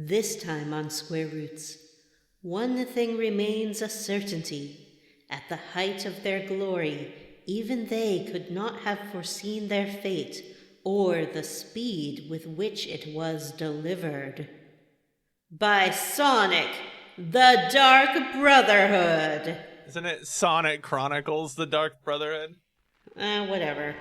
This time on Square Roots, one thing remains a certainty. At the height of their glory, even they could not have foreseen their fate or the speed with which it was delivered. By Sonic, the Dark Brotherhood. Isn't it Sonic Chronicles, the Dark Brotherhood? Whatever.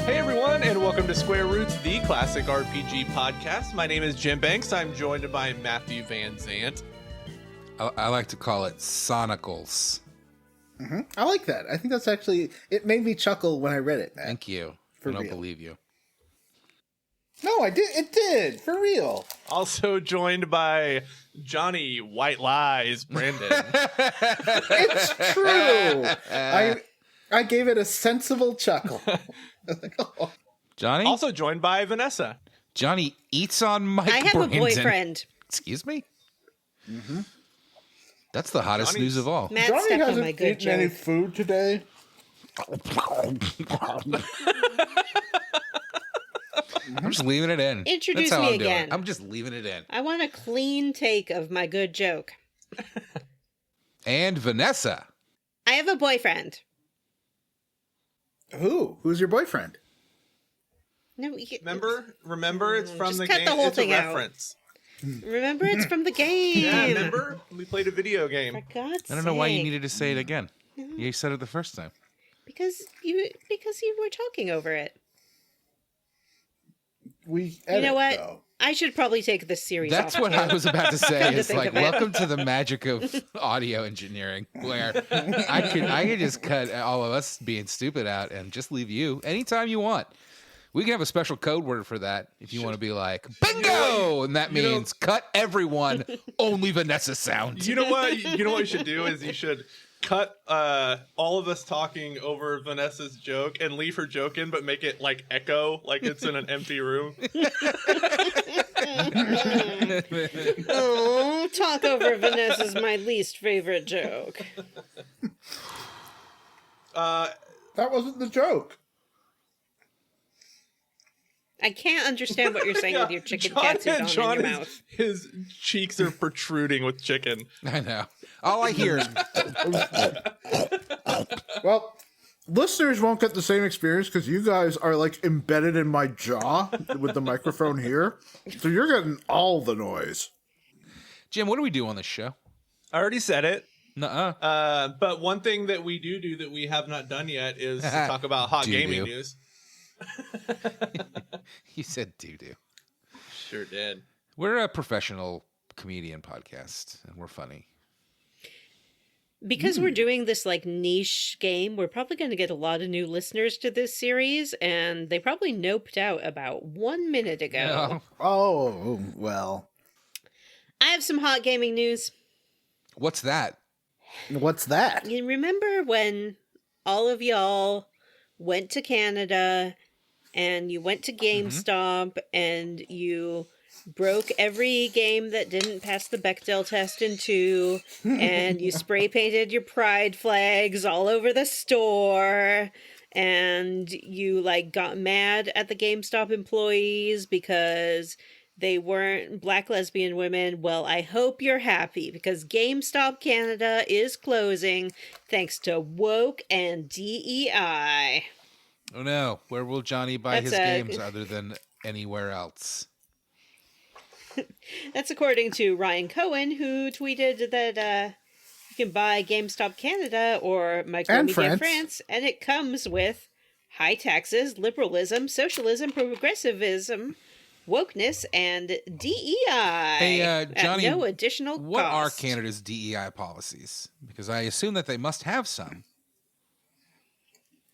Hey everyone, and welcome to Square Roots, the classic RPG podcast. My name is Jim Banks. I'm joined by Matthew Van Zant. I like to call it Sonicles. Mm-hmm. I like that. I think that's actually, it made me chuckle when I read it. Matt. Thank you. For I don't real. believe you. No, I did. It did. For real. Also joined by Johnny White Lies Brandon. It's true. I gave it a sensible chuckle. I was like, oh. Johnny? Also joined by Vanessa. Johnny eats on Mike I have Brandon. a boyfriend. Excuse me? Mm-hmm. That's the hottest Johnny's- news of all. Matt Johnny stepped on hasn't my good eaten any joke. food today. I'm just leaving it in. Introduce That's how me I'm doing it. again. I'm just leaving it in. I want a clean take of my good joke. And Vanessa. I have a boyfriend. Who? Who's your boyfriend? No, Remember, it's from Just the cut game. the whole It's thing a out. reference. Remember, it's from the game. Yeah, remember? We played a video game. For God's I don't know why you sake. needed to say it again. You said it the first time. Because you were talking over it. We You know edit, what? though. I should probably take this series That's off. what I was about to say. Come to It's think like, of it. welcome to the magic of audio engineering, where I could just cut all of us being stupid out and just leave you anytime you want. We can have a special code word for that if you want to be like, bingo! And that means cut everyone, only Vanessa sound. You know what? You know what you should do is you should cut all of us talking over Vanessa's joke and leave her joke in, but make it like echo, like it's in an empty room. Oh, talk over Vanessa's my least favorite joke. That wasn't the joke. I can't understand what you're saying with your chicken catsuit on in your mouth. His cheeks are protruding with chicken. I know. All I hear is, Well, listeners won't get the same experience because you guys are like embedded in my jaw with the microphone here. So you're getting all the noise. Jim, what do we do on this show? I already said it. Nuh-uh. But one thing that we do that we have not done yet is to talk about hot Do-do. gaming news. You said doo-doo. Sure did. We're a professional comedian podcast, and we're funny. Because we're doing this like niche game, we're probably going to get a lot of new listeners to this series, and they probably noped out about 1 minute ago. No. Oh, well. I have some hot gaming news. What's that? What's that? You remember when all of y'all went to Canada and you went to GameStop and you broke every game that didn't pass the Bechdel test in two, and you spray painted your pride flags all over the store, and you like got mad at the GameStop employees because they weren't black lesbian women? Well, I hope you're happy because GameStop Canada is closing thanks to woke and DEI. Oh no, where will Johnny buy That's his a- games other than anywhere else? That's according to Ryan Cohen, who tweeted that you can buy GameStop Canada or Micromedia France, and it comes with high taxes, liberalism, socialism, progressivism, wokeness, and DEI. Hey, Johnny, at no additional What cost. are Canada's DEI policies? Because I assume that they must have some.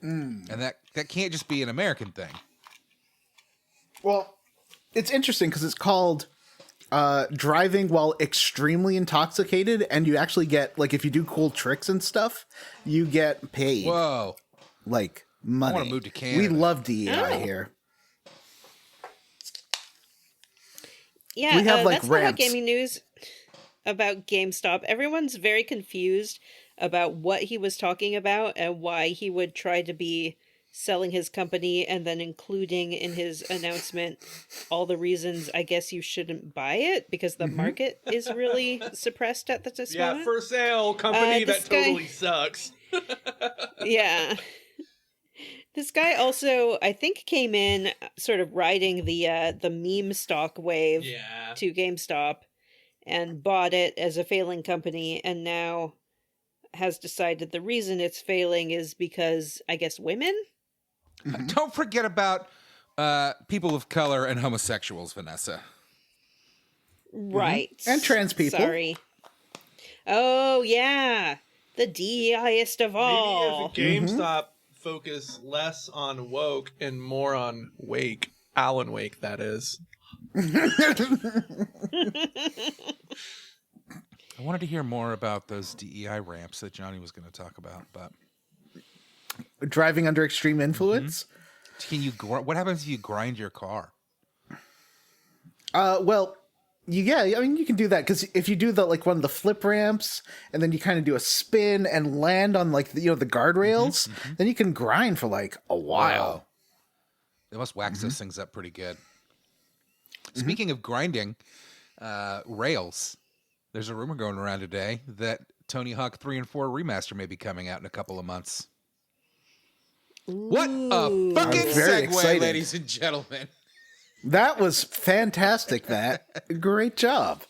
And that can't just be an American thing. Well, it's interesting because it's called driving while extremely intoxicated, and you actually get, like, if you do cool tricks and stuff, you get paid. Whoa. Like, money. I wanna move to Canada. We love DEI Oh. here. Yeah, we have, like, that's the hot ramps. gaming news. about GameStop. Everyone's very confused about what he was talking about and why he would try to be selling his company and then including in his announcement all the reasons I guess you shouldn't buy it because the market is really suppressed at this Yeah, moment. for sale company this that guy- totally sucks. Yeah. This guy also, I think, came in sort of riding the meme stock wave Yeah. to GameStop and bought it as a failing company and now has decided the reason it's failing is because, I guess, women? Don't forget about people of color and homosexuals, Vanessa. Right. And trans people. Sorry. Oh, yeah. The DEIest of all. Maybe if GameStop focus less on woke and more on Wake, Alan Wake, that is. I wanted to hear more about those DEI ramps that Johnny was going to talk about, but Driving under extreme influence. can you? What happens if you grind your car? Well, I mean, you can do that because if you do the like one of the flip ramps and then you kind of do a spin and land on like the guardrails, then you can grind for like a while. Wow. They must wax those things up pretty good. Speaking of grinding, rails. There's a rumor going around today that Tony Hawk 3 and 4 remaster may be coming out in a couple of months. What a fucking I'm very segue, excited. ladies and gentlemen. That was fantastic. Great job.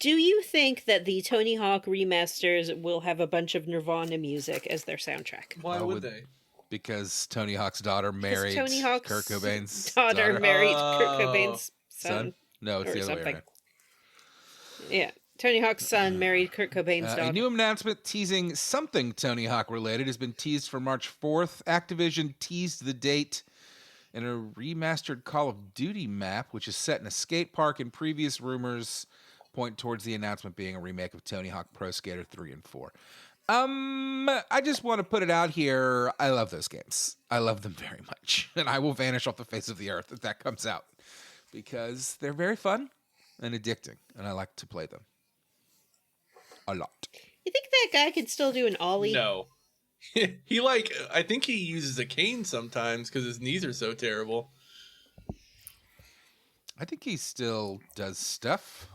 Do you think that the Tony Hawk remasters will have a bunch of Nirvana music as their soundtrack? Why would they? Because Tony Hawk's daughter married Tony Hawk's Kurt Cobain's daughter married Kurt Cobain's son. son. No, it's or the other way something. around. Yeah. Tony Hawk's son married Kurt Cobain's A daughter. new announcement teasing something Tony Hawk related has been teased for March 4th. Activision teased the date in a remastered Call of Duty map, which is set in a skate park, and previous rumors point towards the announcement being a remake of Tony Hawk Pro Skater 3 and 4. I just want to put it out here. I love those games. I love them very much. And I will vanish off the face of the earth if that comes out. Because they're very fun and addicting. And I like to play them. A lot. You think that guy could still do an ollie? No. He I think he uses a cane sometimes because his knees are so terrible. I think he still does stuff.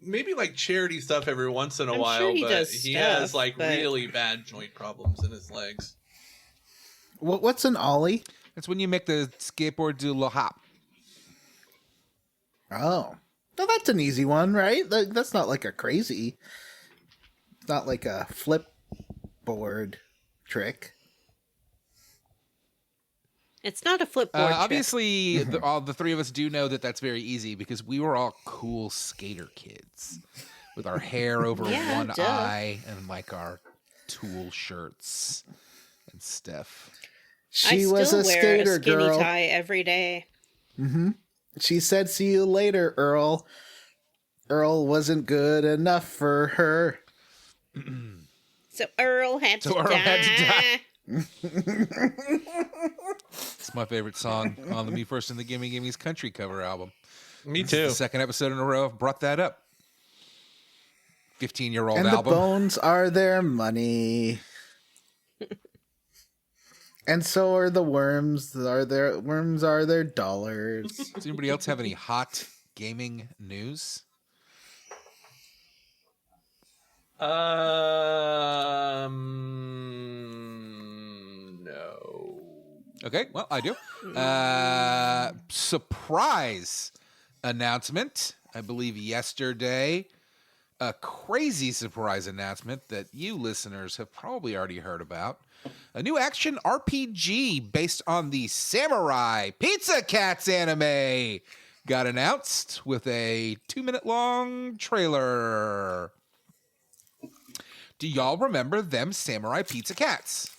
Maybe like charity stuff every once in a I'm while, sure he but does he stuff, has but- really bad joint problems in his legs. What's an ollie? That's when you make the skateboard do a little hop. Oh, no, that's an easy one, right? That's not like a crazy. It's not like a flip board trick. It's not a flipboard trick. Obviously, all the three of us do know that that's very easy because we were all cool skater kids with our hair over Yeah, one duh. eye and like our Tool shirts and stuff. She I was still a wear skater a skinny girl. tie every day. She said, "See you later, Earl." Earl wasn't good enough for her. So Earl had to So Earl die. had to It's my favorite song on the Me First and the Gimme Gimme's country cover album. Me This is too. the second episode in a row I've brought that up. 15-year-old And album. the bones are their money. And so are the worms. Worms are their dollars. Does anybody else have any hot gaming news? No. Okay, well, I do. Surprise announcement, I believe yesterday. A crazy surprise announcement that you listeners have probably already heard about. A new action RPG based on the Samurai Pizza Cats anime got announced with a 2-minute long trailer. Do y'all remember them Samurai Pizza Cats?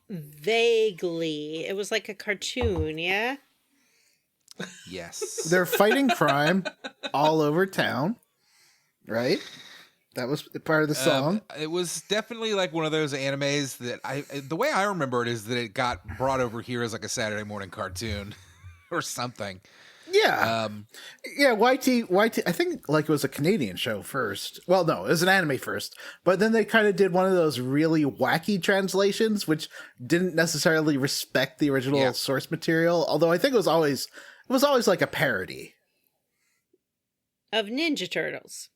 Vaguely. It was like a cartoon, yeah? Yes. They're fighting crime all over town, right? That was part of the song. It was definitely like one of those animes that the way I remember it is that it got brought over here as like a Saturday morning cartoon or something. Yeah. Yeah, YT, I think like it was a Canadian show first. Well, no, it was an anime first. But then they kind of did one of those really wacky translations, which didn't necessarily respect the original source material. Although I think it was always like a parody. Of Ninja Turtles.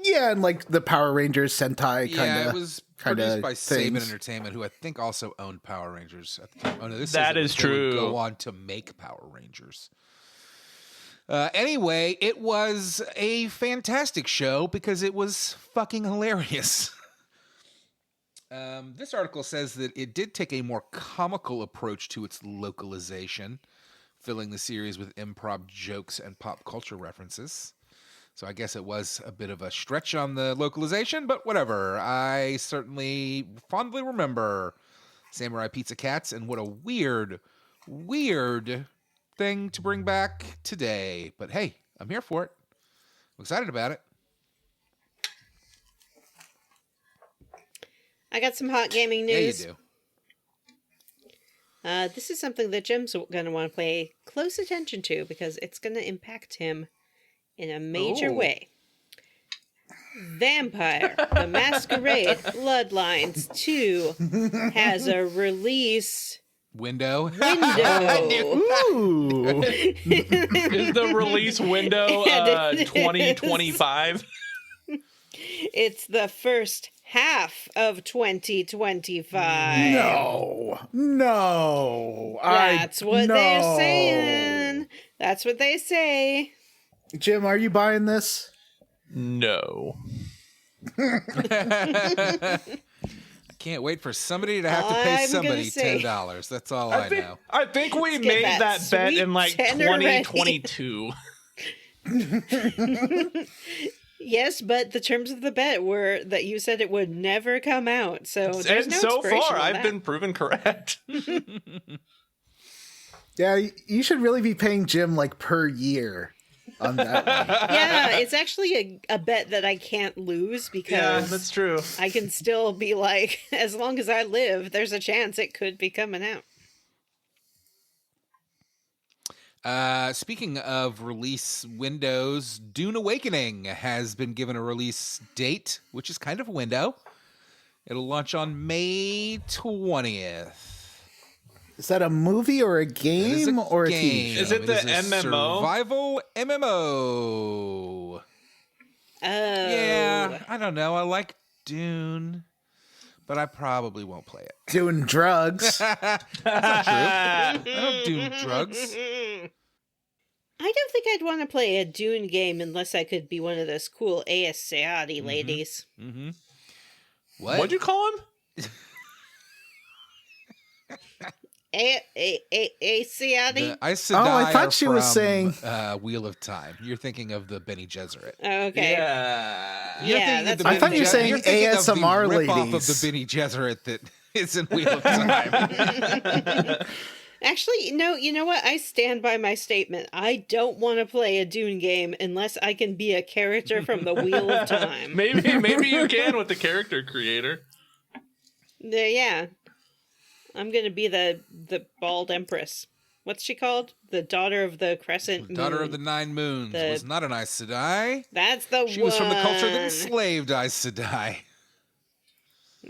Yeah, and like the Power Rangers Sentai kind of. Yeah, it was produced by Saban things. Entertainment, who I think also owned Power Rangers at the time. Oh no, this That says is they would true. Go on to make Power Rangers. Anyway, it was a fantastic show because it was fucking hilarious. This article says that it did take a more comical approach to its localization, filling the series with improv jokes and pop culture references. So I guess it was a bit of a stretch on the localization, but whatever. I certainly fondly remember Samurai Pizza Cats, and what a weird thing to bring back today. But hey, I'm here for it. I'm excited about it. I got some hot gaming news. Yeah, you do. This is something that Jim's going to want to pay close attention to because it's going to impact him in a major way. Vampire the Masquerade Bloodlines 2 has a release Window. Ooh. Is the release window 2025? It's the first half of 2025. No. That's what they're saying. That's what they say. Jim, are you buying this? No. I can't wait for somebody to have to pay I'm somebody gonna say- $10. That's all I know. I think we Let's get made that that bet sweet in like tenor ready. 2022. Yes, but the terms of the bet were that you said it would never come out. So there's And no so expiration far, on I've that. been proven correct. Yeah, you should really be paying Jim like per year on that one. Yeah, it's actually a bet that I can't lose Yeah, because that's true. I can still be like, as long as I live, there's a chance it could be coming out. Speaking of release windows, Dune Awakening has been given a release date, which is kind of a window. It'll launch on May 20th. Is that a movie or a It is game or a TV game. show? Is it the is a MMO? Survival MMO. Oh. Yeah, I don't know. I like Dune, but I probably won't play it. Doing drugs. That's not true. I don't do drugs. I don't think I'd want to play a Dune game unless I could be one of those cool Asiati ladies. Mm-hmm. What? What'd you call him? Asiati? The Aes Sedai I thought are she was from, saying- Wheel of Time. You're thinking of the Bene Gesserit. Oh, okay. Yeah. You're Yeah, thinking of that's the what I thought Bene you were saying you're thinking of the ASMR ripoff ladies. of the Bene Gesserit that is in Wheel of Time. Actually, no, you know what? I stand by my statement. I don't want to play a Dune game unless I can be a character from the Wheel of Time. Maybe you can with the character creator. Yeah. I'm going to be the bald empress. What's she called? The daughter of the crescent moon. Daughter of the Nine Moons The- was not an Aes Sedai. That's the She one. was from the culture that enslaved Aes Sedai.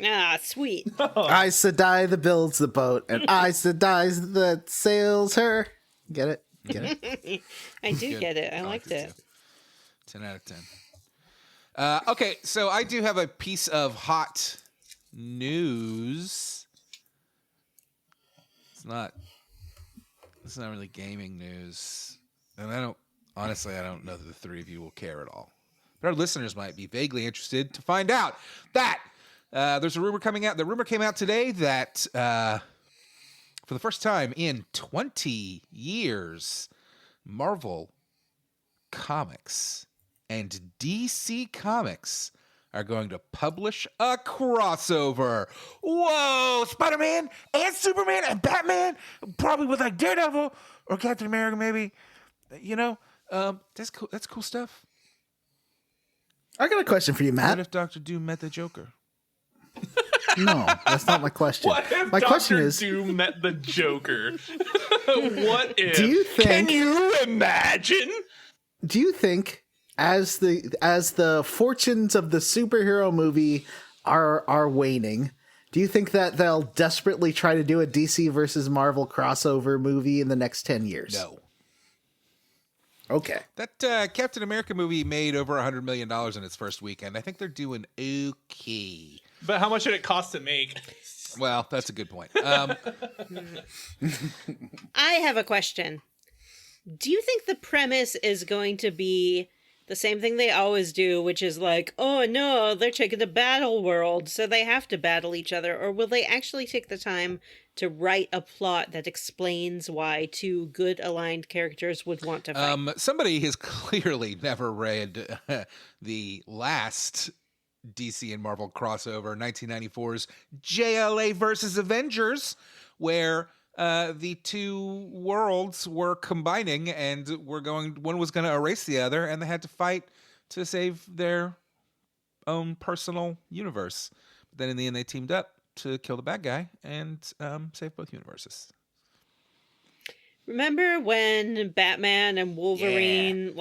Ah, sweet. I Sedai that builds the boat, and I Sedai that sails her. Get it? Get it? I do Good. get it. I liked did it. too. 10 out of 10. Okay, so I do have a piece of hot news. It's not really gaming news. And I don't know that the three of you will care at all. But our listeners might be vaguely interested to find out that there's a rumor coming out. The rumor came out today that for the first time in 20 years, Marvel Comics and DC Comics are going to publish a crossover. Whoa! Spider-Man and Superman and Batman, probably with like Daredevil or Captain America, maybe. You know, that's cool. That's cool stuff. I got a question for you, What Matt. if Dr. Doom met the Joker? No, that's not my question. What if My question Dr. is, Doom met the Joker? What if? do you Can think? you imagine? Do you think, as the fortunes of the superhero movie are waning, do you think that they'll desperately try to do a DC versus Marvel crossover movie in the next 10 years? No. Okay. That Captain America movie made over $100 million in its first weekend. I think they're doing okay. But how much did it cost to make? Well, that's a good point. I have a question. Do you think the premise is going to be the same thing they always do, which is like, oh no, they're taking the battle world, so they have to battle each other? Or will they actually take the time to write a plot that explains why two good aligned characters would want to fight? Somebody has clearly never read the last DC and Marvel crossover, 1994's JLA versus Avengers, where the two worlds were combining and one was going to erase the other, and they had to fight to save their own personal universe. But then in the end, they teamed up to kill the bad guy and save both universes. Remember when Batman and Wolverine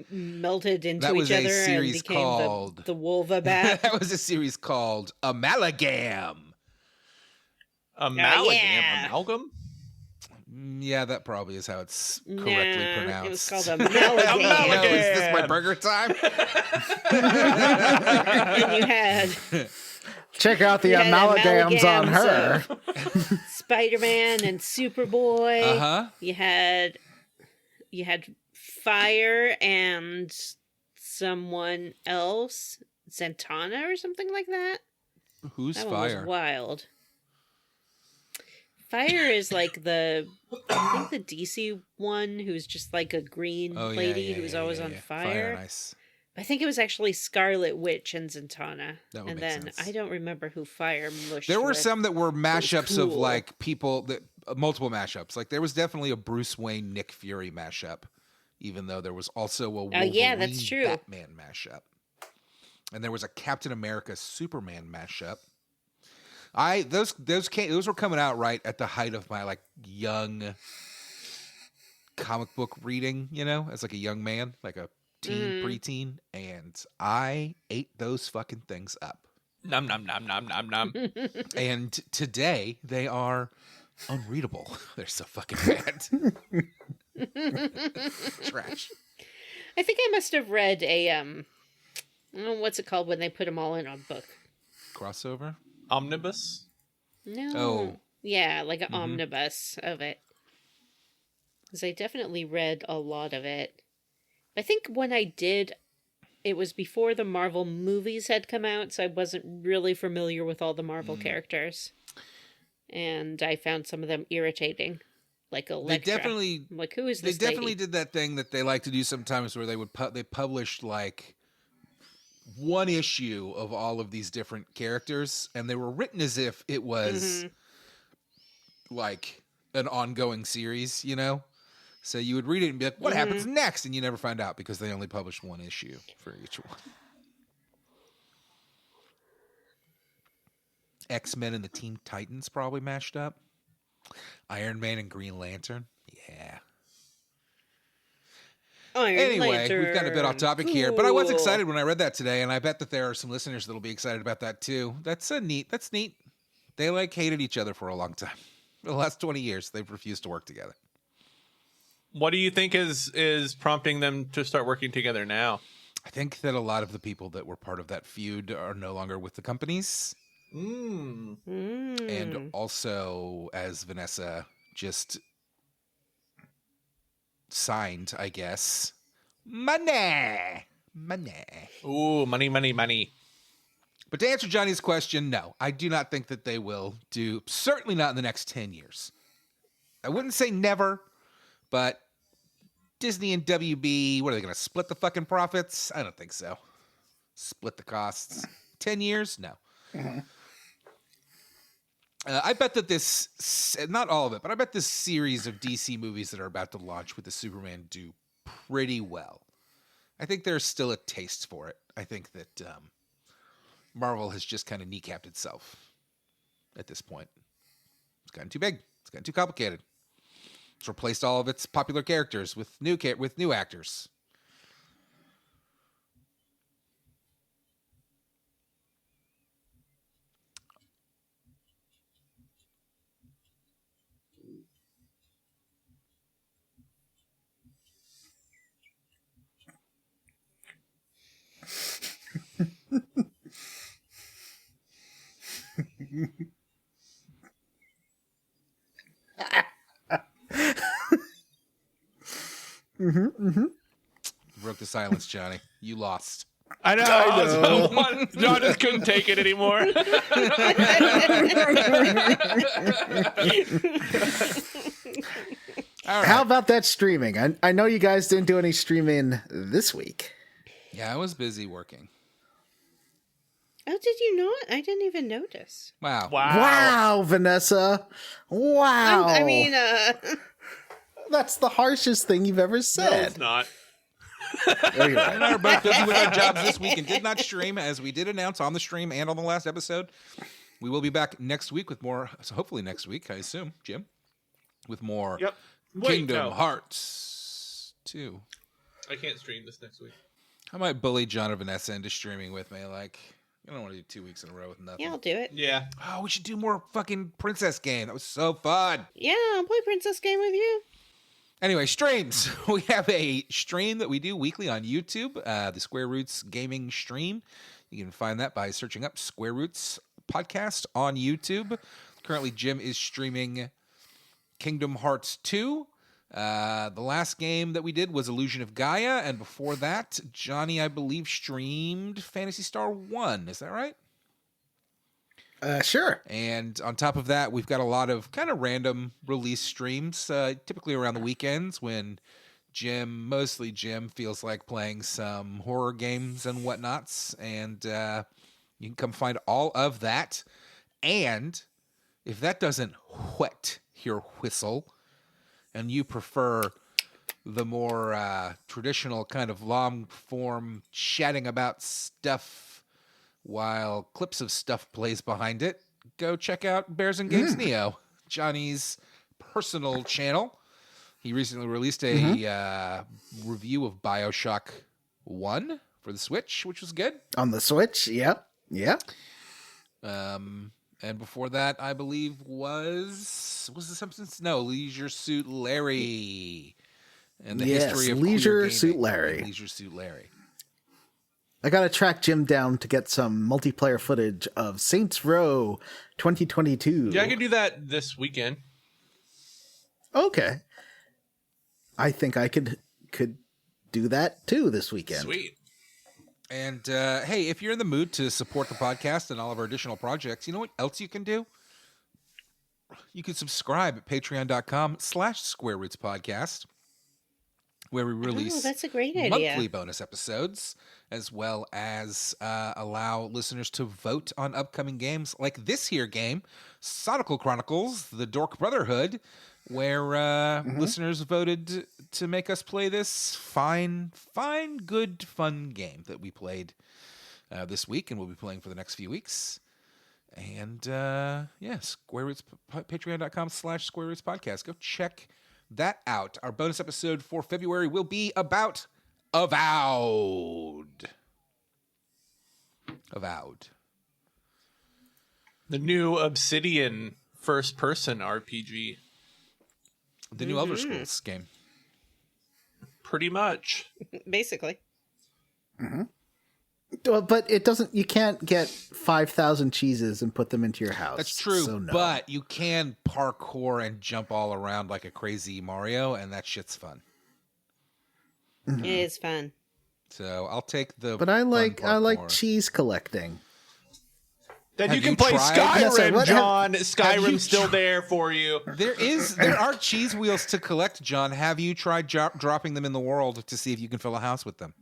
melted into That was each a other and series became called the Wolva Bat? That was a series called Amalgam. Amalgam? yeah. Amalgam? Yeah, that probably is how it's correctly Nah, pronounced. it was called Amalgam. No, is this my burger time? And you had Check out the You had amalgams on amalgams her. Spider-Man and Superboy. Uh-huh. You had Fire and someone else, Zatanna or something like that. Who's That Fire? one was wild. Fire is like I think the DC one who's just like a green lady who's always on fire. Nice. I think it was actually Scarlet Witch and Zatanna. That would and make then sense. I don't remember who Fire mushed There were with. some that were mashups of cool. like people that multiple mashups. Like there was definitely a Bruce Wayne Nick Fury mashup, even though there was also a Wolverine that's true. Batman mashup, and there was a Captain America Superman mashup. Those were coming out right at the height of my like young comic book reading, as like a young man, like a teen, preteen, and I ate those fucking things up. Nom nom nom nom nom nom. And today they are unreadable. They're so fucking bad. Trash. I think I must have read a what's it called when they put them all in a book? Crossover? Omnibus? No. Oh. Yeah, like an omnibus of it. Because I definitely read a lot of it. I think when I did, it was before the Marvel movies had come out, so I wasn't really familiar with all the Marvel characters. And I found some of them irritating. Like Elektra. I'm like, who is this They definitely lady? did that thing that they like to do sometimes where they published like one issue of all of these different characters, and they were written as if it was like an ongoing series, So you would read it and be like, what happens next? And you never find out because they only published one issue for each one. X-Men and the Teen Titans probably mashed up. Iron Man and Green Lantern. Yeah. Anyway, we've gotten a bit off topic here, but I was excited when I read that today, and I bet that there are some listeners that'll be excited about that too. That's neat. They hated each other for a long time. For the last 20 years, they've refused to work together. What do you think is prompting them to start working together now? I think that a lot of the people that were part of that feud are no longer with the companies. And also, as Vanessa just signed, I guess, money. Ooh, money, money, money. But to answer Johnny's question, no, I do not think that they will do, certainly not in the next 10 years. I wouldn't say never, but Disney and WB, what are they going to split the fucking profits? I don't think so. Split the costs. 10 years? No. I bet that this, not all of it, but I bet this series of DC movies that are about to launch with the Superman do pretty well. I think there's still a taste for it. I think that Marvel has just kind of kneecapped itself at this point. It's gotten too big. It's gotten too complicated. It's replaced all of its popular characters with new actors. Broke the silence, Johnny. You lost. I know. I was the one. John just couldn't take it anymore. All right. How about that streaming? I know you guys didn't do any streaming this week. Yeah, I was busy working. Oh, did you not? I didn't even notice. Wow. Wow, Vanessa. Wow. I mean, that's the harshest thing you've ever No, said. it's not. Oh, you're right. And I are both busy with our jobs this week and did not stream, as we did announce on the stream and on the last episode. We will be back next week with more, so hopefully next week, I assume, Jim, with more Yep. Kingdom Hearts 2. I can't stream this next week. I might bully John or Vanessa into streaming with me. Like, I don't want to do 2 weeks in a row with nothing. yeah, I'll do it. Yeah. Oh, we should do more fucking Princess game. That was so fun. Yeah, I'll play Princess Game with you. Anyway, streams. We have a stream that we do weekly on YouTube, the Square Roots Gaming Stream. You can find that by searching up Square Roots Podcast on YouTube. Currently, Jim is streaming Kingdom Hearts 2. The last game that we did was Illusion of Gaia, and before that, Johnny, I believe, streamed Phantasy Star 1. Is that right? Sure. And on top of that, we've got a lot of kind of random release streams, typically around the weekends when mostly Jim, feels like playing some horror games and whatnots. And you can come find all of that. And if that doesn't whet your whistle, and you prefer the more traditional kind of long-form chatting about stuff while clips of stuff plays behind it, go check out Bears and Games Neo, Johnny's personal channel. He recently released a review of BioShock 1 for the Switch, which was good. On the Switch, yep. And before that, I believe was the Simpsons? No, Leisure Suit Larry. And the history of Leisure queer Suit gaming. Larry. Leisure Suit Larry. I gotta track Jim down to get some multiplayer footage of Saints Row 2022. Yeah, I can do that this weekend. Okay. I think I could do that too this weekend. Sweet. And hey, if you're in the mood to support the podcast and all of our additional projects, you know what else you can do? You can subscribe at patreon.com/Square Roots Podcast, where we release that's a great idea. monthly bonus episodes, as well as allow listeners to vote on upcoming games like this here game, Sonic Chronicles, the Dark Brotherhood, where listeners voted to make us play this fine, good, fun game that we played this week and we'll be playing for the next few weeks. And Square Roots, patreon.com/Square Roots Podcast. Go check that out. Our bonus episode for February will be about Avowed. The new Obsidian first-person RPG. The new Elder Scrolls game. Pretty much. Basically. But it doesn't. You can't get 5,000 cheeses and put them into your house. That's true, so no. but you can parkour and jump all around like a crazy Mario, and that shit's fun. It is fun. So I'll take the. But I fun like parkour. cheese collecting. Then Have you can you play tried? Skyrim, John. you Skyrim's still there for you. There are cheese wheels to collect, John. Have you tried dropping them in the world to see if you can fill a house with them?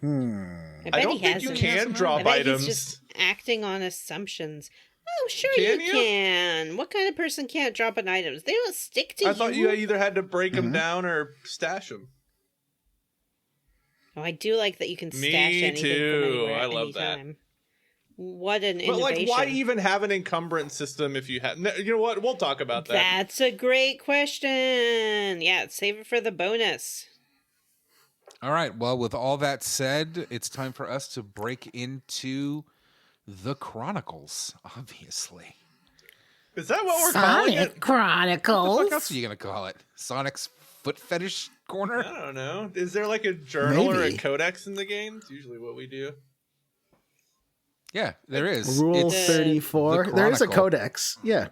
I bet I don't he think you hasn't. can I drop bet items. he's just acting on assumptions. Oh, sure Can you you? can. What kind of person can't drop an item? They don't stick to you. I thought you either had to break them down or stash them. Oh, I do like that you can Me stash anything too. from anywhere I at love any that. time. What an But innovation. like, why even have an encumbrance system if you had? You know what? We'll talk about that. That's a great question. Yeah, save it for the bonus. All right. Well, with all that said, it's time for us to break into the Chronicles, obviously. Is that what we're calling it? Sonic Chronicles. What else are you going to call it? Sonic's Foot Fetish Corner? I don't know. Is there like a journal or a Maybe. codex in the game? It's usually what we do. Yeah, there is. Rule It's 34. the There is a Chronicle. codex. Yeah.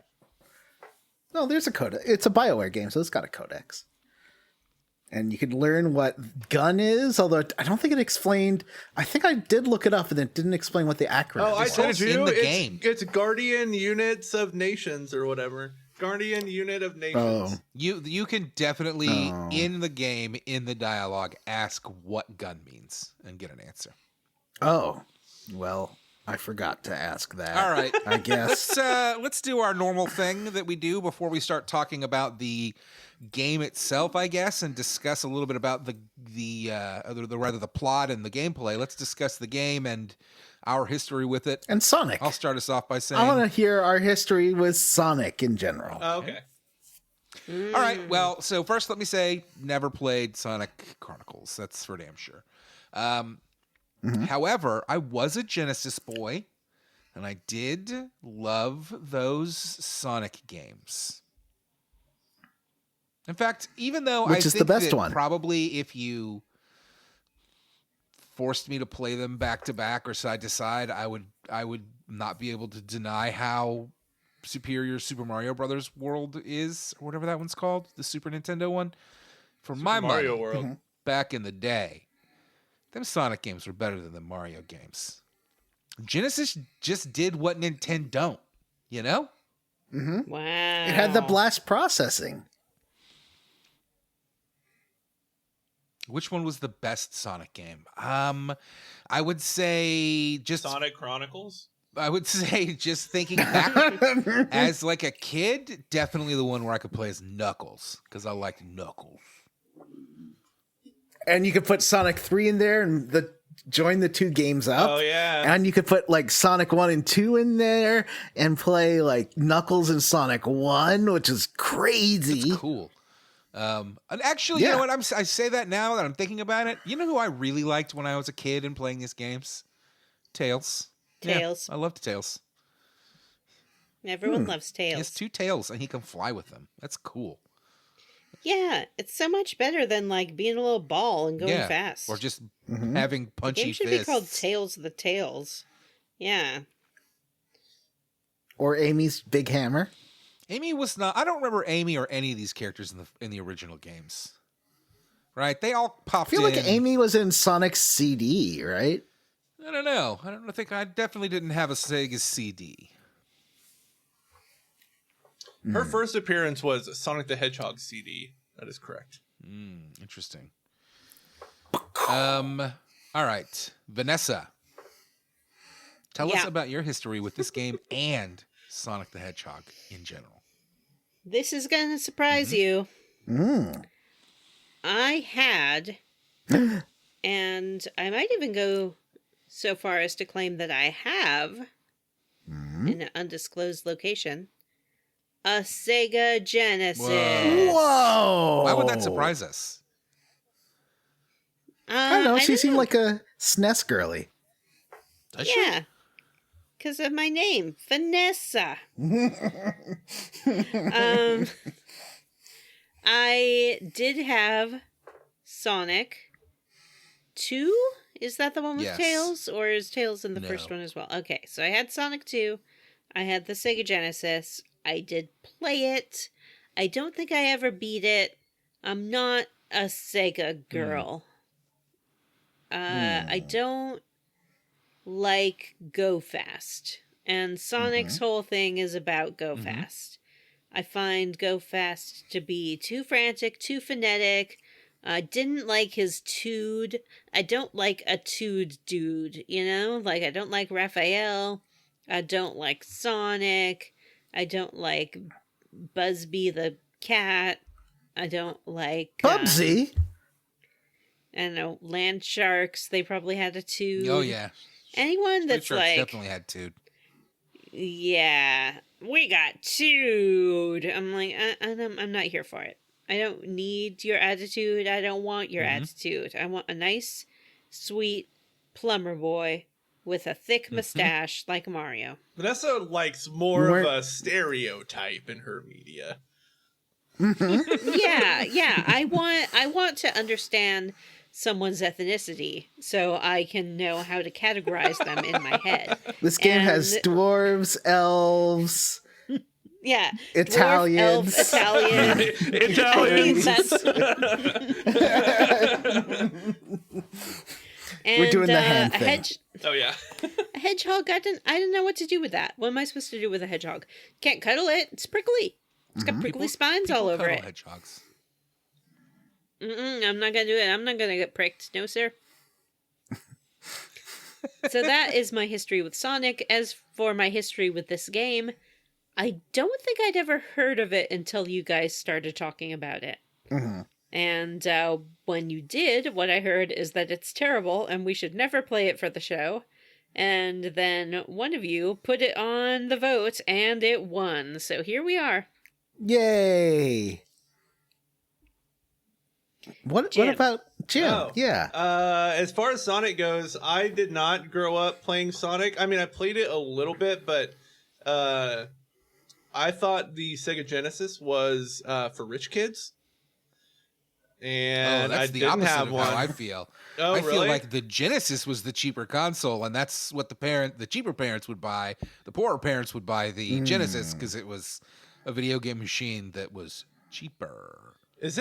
No, there's a codex. It's a BioWare game, so it's got a codex. And you can learn what gun is, although I don't think it explained. I think I did look it up, and it didn't explain what the acronym Oh, I was. told It's you. in the it's, game. It's Guardian Units of Nations or whatever. Guardian Unit of Nations. Oh. You can definitely, in the game, in the dialogue, ask what gun means and get an answer. Oh. Well, I forgot to ask that. All right. I guess. Let's do our normal thing that we do before we start talking about the game itself, I guess, and discuss a little bit about the plot and the gameplay. Let's discuss the game and our history with it. And Sonic. I'll start us off by saying, I want to hear our history with Sonic in general. Oh, okay. all right, well, so first let me say, never played Sonic Chronicles. That's for damn sure. However, I was a Genesis boy, and I did love those Sonic games. In fact, even though Which I is the think best that one? probably if you forced me to play them back to back or side to side, I would not be able to deny how superior Super Mario Brothers World is, or whatever that one's called, the Super Nintendo one. For my Mario money, World. back in the day, them Sonic games were better than the Mario games. Genesis just did what Nintendo don't, you know? Wow. It had the blast processing. Which one was the best Sonic game? I would say just Sonic Chronicles. I would say just thinking back as like a kid, definitely the one where I could play as Knuckles because I liked Knuckles. And you could put Sonic 3 in there and join the two games up. Oh, yeah. And you could put like Sonic 1 and 2 in there and play like Knuckles and Sonic 1, which is crazy. Cool. And actually, you Yeah. know what? I say that now that I'm thinking about it. You know who I really liked when I was a kid and playing these games? Tails. Tails. Yeah, I loved Tails. Everyone loves He has Tails. 2 tails and he can fly with them. That's cool. Yeah, it's so much better than like being a little ball and going fast. Or just having the punchy game should fists. be called Tails the Tails. Yeah. Or Amy's Big Hammer. Amy was not. I don't remember Amy or any of these characters in the original games. Right? They all I popped feel in. like Amy was in Sonic's CD, right? I don't know. I think I definitely didn't have a Sega CD. Her first appearance was Sonic the Hedgehog CD. That is correct. Interesting. All right, Vanessa. Tell us Yeah. about your history with this game and Sonic the Hedgehog in general. This is going to surprise you. I had, and I might even go so far as to claim that I have, in an undisclosed location, a Sega Genesis. Whoa! Why would that surprise us? I don't know. She seemed like a SNES girly. Does she? Yeah. Because of my name, Vanessa. I did have Sonic 2. Is that the one with Yes. Tails? Or is Tails in the No. first one as well? Okay, so I had Sonic 2. I had the Sega Genesis. I did play it. I don't think I ever beat it. I'm not a Sega girl. I don't like Go Fast. And Sonic's whole thing is about Go Fast. I find Go Fast to be too frantic, too frenetic. I didn't like his tude. I don't like a tude dude, you know? Like, I don't like Raphael. I don't like Sonic. I don't like Busby the cat. I don't like... Bubsy? I don't know, land sharks. They probably had a tude. Oh yeah, Anyone Food that's trucks like, definitely had tude. yeah, we got tude. I'm like, I'm not here for it. I don't need your attitude. I don't want your attitude. I want a nice, sweet plumber boy with a thick mustache like Mario. Vanessa likes more of a stereotype in her media. Yeah. I want to understand someone's ethnicity so I can know how to categorize them in my head. This game has dwarves, elves, yeah, Italians. dwarf, elf, Italian. Italians. We're doing the hand a thing. Oh yeah. A hedgehog. I didn't know what to do with that. What am I supposed to do with a hedgehog? Can't cuddle it. It's prickly. It's got prickly spines all over it. Hedgehogs. I'm not gonna do it. I'm not gonna get pricked. No, sir. So that is my history with Sonic. As for my history with this game, I don't think I'd ever heard of it until you guys started talking about it. And when you did, what I heard is that it's terrible and we should never play it for the show. And then one of you put it on the vote and it won. So here we are. Yay! What about Jim? Oh. Yeah. As far as Sonic goes, I did not grow up playing Sonic. I mean, I played it a little bit, but I thought the Sega Genesis was for rich kids. And that's I the didn't opposite have of one. how I feel. Oh, I really? feel like the Genesis was the cheaper console, and that's what the cheaper parents would buy. The poorer parents would buy the Genesis because it was a video game machine that was cheaper.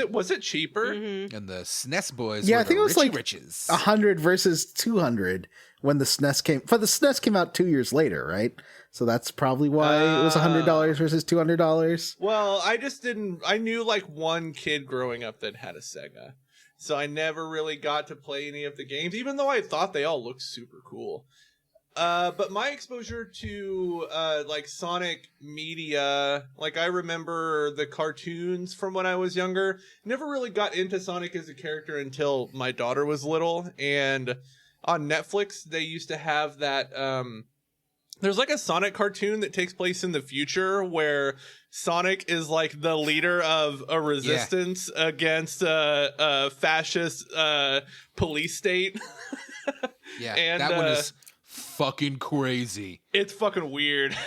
Was it cheaper? And the SNES boys Yeah, were I think the it was Richie like Riches. 100 versus 200 when the SNES came. But the SNES came out 2 years later, right? So that's probably why it was $100 versus $200. Well, I just didn't. I knew like one kid growing up that had a Sega, so I never really got to play any of the games, even though I thought they all looked super cool. But my exposure to like Sonic media, like I remember the cartoons from when I was younger. Never really got into Sonic as a character until my daughter was little, and on Netflix they used to have that. There's like a Sonic cartoon that takes place in the future where Sonic is like the leader of a resistance against a fascist police state. Yeah, and that one is fucking crazy. It's fucking weird.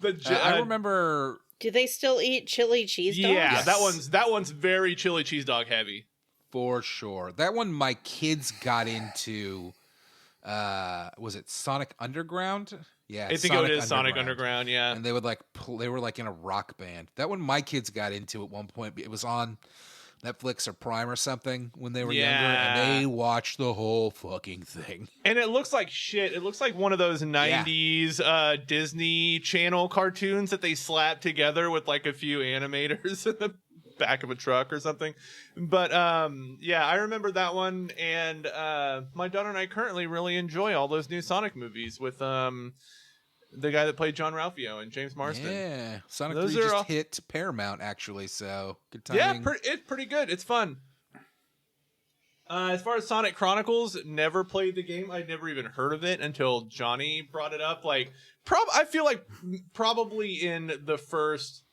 I remember. Do they still eat chili cheese dogs? Yeah, Yes. that one's very chili cheese dog heavy. For sure. That one my kids got into. Was it Sonic Underground? Yeah, I think it is Sonic Underground, yeah. And they would like they were like in a rock band. That one my kids got into at one point. It was on Netflix or Prime or something when they were younger, and they watched the whole fucking thing. And it looks like shit. It looks like one of those 90s Disney Channel cartoons that they slapped together with like a few animators in the back of a truck or something. But yeah, I remember that one, and my daughter and I currently really enjoy all those new Sonic movies with the guy that played John Ralphio and James Marsden. Yeah, Sonic Those 3 are just all- hit Paramount actually, so good Yeah, timing. it's pretty good. It's fun. As far as Sonic Chronicles, never played the game. I'd never even heard of it until Johnny brought it up. Like, I feel like probably in the first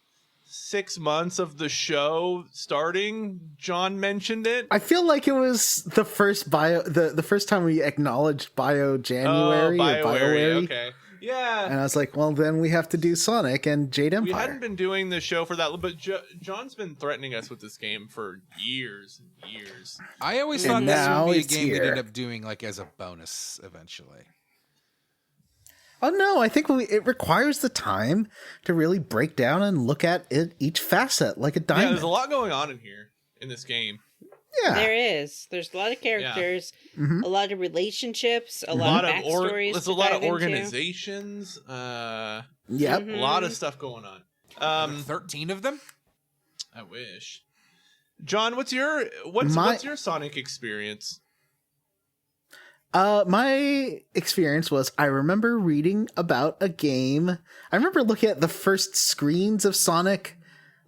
6 months of the show starting, John mentioned it. I feel like it was the first the first time we acknowledged January or BioWare. Okay. Yeah. And I was like, well, then we have to do Sonic and Jade We Empire. hadn't been doing the show for that, but John's been threatening us with this game for years and years. I always And thought this now would be a it's game they'd here. end up doing like as a bonus eventually. Oh no, I think it requires the time to really break down and look at each facet like a Yeah, diamond. there's a lot going on in here in this game. Yeah. There is. There's a lot of characters, a lot of relationships, a lot of backstories. There's to a lot dive of into. organizations. Yep. A lot of stuff going on. 13 of them? I wish. John, what's your Sonic experience? My experience was I remember reading about a game. I remember looking at the first screens of Sonic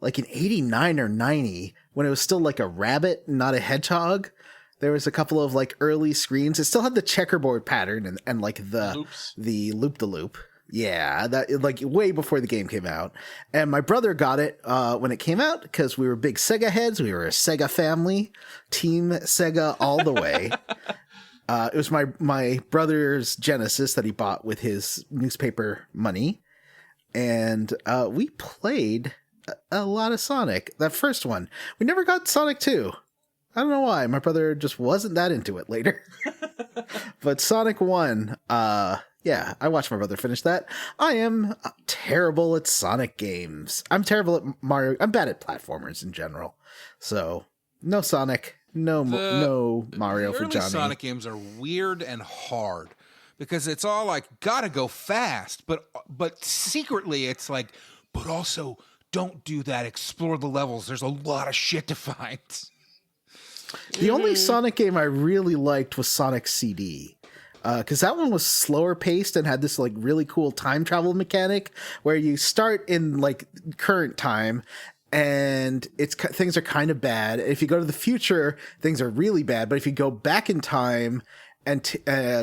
like in 89 or 90 when it was still like a rabbit, not a hedgehog. There was a couple of like early screens. It still had the checkerboard pattern and like Loops. the loop-the-loop. Yeah, that like way before the game came out. And my brother got it when it came out because we were big Sega heads. We were a Sega family, Team Sega all the way. It was my brother's Genesis that he bought with his newspaper money. And we played a lot of Sonic. That first one. We never got Sonic 2. I don't know why. My brother just wasn't that into it later. But Sonic 1, yeah, I watched my brother finish that. I am terrible at Sonic games. I'm terrible at Mario. I'm bad at platformers in general. So, no Sonic, no Mario for early Johnny. Sonic games are weird and hard because it's all like, gotta go fast, but secretly it's like, but also don't do that. Explore the levels. There's a lot of shit to find. The only Sonic game I really liked was Sonic CD. Because that one was slower paced and had this like really cool time travel mechanic where you start in like current time and things are kind of bad. If you go to the future, things are really bad. But if you go back in time and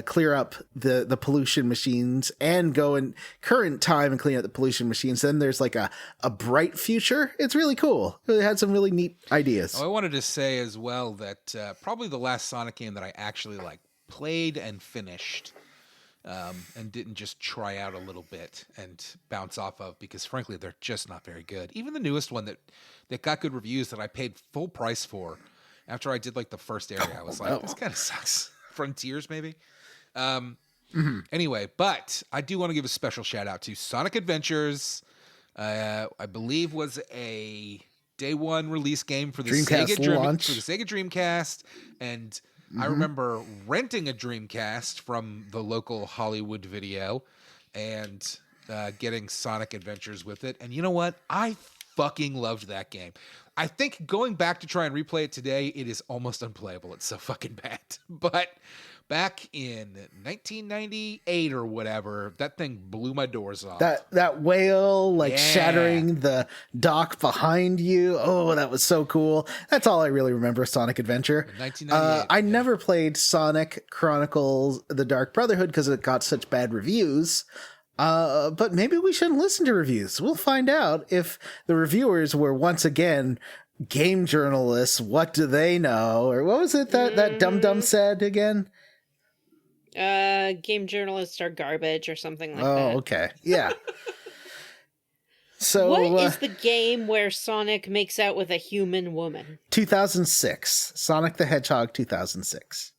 clear up the pollution machines and go in current time and clean up the pollution machines, then there's like a bright future. It's really cool. It had some really neat ideas. Oh, I wanted to say as well that probably the last Sonic game that I actually like played and finished and didn't just try out a little bit and bounce off of because frankly they're just not very good. Even the newest one that got good reviews that I paid full price for after I did like the first area, I was like, this kind of sucks. Frontiers maybe. Anyway, but I do want to give a special shout out to Sonic Adventures. I believe was a day one release game for the Dreamcast launch. for the Sega Dreamcast, and I remember renting a Dreamcast from the local Hollywood Video and getting Sonic Adventures with it. And you know what? I fucking loved that game. I think going back to try and replay it today, it is almost unplayable. It's so fucking bad. But back in 1998 or whatever, that thing blew my doors off. That whale shattering the dock behind you. Oh, that was so cool. That's all I really remember of Sonic Adventure. 1998. I never played Sonic Chronicles: The Dark Brotherhood because it got such bad reviews. But maybe we shouldn't listen to reviews. We'll find out if the reviewers were once again game journalists. What do they know? Or what was it that dum-dum said again? Game journalists are garbage or something like that. Oh, okay. Yeah. So what is the game where Sonic makes out with a human woman? 2006. Sonic the Hedgehog 2006.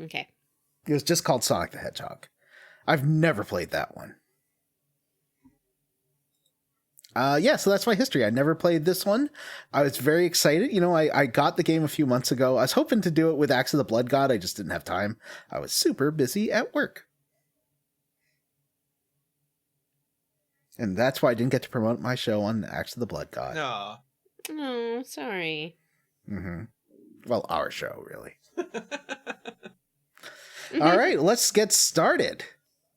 Okay. It was just called Sonic the Hedgehog. I've never played that one. So that's my history. I never played this one. I was very excited. You know, I got the game a few months ago. I was hoping to do it with Axe of the Blood God. I just didn't have time. I was super busy at work. And that's why I didn't get to promote my show on Axe of the Blood God. No. Oh, sorry. Mm-hmm. Well, our show, really. All right, let's get started.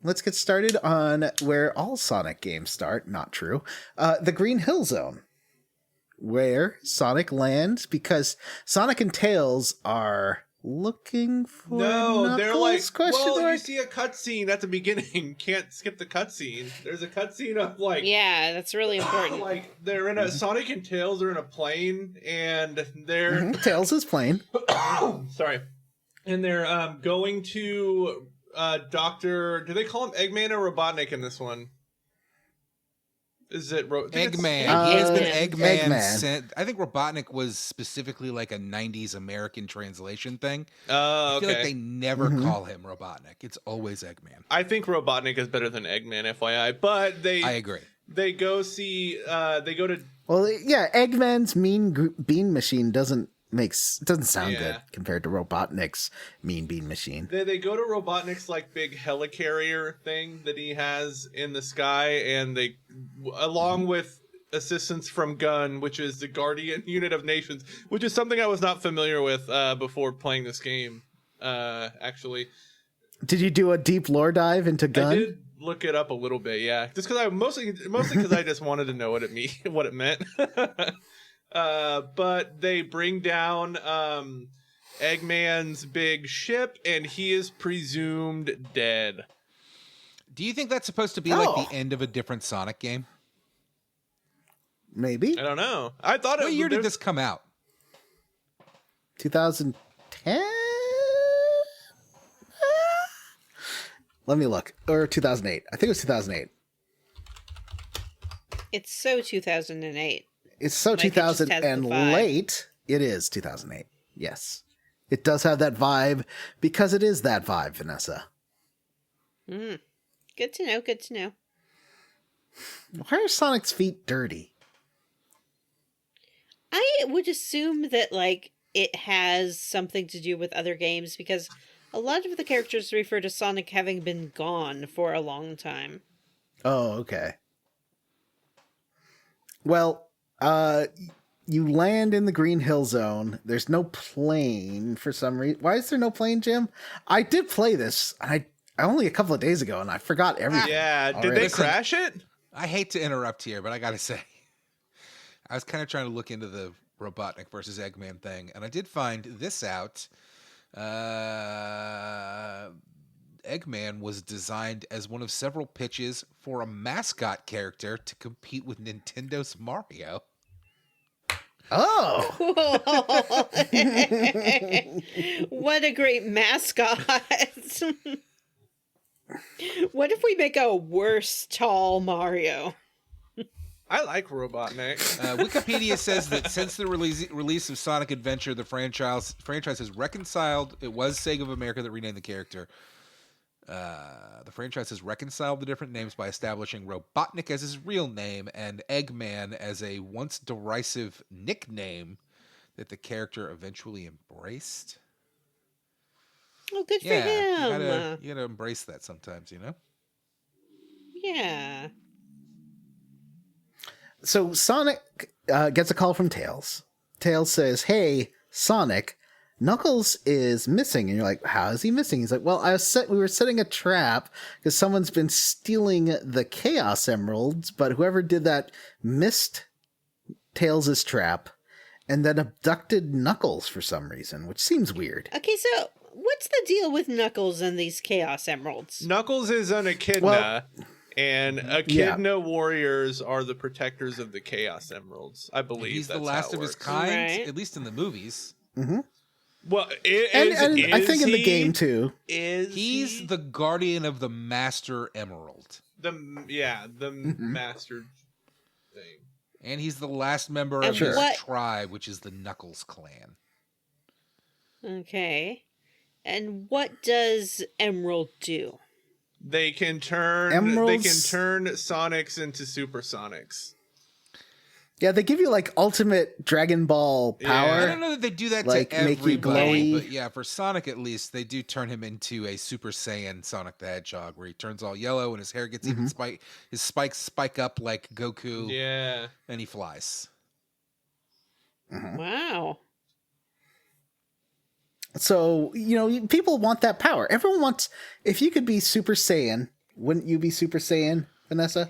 Let's get started on where all Sonic games start. Not true. The Green Hill Zone, where Sonic lands because Sonic and Tails are looking for No, they're like, Knuckles? you see a cutscene at the beginning. Can't skip the cutscene. There's a cutscene of like... Yeah, that's really important. Like, they're in a... Sonic and Tails are in a plane, and they're... Tails is playing. Sorry. And they're going to... Dr. Do they call him Eggman or Robotnik in this one? Is it Eggman? He has been Eggman. I think Robotnik was specifically like a 90s American translation thing. I feel like they never call him Robotnik. It's always Eggman. I think Robotnik is better than Eggman, FYI. But I agree. They go see... they go to... Well, yeah, Eggman's Mean Bean Machine doesn't sound good compared to Robotnik's Mean Bean Machine. They go to Robotnik's like big helicarrier thing that he has in the sky, and they, along with assistance from Gun, which is the Guardian Unit of Nations, which is something I was not familiar with before playing this game. Actually, did you do a deep lore dive into Gun? I did look it up a little bit, yeah, just because I mostly because I just wanted to know what it meant. But they bring down Eggman's big ship, and he is presumed dead. Do you think that's supposed to be like the end of a different Sonic game? Maybe. I don't know. I thought What year did this come out? 2010? Let me look. Or 2008. I think it was 2008. It's so 2008. It's so Like it just 2000 has the and vibe. late. It is 2008. Yes. It does have that vibe because it is that vibe, Vanessa. Good to know. Good to know. Why are Sonic's feet dirty? I would assume that like it has something to do with other games because a lot of the characters refer to Sonic having been gone for a long time. Oh, okay. Well, you land in the Green Hill Zone. There's no plane for some reason. Why is there no plane, Jim? I did play this. I only a couple of days ago, and I forgot everything. Yeah, did already. they crash it? I hate to interrupt here, but I gotta say, I was kind of trying to look into the Robotnik versus Eggman thing, and I did find this out. Eggman was designed as one of several pitches for a mascot character to compete with Nintendo's Mario. Oh, What a great mascot. What if we make a worse tall Mario? I like Robotnik. Wikipedia says that since the release of Sonic Adventure, the franchise has reconciled. It was Sega of America that renamed the character. The franchise has reconciled the different names by establishing Robotnik as his real name and Eggman as a once derisive nickname that the character eventually embraced. Oh, good for Yeah, him. you gotta embrace that sometimes, you know? Yeah. so Sonic gets a call from Tails. Tails says, "Hey, Sonic, Knuckles is missing." And you're like, "How is he missing?" He's like, "Well, we were setting a trap because someone's been stealing the Chaos Emeralds, but whoever did that missed Tails' trap and then abducted Knuckles for some reason, which seems weird." Okay, so what's the deal with Knuckles and these Chaos Emeralds? Knuckles is an Echidna, and Echidna warriors are the protectors of the Chaos Emeralds. I believe He's the that's last how of it his works. kind, Right. at least in the movies. Well, And I think in the game too. He's he the guardian of the Master Emerald. the master thing. And he's the last member And of his what- tribe, which is the Knuckles clan. Okay. And what does Emerald do? They can turn Emeralds- Sonics into Supersonics. Yeah, they give you like ultimate Dragon Ball Yeah. power. I don't know that they do that Like, to make you everybody, glowy. but yeah, for Sonic at least, they do turn him into a Super Saiyan Sonic the Hedgehog, where he turns all yellow and his hair gets even his spikes spike up like Goku, Yeah. and he flies. Wow. So, people want that power. Everyone wants, if you could be Super Saiyan, wouldn't you be Super Saiyan, Vanessa?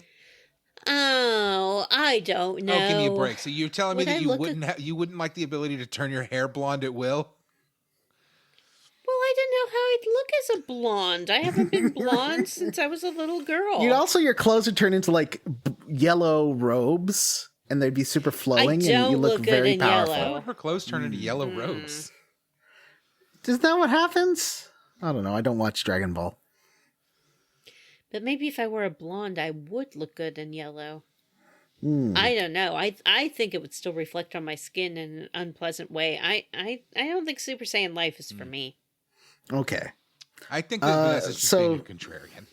Oh, I don't know. Oh, give me a break. So you're telling me Would that I you look you wouldn't like the ability to turn your hair blonde at will? Well, I don't know how I'd look as a blonde. I haven't been blonde since I was a little girl. Your clothes would turn into like yellow robes, and they'd be super flowing, and don't you look look good very in powerful. yellow. Why would her clothes turn into yellow robes? Isn't that what happens? I don't know. I don't watch Dragon Ball. But maybe if I were a blonde, I would look good in yellow. I don't know. I think it would still reflect on my skin in an unpleasant way. I don't think Super Saiyan life is for me. Okay. I think that Vanessa's just being a contrarian.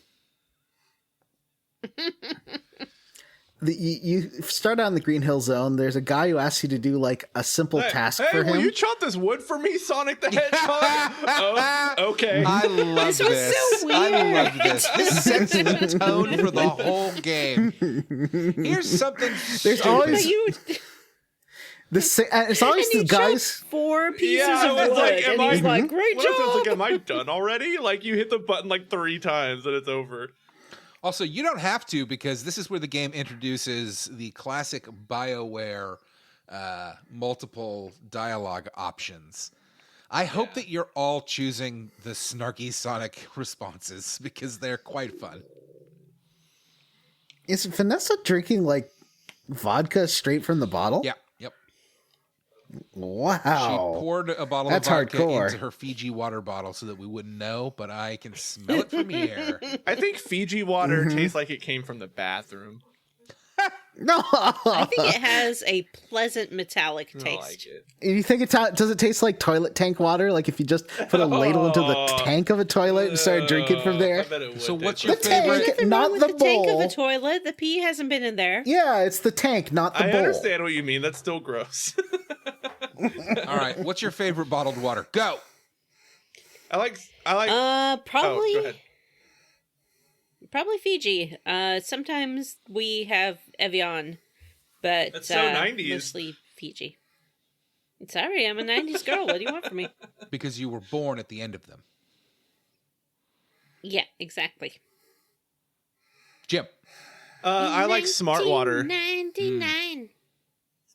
You start out in the Green Hill Zone. There's a guy who asks you to do like a simple task Hey, for will him. you chop this wood for me, Sonic the Hedgehog? Oh, okay. I love this. was so I weird. love this. This sets the tone for the whole game. Here's something. There's stupid. always But you it's always and you the guys. chopped 4 pieces Yeah, I of was wood, like, and am he's I- like, "Great What if it's like, job!" am I done already? Like, you hit the button like 3 times and it's over. Also, you don't have to, because this is where the game introduces the classic BioWare multiple dialogue options. I hope that you're all choosing the snarky Sonic responses because they're quite fun. Is Vanessa drinking like vodka straight from the bottle? Yeah, yep. Wow. She poured a bottle That's of vodka hardcore. into her Fiji water bottle so that we wouldn't know, but I can smell it from here. I think Fiji water tastes like it came from the bathroom. No. I think it has a pleasant metallic I taste. like it. You think does it taste like toilet tank water? Like if you just put a ladle into the tank of a toilet and started drinking from I there? bet it would So what's taste your like The that. favorite? tank, Nothing not wrong with the the tank of bowl. a toilet. The pee hasn't been in there. Yeah, it's the tank, not the I bowl. understand what you mean. That's still gross. All right, what's your favorite bottled water? Go. I like. Oh, Probably go ahead. probably Fiji. Sometimes we have Evian, but That's so 90s. mostly Fiji. Sorry, I'm a 90s girl. What do you want from me? Because you were born at the end of them. Yeah, exactly. Jim. I like smart water. 1999.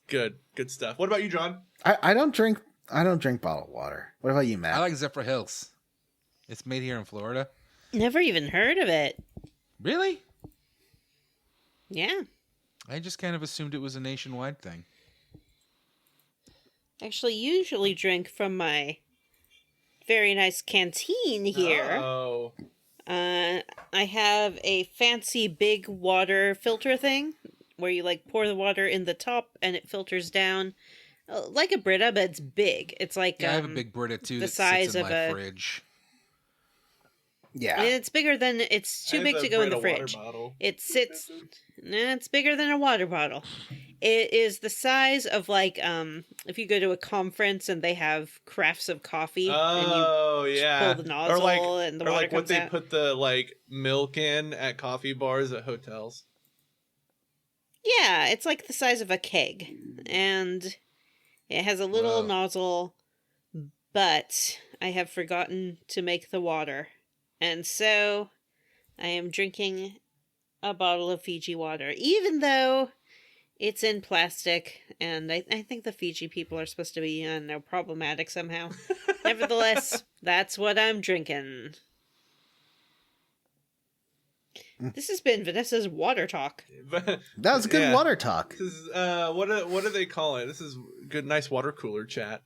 Good stuff. What about you, John? I don't drink bottled water. What about you, Matt? I like Zephyr Hills. It's made here in Florida. Never even heard of it. Really? Yeah. I just kind of assumed it was a nationwide thing. Actually, usually drink from my very nice canteen here. Oh, I have a fancy big water filter thing where you like pour the water in the top and it filters down like a Brita, but it's big. It's like Yeah, I have a big Brita too the that size sits in of my a- fridge. yeah. And it's bigger than it's too I big have to a go in the Brita water fridge. bottle. It sits. It's bigger than a water bottle. It is the size of like if you go to a conference and they have crafts of coffee and Oh yeah. pull the nozzle and the or water like what comes they out. put the like milk in at coffee bars at hotels. Yeah, it's like the size of a keg, and it has a little Whoa. nozzle, but I have forgotten to make the water, and so I am drinking a bottle of Fiji water, even though it's in plastic, and I think the Fiji people are supposed to be, I don't know, problematic somehow. Nevertheless, that's what I'm drinking. This has been Vanessa's water talk. But That was good yeah. water talk. This is what do they call it? This is good, nice water cooler chat.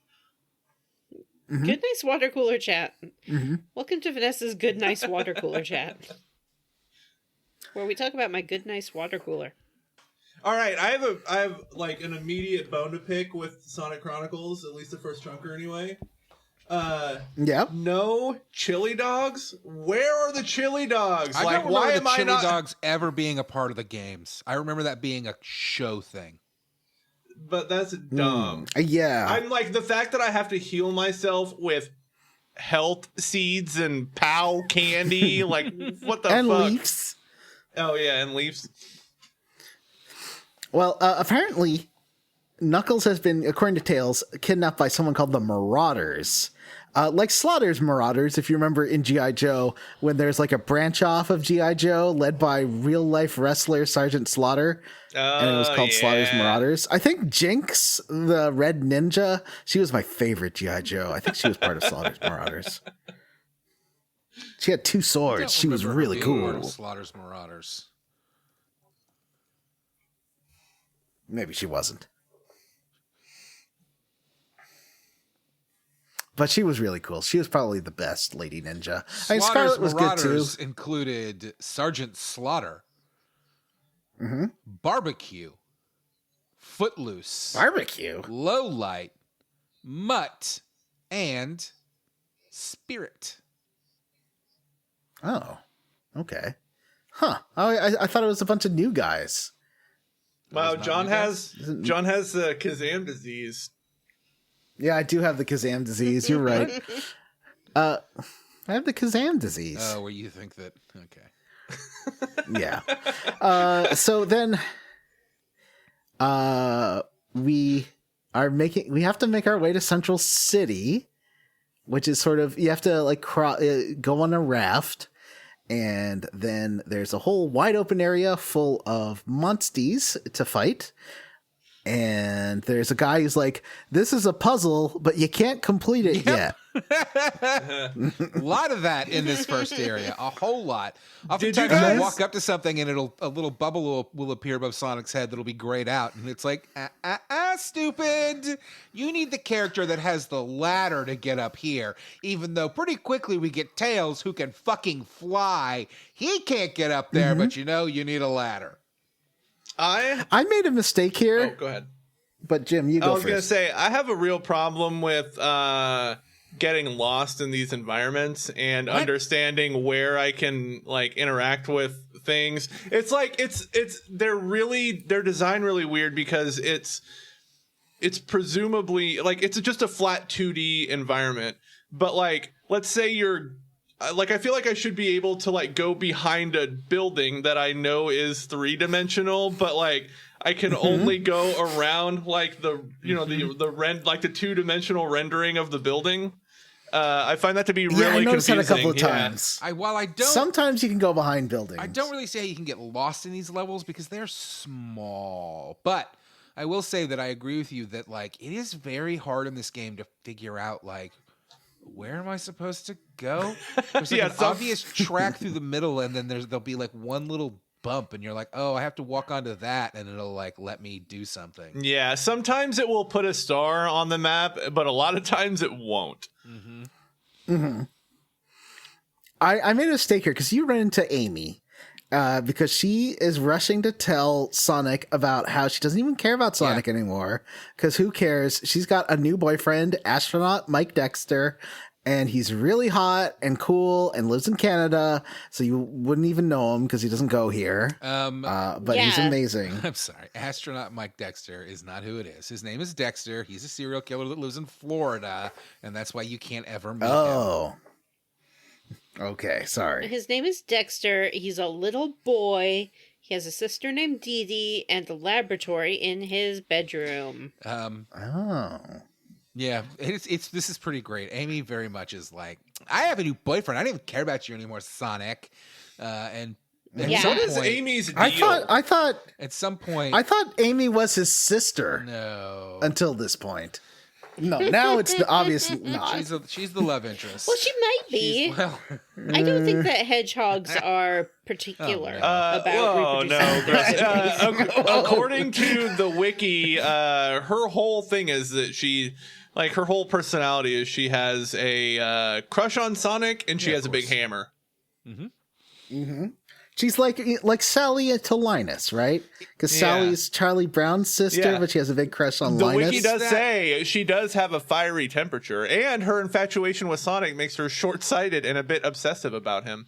Mhm. Good, nice water cooler chat. Mhm. Welcome to Vanessa's Good, Nice Water Cooler chat, where we talk about my good, nice water cooler. All right, I have like an immediate bone to pick with Sonic Chronicles, at least the first chunker anyway. Yeah. No chili dogs. Where are the chili dogs? I like, don't remember why the am I chili not? dogs ever being a part of the games. I remember that being a show thing. But that's dumb. Yeah. I'm like the fact that I have to heal myself with health seeds and POW candy. Like, what the and fuck? Leafs. Oh yeah, and leaves. Well, apparently, Knuckles has been, according to Tales, kidnapped by someone called the Marauders. Like Slaughter's Marauders, if you remember in G.I. Joe, when there's like a branch off of G.I. Joe led by real life wrestler Sergeant Slaughter, and it was called Slaughter's Marauders. I think Jinx, the red ninja, she was my favorite G.I. Joe. I think she was part of Slaughter's Marauders. She had two I swords. don't She was remember her really being part cool. of Slaughter's Marauders. Maybe she wasn't. But she was really cool. She was probably the best Lady Ninja. I mean, Slaughter's Scarlet was good too. Marauders included Sergeant Slaughter, Barbecue, Footloose, Barbecue. Lowlight, Mutt, and Spirit. Oh, okay. Huh. I thought it was a bunch of new guys. Wow, Those John not has Kazam disease. Yeah, I do have the Kazam disease. You're right. I have the Kazam disease. Oh, where you think that? Okay. Yeah. So then, we have to make our way to Central City, which is sort of, you have to like go on a raft, and then there's a whole wide open area full of monsties to fight. And there's a guy who's like, this is a puzzle, but you can't complete it yet. A lot of that in this first area, a whole lot. Did you Oftentimes guys- you'll walk up to something and a little bubble will appear above Sonic's head that'll be grayed out, and it's like, stupid. You need the character that has the ladder to get up here, even though pretty quickly we get Tails, who can fucking fly. He can't get up there, but you need a ladder. I made a mistake here. Oh, go ahead. But Jim, you go I was first. gonna say I have a real problem with getting lost in these environments and understanding where I can like interact with things. It's like they're designed really weird because it's presumably like it's just a flat 2D environment, but like let's say you're like I feel like I should be able to like go behind a building that I know is 3-dimensional, but like I can only go around like the the 2-dimensional rendering of the building. I find that to be really I noticed that confusing. a couple of times. While I don't Sometimes you can go behind buildings. I don't really say you can get lost in these levels because they're small. But I will say that I agree with you that like it is very hard in this game to figure out like where am I supposed to go? There's like an obvious track through the middle, and then there'll be like one little bump, and you're like, oh, I have to walk onto that, and it'll like let me do something. Yeah, sometimes it will put a star on the map, but a lot of times it won't. I made a mistake here because you ran into Amy because she is rushing to tell Sonic about how she doesn't even care about Sonic anymore because who cares? She's got a new boyfriend, astronaut Mike Dexter, and he's really hot and cool and lives in Canada, so you wouldn't even know him because he doesn't go here. But he's amazing. I'm sorry. Astronaut Mike Dexter is not who it is. His name is Dexter. He's a serial killer that lives in Florida, and that's why you can't ever meet him. Okay, sorry. His name is Dexter. He's a little boy. He has a sister named Dee Dee and a laboratory in his bedroom. Yeah, this is pretty great. Amy very much is like, I have a new boyfriend. I don't even care about you anymore, Sonic. And Yeah. So does Amy's deal. I thought at some point, I thought Amy was his sister no, until this point. No, now it's obviously not. she's the love interest. Well, she might be. I don't think that hedgehogs are particular about reproducing. According to the wiki, her whole thing is that she, like, her whole personality is she has a crush on Sonic and she has a big hammer. She's like Sally to Linus, right? Because Sally's Charlie Brown's sister, but she has a big crush on The Linus. wiki does say she does have a fiery temperature, and her infatuation with Sonic makes her short-sighted and a bit obsessive about him.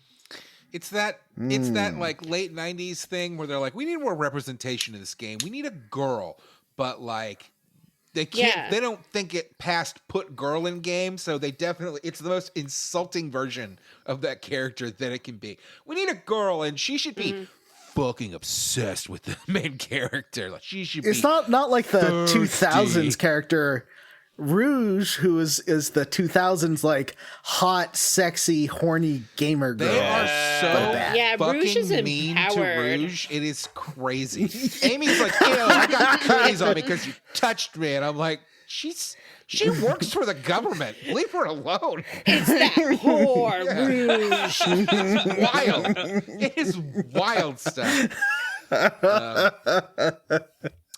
It's that like late 90s thing where they're like, we need more representation in this game. We need a girl, but like they can't. They don't think it past put girl in game, so they definitely. It's the most insulting version of that character that it can be. We need a girl, and she should be fucking obsessed with the main character. Like she should. It's be not like the thirsty. 2000s character Rouge, who is the 2000s like hot, sexy, horny gamer girl. They are so fucking Rouge is mean to empowered. Rouge. It is crazy. Amy's like, ew, I got cooties on me because you touched me. And I'm like, she works for the government. Leave her alone. It's that whore, Rouge. It's wild. It is wild stuff.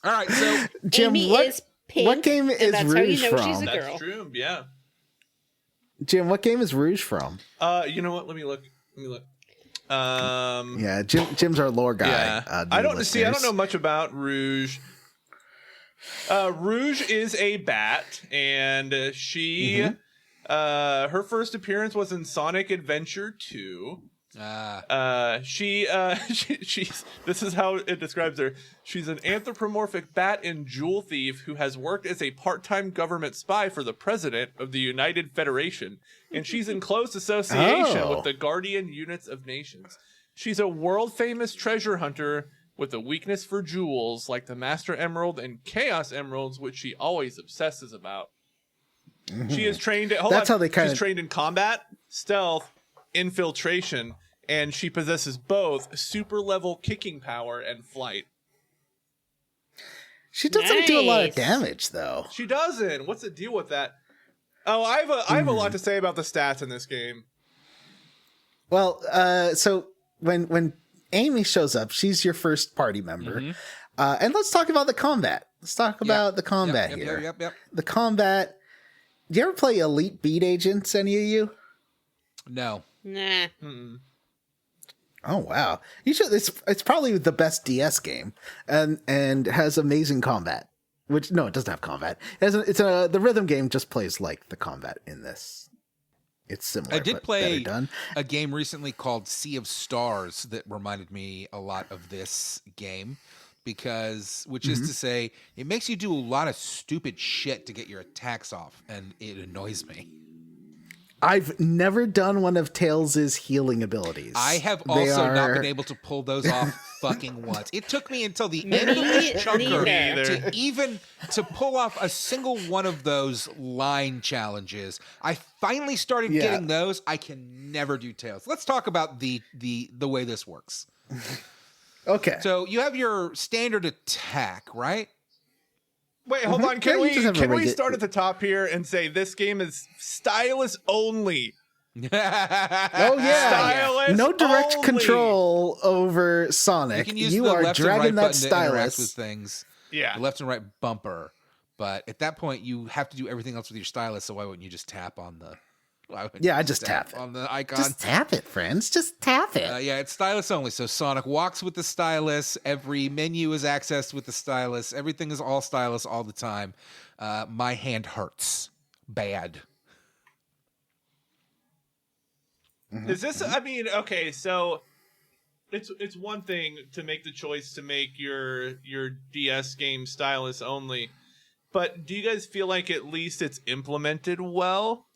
All right, so Jim, Amy is pink, what game and is that's Rouge how you know from? she's a girl. That's true. Yeah. Jim, what game is Rouge from? You know what? Let me look. Yeah, Jim's our lore guy. Yeah. I don't know much about Rouge. Rouge is a bat, and she her first appearance was in Sonic Adventure 2. She's this is how it describes her. She's an anthropomorphic bat and jewel thief who has worked as a part-time government spy for the president of the United Federation, and she's in close association with the Guardian Units of Nations. She's a world-famous treasure hunter with a weakness for jewels like the Master Emerald and Chaos Emeralds, which she always obsesses about. She is trained she's trained in combat, stealth, infiltration, and she possesses both super level kicking power and flight. She doesn't do a lot of Nice. damage, though. She doesn't. What's the deal with that? Oh, I have a lot to say about the stats in this game. Well, so when Amy shows up, she's your first party member. And let's talk about the combat. Let's talk about the combat here. Yep. The combat. Do you ever play Elite Beat Agents, any of you? No. Nah. Oh wow! You should. It's probably the best DS game, and has amazing combat. Which no, it doesn't have combat. The rhythm game just plays like the combat in this. It's similar. I did but play better done. a game recently called Sea of Stars that reminded me a lot of this game which is to say, it makes you do a lot of stupid shit to get your attacks off, and it annoys me. I've never done one of Tails' healing abilities. I have also not been able to pull those off fucking once. It took me until the end of the chunker to pull off a single one of those line challenges. I finally started getting those. I can never do Tails. Let's talk about the way this works. Okay. So you have your standard attack, right? Wait, hold on. Can Yeah, we start at the top here and say this game is stylus only? Oh yeah. Stylus No direct only. control over You Sonic. can use You the are left and dragging right that button to interact stylus. with things. Yeah. The left and right bumper. But at that point, you have to do everything else with your stylus. So why wouldn't you just tap on the? Yeah, I just tap it. on the icon. Just tap it, friends. Just tap it. Yeah, it's stylus only. So Sonic walks with the stylus. Every menu is accessed with the stylus. Everything is all stylus all the time. My hand hurts bad. Is this? I mean, okay, so it's one thing to make the choice to make your DS game stylus only, but do you guys feel like at least it's implemented well?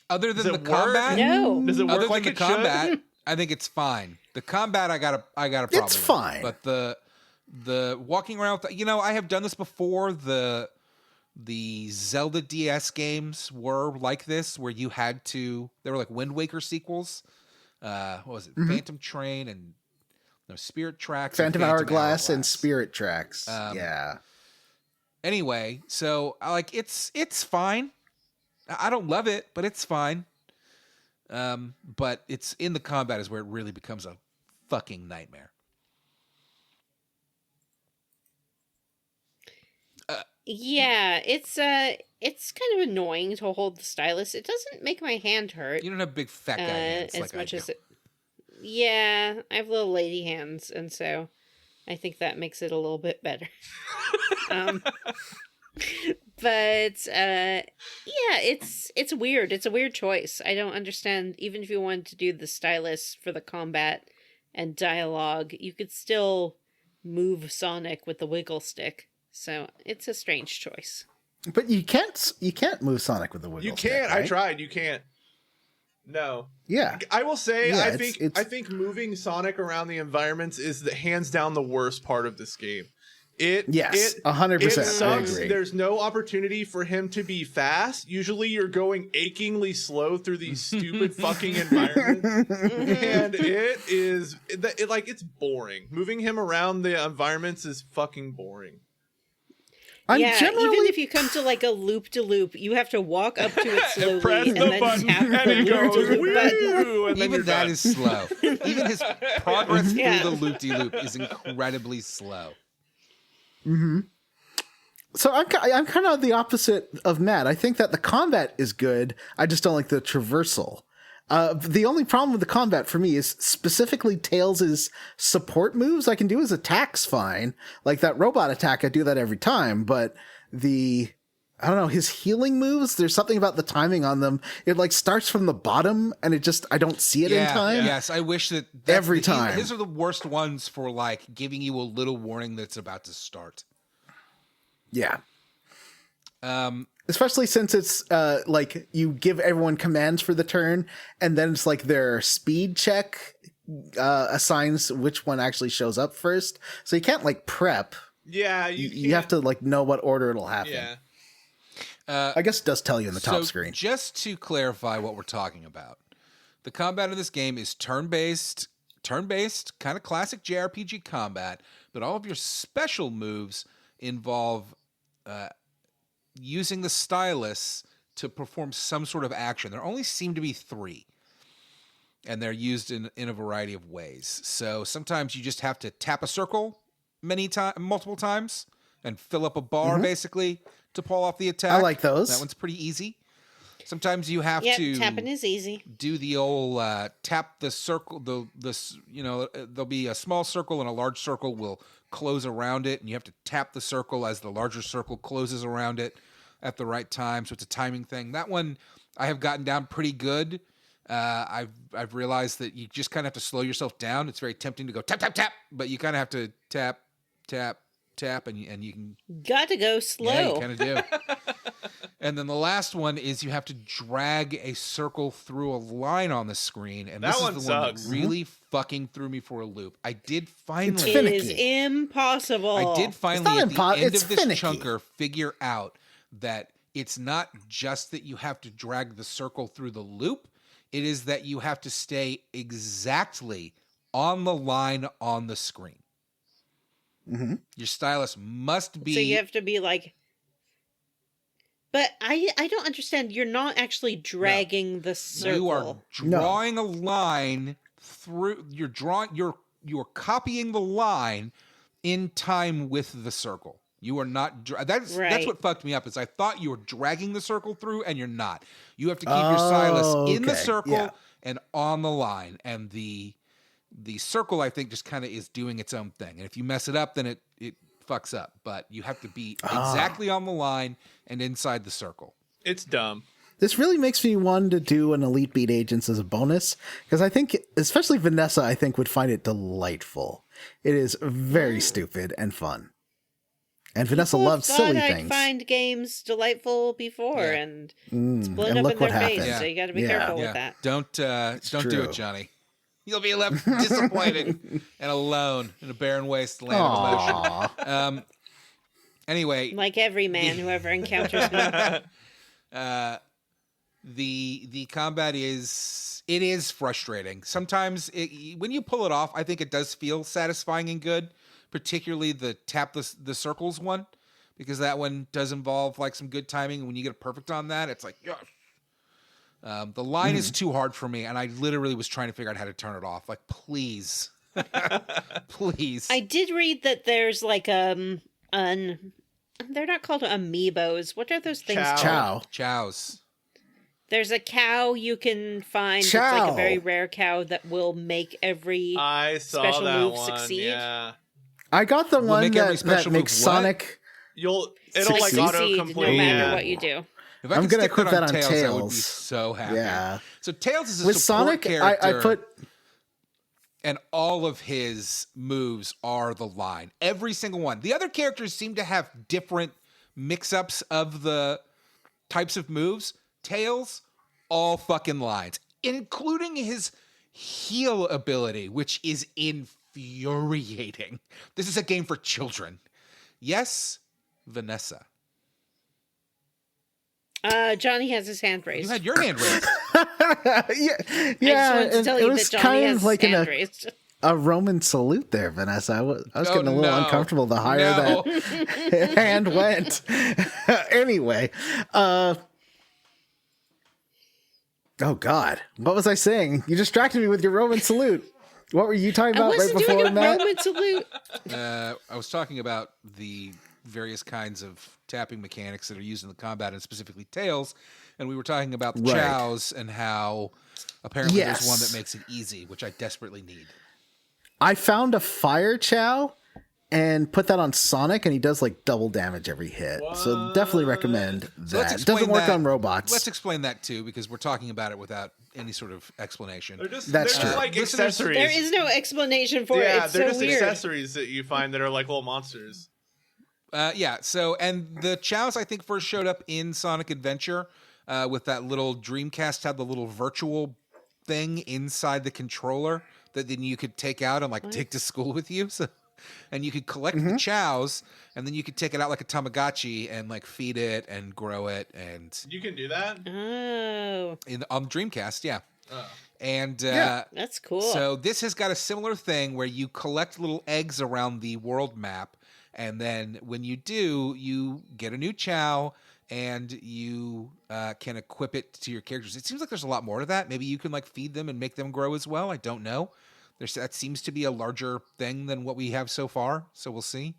Other than Does the it work? combat, No. Does it other work like than it the combat, should? I think it's fine. The combat, I got a problem. It's with. fine. But the walking around, I have done this before. The Zelda DS games were like this, where you had to. They were like Wind Waker sequels. What was it? Phantom Train and Spirit Tracks. and Phantom Hourglass and Spirit Tracks. Yeah. Anyway, so it's fine. I don't love it, but it's fine. But it's in the combat is where it really becomes a fucking nightmare. Yeah, it's kind of annoying to hold the stylus. It doesn't make my hand hurt You don't have big fat guy hands as like much I do. as it. Yeah, I have little lady hands, and so I think that makes it a little bit better. But yeah, it's weird. It's a weird choice. I don't understand. Even if you wanted to do the stylus for the combat and dialogue, you could still move Sonic with the wiggle stick. So it's a strange choice. But you can't move Sonic with the wiggle You stick, can't. right? I tried. You can't. No. Yeah. I will say, Yeah, I think moving Sonic around the environments is hands down the worst part of this game. Yes, 100%. It I sucks. agree. There's no opportunity for him to be fast. Usually you're going achingly slow through these stupid fucking environments. And it's boring. Moving him around the environments is fucking boring. Even if you come to like a loop-de-loop, you have to walk up to it slowly Press and the then button tap and the he goes, loop-de-loop button. "Woo," and then Even you're that done. is slow. Even his progress Yeah. through the loop-de-loop is incredibly slow. So I'm kind of the opposite of Matt. I think that the combat is good. I just don't like the traversal. The only problem with the combat for me is specifically Tails' support moves. I can do his attacks fine. Like that robot attack, I do that every time. But I don't know, his healing moves, there's something about the timing on them. It like starts from the bottom and I don't see it in time. Yes, I wish that Every time. His are the worst ones for like giving you a little warning that's about to start. Yeah. Especially since it's like you give everyone commands for the turn and then it's like their speed check assigns which one actually shows up first. So you can't like prep. Yeah, You have to like know what order it'll happen. Yeah. I guess it does tell you in the top screen. Just to clarify what we're talking about, the combat of this game is turn-based, turn-based, kind of classic JRPG combat, but all of your special moves involve using the stylus to perform some sort of action. There only seem to be 3, and they're used in a variety of ways. So sometimes you just have to tap a circle multiple times and fill up a bar, basically, to pull off the attack. I like those. That one's pretty easy. Sometimes you have to tapping is easy. do the old tap the circle. There'll be a small circle and a large circle will close around it, and you have to tap the circle as the larger circle closes around it at the right time. So it's a timing thing. That one I have gotten down pretty good. I've realized that you just kind of have to slow yourself down. It's very tempting to go tap tap tap, but you kind of have to tap tap tap, and you can got to go slow. Yeah, you kind of do. And then the last one is you have to drag a circle through a line on the screen, and this is the one that really fucking threw me for a loop. I did finally. It is impossible. I did finally at the end of this finicky. chunker figure out that it's not just that you have to drag the circle through the loop. It is that you have to stay exactly on the line on the screen. Mm-hmm. Your stylus must be. So you have to be like. But I don't understand. You're not actually dragging the circle. You are drawing a line through. You're copying the line in time with the circle. You are not. That's what fucked me up. Is I thought you were dragging the circle through, and you're not. You have to keep your stylus in the circle and on the line, and the circle I think just kind of is doing its own thing. And if you mess it up, then it fucks up. But you have to be exactly on the line and inside the circle. It's dumb. This really makes me want to do an Elite Beat Agents as a bonus, because I think, especially Vanessa, I think would find it delightful. It is very stupid and fun. And Vanessa loves silly things. I'd find games delightful before and split and up look in what their happened. face. So you got to be careful with that. Don't do true. it, Johnny. You'll be left disappointed and alone in a barren wasteland of emotion. Anyway, Like every man who ever encounters me. the combat is frustrating. Sometimes when you pull it off, I think it does feel satisfying and good. Particularly the tap the circles one, because that one does involve like some good timing. When you get a perfect on that, it's like yes. The line is too hard for me, and I literally was trying to figure out how to turn it off. Like, please, please. I did read that there's like they're not called amiibos. What are those things? Chows. There's a cow you can find. It's like a very rare cow that will make every special move succeed. Yeah. I got the one that makes Sonic. It'll like auto complete no matter what you do. If I I'm could gonna stick put that on Tails, I would be Tails. so happy. Yeah. So Tails is a With support Sonic, character. I put. And all of his moves are the line. Every single one. The other characters seem to have different mix-ups of the types of moves. Tails, all fucking lines. Including his heal ability, which is infuriating. This is a game for children. Yes, Vanessa. Johnny has his hand raised. You had your hand raised. yeah, I just wanted to tell it you was that Johnny kind has of like his hand raised. a Roman salute there, Vanessa. I was getting a little uncomfortable the higher that hand went. Anyway, oh God, what was I saying? You distracted me with your Roman salute. What were you talking about right before, doing a Matt? Roman salute. I was talking about the various kinds of tapping mechanics that are used in the combat, and specifically Tails. And we were talking about the chows and how apparently there's one that makes it easy, which I desperately need. I found a fire chow and put that on Sonic, and he does like double damage every hit. So definitely recommend that. It doesn't work on robots. Let's explain that too, because we're talking about it without any sort of explanation. They're just like accessories. There is no explanation for it. It's they're so just weird. accessories that you find that are like little monsters. So, and the chows I think first showed up in Sonic Adventure with that little Dreamcast had the little virtual thing inside the controller that then you could take out and like take to school with you. So, and you could collect the chows, and then you could take it out like a Tamagotchi and like feed it and grow it. And you can do that? Oh. On Dreamcast, yeah. And That's cool. so this has got a similar thing where you collect little eggs around the world map, and then when you do, you get a new Chow, and you can equip it to your characters. It seems like there's a lot more to that. Maybe you can like feed them and make them grow as well. I don't know. That seems to be a larger thing than what we have so far, so we'll see.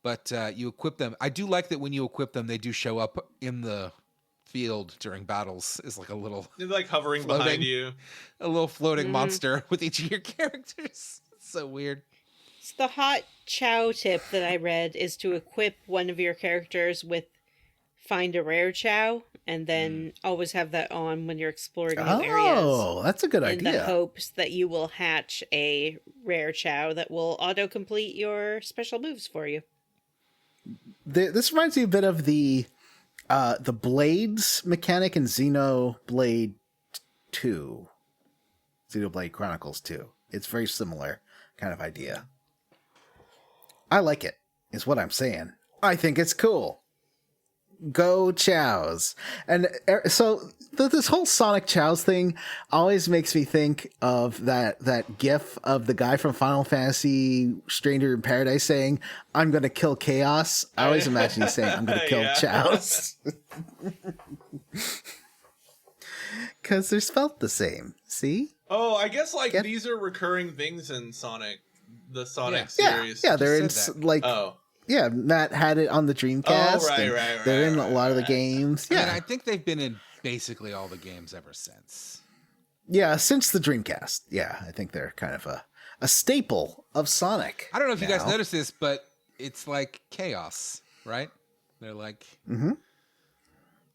But you equip them. I do like that when you equip them, they do show up in the field during battles. Is like a little They're like hovering behind you. a little floating monster with each of your characters. It's so weird. So the hot Chow tip that I read is to equip one of your characters with Find a Rare Chow, and then always have that on when you're exploring new areas. Oh, that's a good In the idea. hopes that you will hatch a rare Chow that will auto-complete your special moves for you. This reminds me a bit of the Blades mechanic in Xenoblade 2. Xenoblade Chronicles 2. It's very similar kind of idea. I like it, is what I'm saying. I think it's cool. Go Chows. And so this whole Sonic Chows thing always makes me think of that gif of the guy from Final Fantasy Stranger in Paradise saying, "I'm going to kill chaos." I always imagine he's saying, "I'm going to kill Chows." Because they're spelt the same. See? Oh, I guess like Get- these are recurring things in Sonic, the Sonic Yeah, series. yeah, they're in said that. like Oh. yeah, Matt had it on the Dreamcast. Oh, right, and right, they're in right, a lot of the right. games. I mean, Yeah. I think they've been in basically all the games ever since. Yeah, since the Dreamcast. Yeah, I think they're kind of a staple of Sonic. I don't know if you guys now. noticed this, but it's like chaos, right? They're like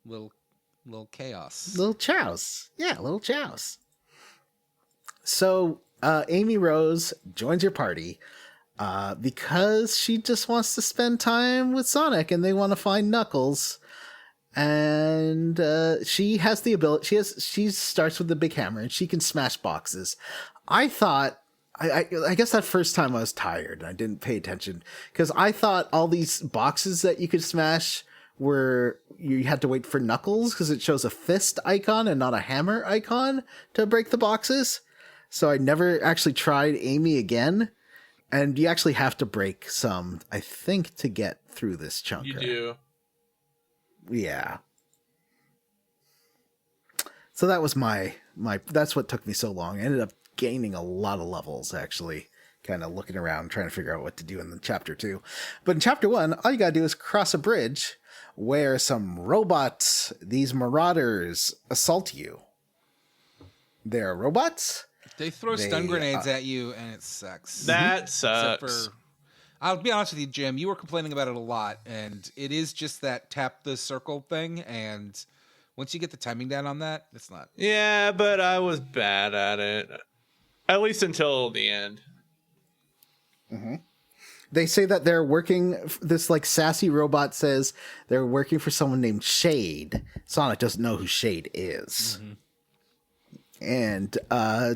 little chaos. Little chows. Yeah, little chows. So Amy Rose joins your party because she just wants to spend time with Sonic and they want to find Knuckles. And she has the ability. She starts with the big hammer and she can smash boxes. I thought. I guess that first time I was tired and I didn't pay attention because I thought all these boxes that you could smash were you had to wait for Knuckles because it shows a fist icon and not a hammer icon to break the boxes. So I never actually tried Amy again. And you actually have to break some, I think, to get through this chunker. You do. Yeah. So that was my that's what took me so long. I ended up gaining a lot of levels, actually. Kind of looking around, trying to figure out what to do in the chapter 2. But in chapter 1, all you gotta do is cross a bridge where some robots, these marauders, assault you. They're robots. They throw stun They, grenades at you, and it sucks. That Except sucks. I'll be honest with you, Jim. You were complaining about it a lot, and it is just that tap the circle thing. And once you get the timing down on that, it's not. Yeah, but I was bad at it. At least until the end. They say that they're working, this like sassy robot says they're working for someone named Shade. Sonic doesn't know who Shade is. And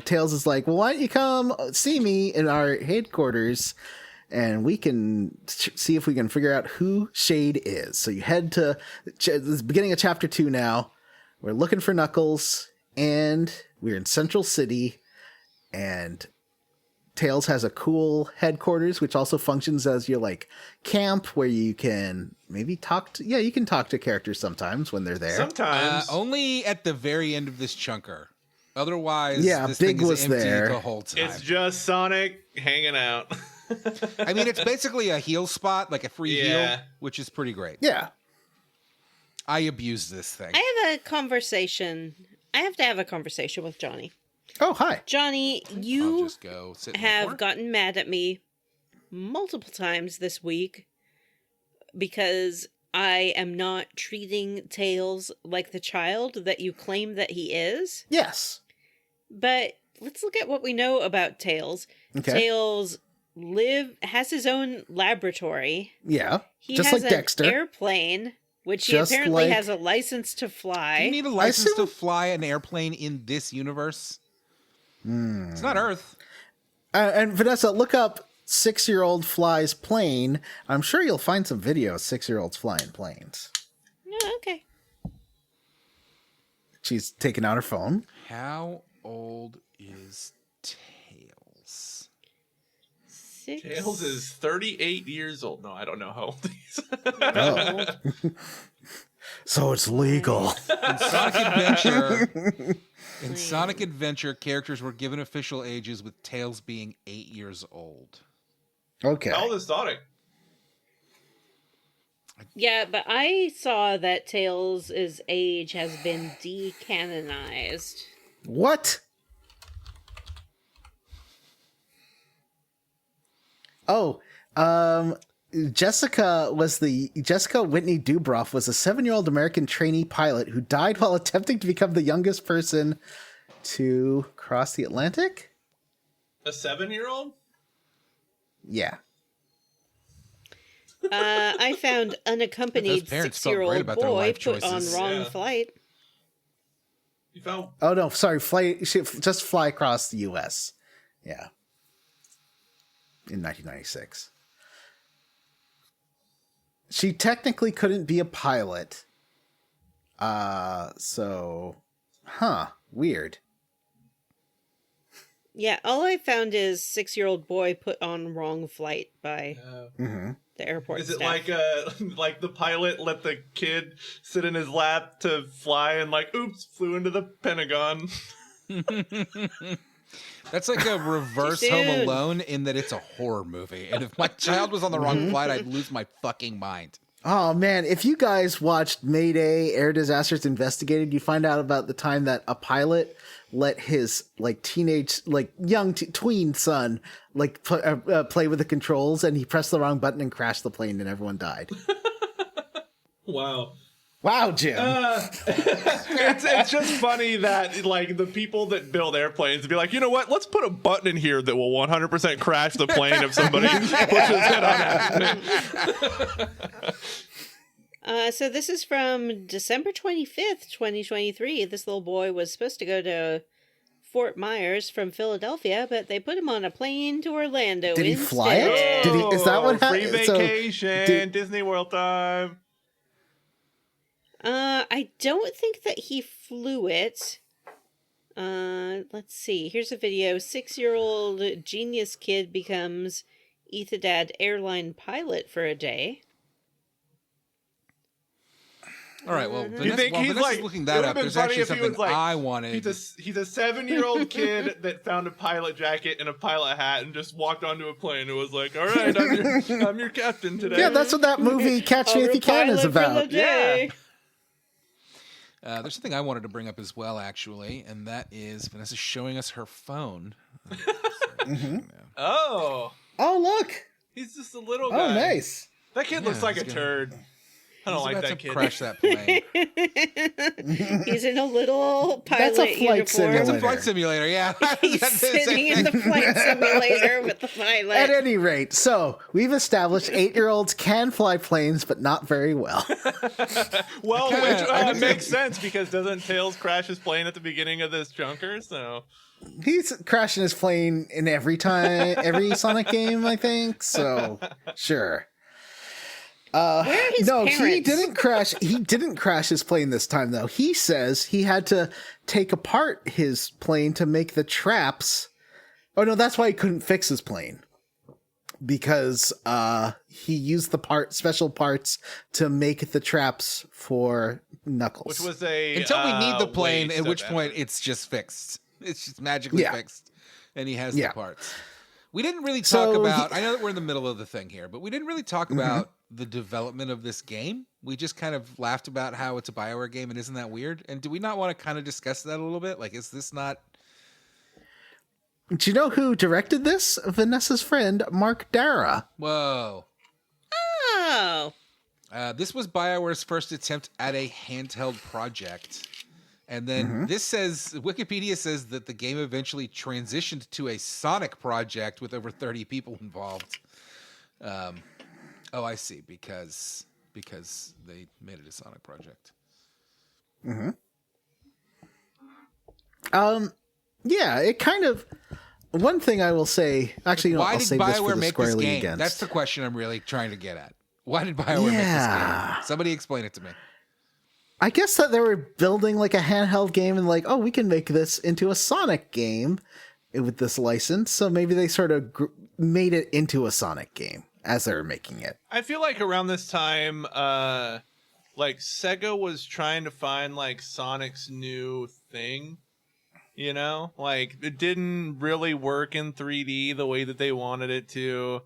Tails is like, well, why don't you come see me in our headquarters and we can see if we can figure out who Shade is. So you head to the beginning of chapter 2 now. We're looking for Knuckles and we're in Central City and Tails has a cool headquarters, which also functions as your like camp where you can maybe talk to, you can talk to characters sometimes when they're there. Sometimes. Only at the very end of this chunker. Otherwise, Yeah, this Big thing is was empty there. the whole time. It's just Sonic hanging out. I mean, it's basically a heal spot, like a free Yeah. heal, which is pretty great. Yeah. I abuse this thing. I have a conversation. I have to have a conversation with Johnny. Oh, hi. Johnny, I'll you just go sit in the have corner. gotten mad at me multiple times this week because I am not treating Tails like the child that you claim that he is. Yes. But let's look at what we know about Tails. Okay. Tails has his own laboratory. Yeah. He Just has like an Dexter. airplane, which he Just apparently like- has a license to Do fly. you need a license assume- to fly an airplane in this universe? It's not Earth. And Vanessa, look up 6-year-old flies plane. I'm sure you'll find some videos 6-year-olds flying planes. Oh, okay. She's taking out her phone. How old is Tails? Tails is 38 years old. No, I don't know how old he is. Oh. So it's legal. In Sonic Adventure, characters were given official ages, with Tails being 8 years old. Okay. How old is Sonic? Yeah, but I saw that Tails' age has been decanonized. What? Oh, Jessica Whitney Dubroff was a 7-year-old American trainee pilot who died while attempting to become the youngest person to cross the Atlantic. A 7-year-old? Yeah. I found unaccompanied Those parents felt great 6-year-old about their boy life put on choices. wrong Yeah. flight. You found... Oh no, sorry. Just fly across the U.S. Yeah. In 1996. She technically couldn't be a pilot. Weird. Yeah, all I found is 6-year-old boy put on wrong flight by Mm-hmm. the airport Is it staff. like the pilot let the kid sit in his lap to fly and like, oops, flew into the Pentagon? That's like a reverse Too Home soon. Alone in that it's a horror movie. And if my child was on the wrong flight, I'd lose my fucking mind. Oh man, if you guys watched Mayday Air Disasters Investigated, you find out about the time that a pilot let his young tween son play with the controls, and he pressed the wrong button and crashed the plane, and everyone died. Wow. Wow, Jim. It's just funny that like the people that build airplanes be like, you know what? Let's put a button in here that will 100% crash the plane if somebody pushes it on it. So this is from December 25th, 2023. This little boy was supposed to go to Fort Myers from Philadelphia, but they put him on a plane to Orlando Did he instead. fly it? Did he? Is that what Free happened? So, vacation, Disney World time. I don't think that he flew it. Let's see. Here's a video. 6-year-old genius kid becomes Ethidad airline pilot for a day. All right, well, You Vanessa, think while he's Vanessa's like looking it that would've up, been there's funny actually if he something was like, I wanted. He's a 7-year-old kid that found a pilot jacket and a pilot hat and just walked onto a plane and was like, "All right, I'm your captain today." yeah, that's what that movie Catch Me If You Can is about. Yeah. There's something I wanted to bring up as well, actually, and that is Vanessa showing us her phone. Oh, Oh, look. he's just a little guy. Oh, nice. That kid looks like a he's turd. I don't He's like about that to kid. crash that plane. He's in a little pilot That's a flight uniform. simulator. It's a flight simulator, yeah. He's sitting in the flight simulator with the pilot. At any rate, so we've established 8-year-olds can fly planes, but not very well. Well, I which makes sense because doesn't Tails crash his plane at the beginning of this junker? So He's crashing his plane in every Sonic game, I think. So, sure. Where are his No, parents? he didn't crash. He didn't crash his plane this time, though. He says he had to take apart his plane to make the traps. Oh no, that's why he couldn't fix his plane, because he used the special parts to make the traps for Knuckles. which was a Until we need the plane, waste at of which point effort. it's just fixed. It's just magically Yeah. fixed, and he has Yeah. the parts. We didn't really So talk about. I know that we're in the middle of the thing here, but we didn't really talk Mm-hmm. about the development of this game. We just kind of laughed about how it's a BioWare game, and isn't that weird? And do we not want to kind of discuss that a little bit? Like, is this not? Do you know who directed this? Vanessa's friend, Mark Dara. Whoa. Oh. This was BioWare's first attempt at a handheld project. And then this says, Wikipedia says that the game eventually transitioned to a Sonic project with over 30 people involved. Oh, I see, because they made it a Sonic project. Yeah, it kind of. One thing I will say, actually, Why I'll did save this for BioWare the make this squarely game? against. That's the question I'm really trying to get at. Why did BioWare make this Yeah. game? Somebody explain it to me. I guess that they were building like a handheld game and like, oh, we can make this into a Sonic game. with this license, so maybe they sort of made it into a Sonic game as they were making it. I feel like around this time, like Sega was trying to find like Sonic's new thing, you know, like it didn't really work in 3D the way that they wanted it to.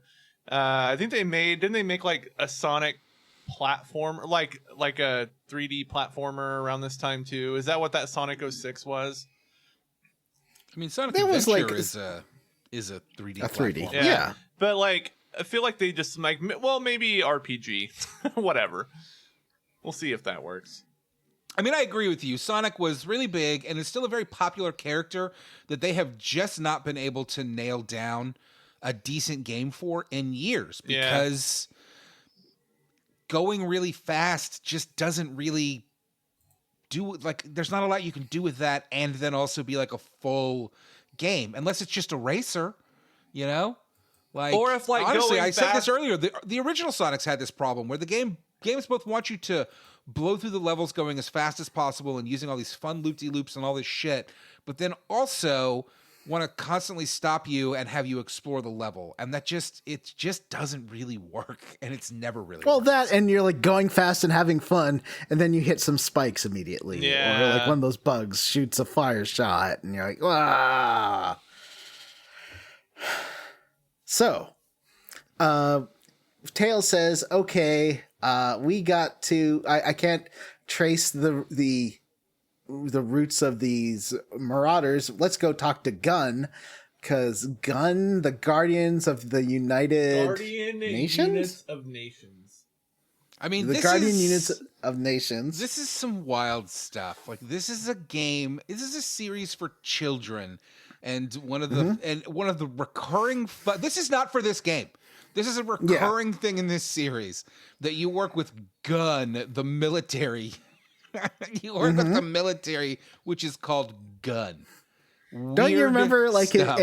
I think didn't they make like a Sonic platform, like a 3D platformer around this time too? Is that what that Sonic 06 was? I mean, Sonic That was Adventure like- is a 3D A 3D. platform. Yeah. But like, I feel like they just like, well, maybe RPG, whatever. We'll see if that works. I mean, I agree with you. Sonic was really big and is still a very popular character that they have just not been able to nail down a decent game for in years, because going really fast just doesn't really do, like, there's not a lot you can do with that and then also be like a full game, unless it's just a racer, you know? Like, Or if, like, honestly, going I said this fast- earlier, the original Sonics had this problem where the games both want you to blow through the levels going as fast as possible and using all these fun loop-de-loops and all this shit, but then also want to constantly stop you and have you explore the level. And it just doesn't really work, and it's never really Well, worked. that, and you're like going fast and having fun, and then you hit some spikes immediately. Yeah. Or like one of those bugs shoots a fire shot, and you're like, ah. So, Tails says, okay, we got to, I can't trace the roots of these marauders. Let's go talk to Gun, because Gun, the Guardians of the United Nations? Units of Nations. I mean, The Guardian Units of Nations. This is some wild stuff. Like, this is a game. This is a series for children, and one of the recurring. This is not for this game. This is a recurring thing in this series that you work with Gun, the military. You work with the military, which is called Gun. Don't you Weird remember, like stuff.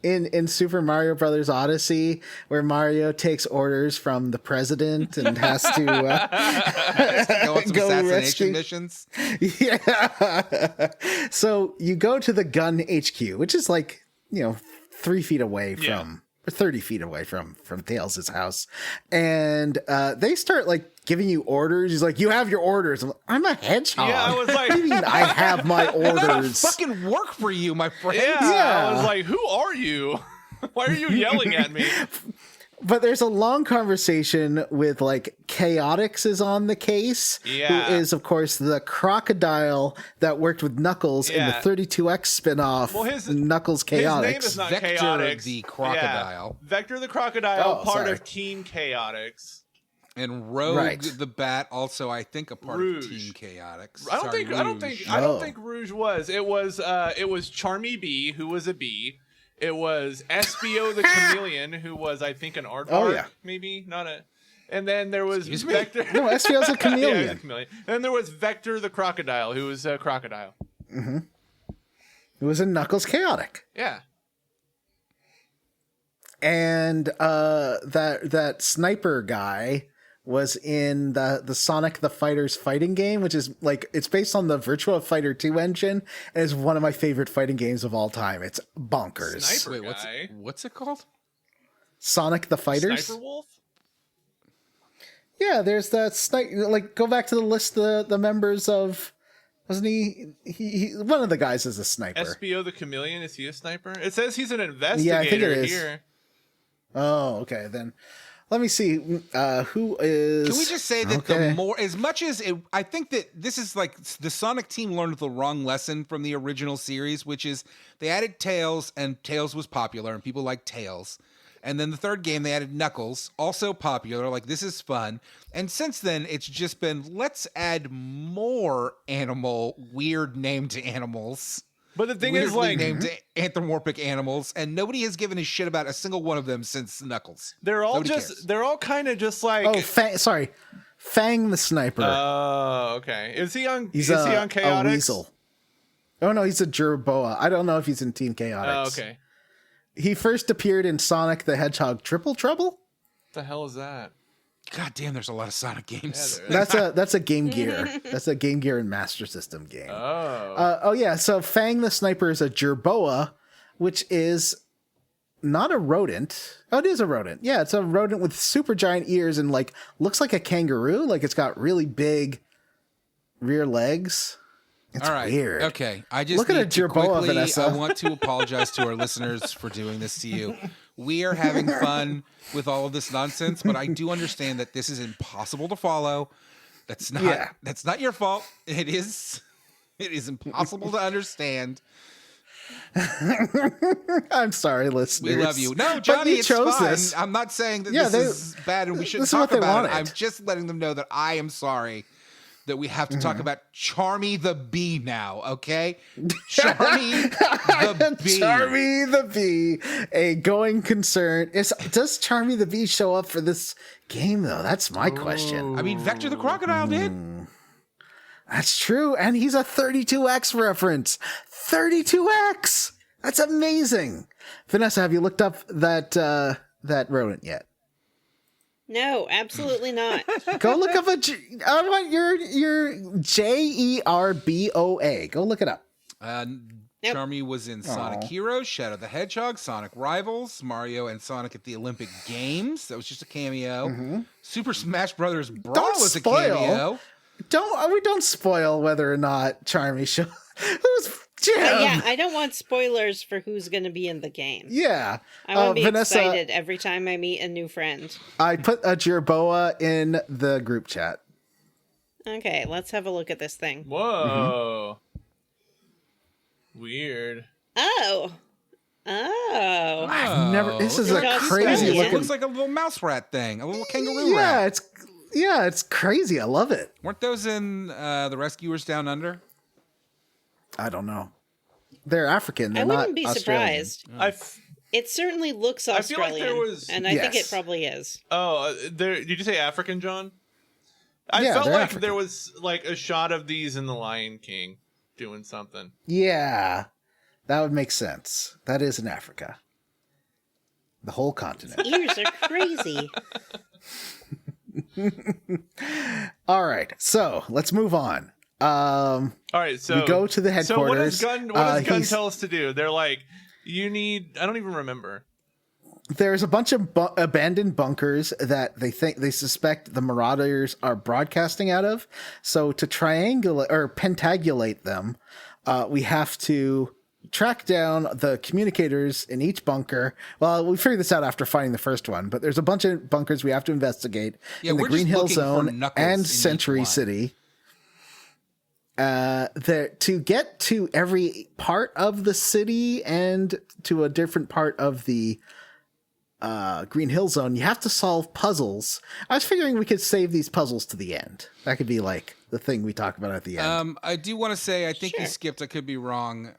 in Super Mario Brothers Odyssey, where Mario takes orders from the president and has to go on some go assassination rescue- missions? Yeah. So you go to the Gun HQ, which is like, 3 feet away from, or 30 feet away from Tails' house, and they start like giving you orders. He's like, "You have your orders." I'm a hedgehog. Yeah, I was like, What do you mean I have my I gotta orders? fucking work for you, my friend. I was like, who are you? Why are you yelling at me? But there's a long conversation with like Chaotix is on the case, Yeah. who is of course the crocodile that worked with Knuckles in the Yeah. 32X spin-off. Well, his Knuckles Chaotix. name is not Vector Chaotix. the crocodile. Yeah. Vector the crocodile, Oh, part sorry. of Team Chaotix. And Rouge Right. the Bat, also I think a part Rouge. of Team Chaotix. I don't Sorry, think Rouge. Rouge was. It was Charmy B, who was a bee. It was Espio the Chameleon, who was, I think, an aardvark, Oh, yeah. maybe not a. And then there was Excuse me? Vector. No, Espio's a Yeah, chameleon. he's a chameleon. And then there was Vector the crocodile, who was a crocodile. It was a Knuckles Chaotic. Yeah. And that sniper guy was in the Sonic the Fighter's fighting game, which is like, it's based on the Virtua Fighter 2 engine, and is one of my favorite fighting games of all time. It's bonkers. Sniper Wait, guy. what's it called? Sonic the Fighters. Sniper Wolf? Yeah, there's that sniper. Like, go back to the list of the members of. Wasn't he one of the guys is a sniper. Espio the Chameleon, is he a sniper? It says he's an investigator Yeah, I think it is. here. Oh, okay. Then let me see. Who is. Can we just say that Okay. the more, as much as it, I think that this is like the Sonic team learned the wrong lesson from the original series, which is they added Tails, and Tails was popular, and people like Tails. And then the third game, they added Knuckles, also popular. Like, this is fun. And since then, it's just been, let's add more weird named animals. But the thing is, Weirdly like, named anthropomorphic animals, and nobody has given a shit about a single one of them since Knuckles. they're all Nobody just, cares. they're all kind of just like. Oh, Fang the Sniper. Oh, okay. Is he on? He's is he a on Chaotix? weasel. Oh no, he's a Jerboa. I don't know if he's in Team Chaotix. Oh, okay. He first appeared in Sonic the Hedgehog Triple Trouble. What the hell is that? God damn, there's a lot of Sonic games. Yeah, there is. That's a Game Gear. That's a Game Gear and Master System game. Oh. Oh yeah, so Fang the Sniper is a Jerboa, which is not a rodent. Oh, it is a rodent. Yeah, it's a rodent with super giant ears and like looks like a kangaroo. Like it's got really big rear legs. It's All right. weird. Okay. I just Look at need a to jerboa, quickly, Vanessa. I want to apologize to our listeners for doing this to you. We are having fun with all of this nonsense, but I do understand that this is impossible to follow. That's not your fault. It is impossible to understand. I'm sorry, listeners. We love you. No, Johnny, it's fine. This. I'm not saying that Yeah, this is bad and we shouldn't this is what talk they about it. wanted. I'm just letting them know that I am sorry that we have to talk about Charmy the Bee now, okay? Charmy the Bee. Charmy the Bee, a going concern. Does Charmy the Bee show up for this game, though? That's my question. I mean, Vector the Crocodile did. That's true, and he's a 32X reference. 32X! That's amazing. Vanessa, have you looked up that rodent yet? No, absolutely not. Go look up I want your Jerboa. Go look it up. Charmy was in Sonic Heroes, Shadow the Hedgehog, Sonic Rivals, Mario and Sonic at the Olympic Games. That was just a cameo. Super Smash Brothers Brawl was a cameo. Don't spoil whether or not Charmy show. Who's Jim? Yeah, I don't want spoilers for who's going to be in the game. Yeah. I want to be Vanessa, excited every time I meet a new friend. I put a Jerboa in the group chat. Okay, let's have a look at this thing. Whoa. Weird. Oh. I've never. This is Look a at how crazy Australian. It looking. looks like a little mouse rat thing, a little kangaroo rat. It's crazy. I love it. Weren't those in The Rescuers Down Under? I don't know. They're African. They're I wouldn't be not Australian. surprised. It certainly looks I feel like Australian, there was- and I think it Yes. probably is. Did you say African, John? I Yeah, felt they're like African. there was like a shot of these in The Lion King doing something. Yeah, that would make sense. That is in Africa. The whole continent. Ears are crazy. All right, so let's move on. All right, so We go to the So what does headquarters. Gun He's- tell us to do? They're like, you need. I don't even remember. There's a bunch of abandoned bunkers that they suspect the Marauders are broadcasting out of. So to triangulate or pentagulate them, we have to track down the communicators in each bunker. Well, we figured this out after finding the first one, but there's a bunch of bunkers we have to investigate Yeah, in the we're Green just Hill looking for Zone Knuckles in and each Century one. City. To get to every part of the city and to a different part of the Green Hill Zone, you have to solve puzzles. I was figuring we could save these puzzles to the end. That could be like the thing we talk about at the end. I do want to say, I think you Sure. skipped. I could be wrong.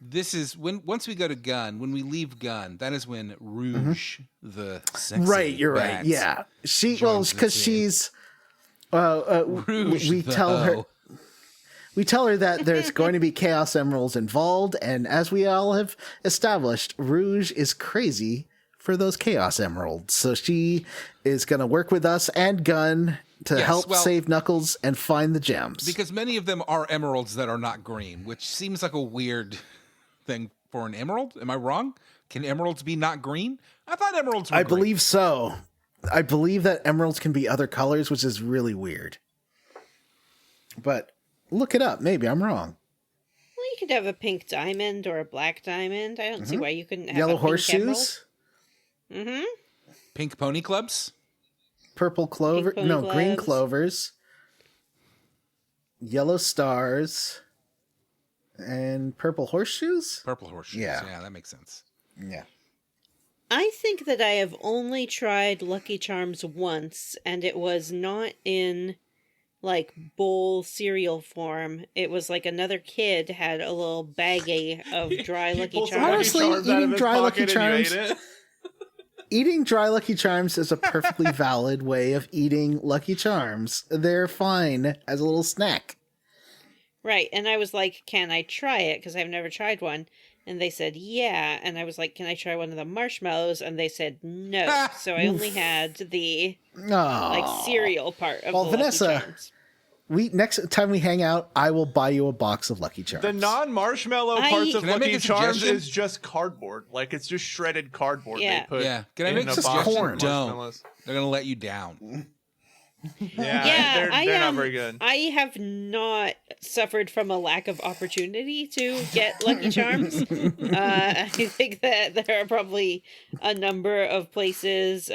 This is once we go to Gun. When we leave Gun, that is when Rouge the sexy Right, you're bat right. Yeah, joins the because team. she's. Rouge we the tell her. hoe. We tell her that there's going to be Chaos Emeralds involved, and as we all have established, Rouge is crazy for those Chaos Emeralds. So she is going to work with us and Gun to Yes, help well- save Knuckles and find the gems. Because many of them are emeralds that are not green, which seems like a weird thing for an emerald. Am I wrong? Can emeralds be not green? I thought emeralds were I green. believe so. I believe that emeralds can be other colors, which is really weird. But look it up. Maybe I'm wrong. Well, you could have a pink diamond or a black diamond. I don't see why you couldn't have Yellow a pink horseshoes, emerald. Pink pony clubs. purple clover, Pink pony green gloves. clovers, yellow stars, and purple horseshoes. Purple horseshoes. Yeah. Yeah, that makes sense. Yeah. I think that I have only tried Lucky Charms once, and it was not in like bowl cereal form. It was like another kid had a little baggie of dry He Lucky pulled some Charms. Honestly, Lucky Charms out eating of his dry Lucky pocket and you Charms- ate it? Eating dry Lucky Charms is a perfectly valid way of eating Lucky Charms. They're fine as a little snack. Right, and I was like, can I try it? Because I've never tried one. And they said, yeah. And I was like, can I try one of the marshmallows? And they said, no. So I only had the Oh, like cereal part of Well, the Vanessa, Lucky Charms. next time we hang out, I will buy you a box of Lucky Charms. The non-marshmallow parts of Can I make Lucky a Charms suggestion? is just cardboard. Like, it's just shredded cardboard Yeah. they put Yeah. Can I in make a a box suggestion? of Don't. marshmallows. They're gonna let you down. Yeah, they're not very good. I have not suffered from a lack of opportunity to get Lucky Charms. I think that there are probably a number of places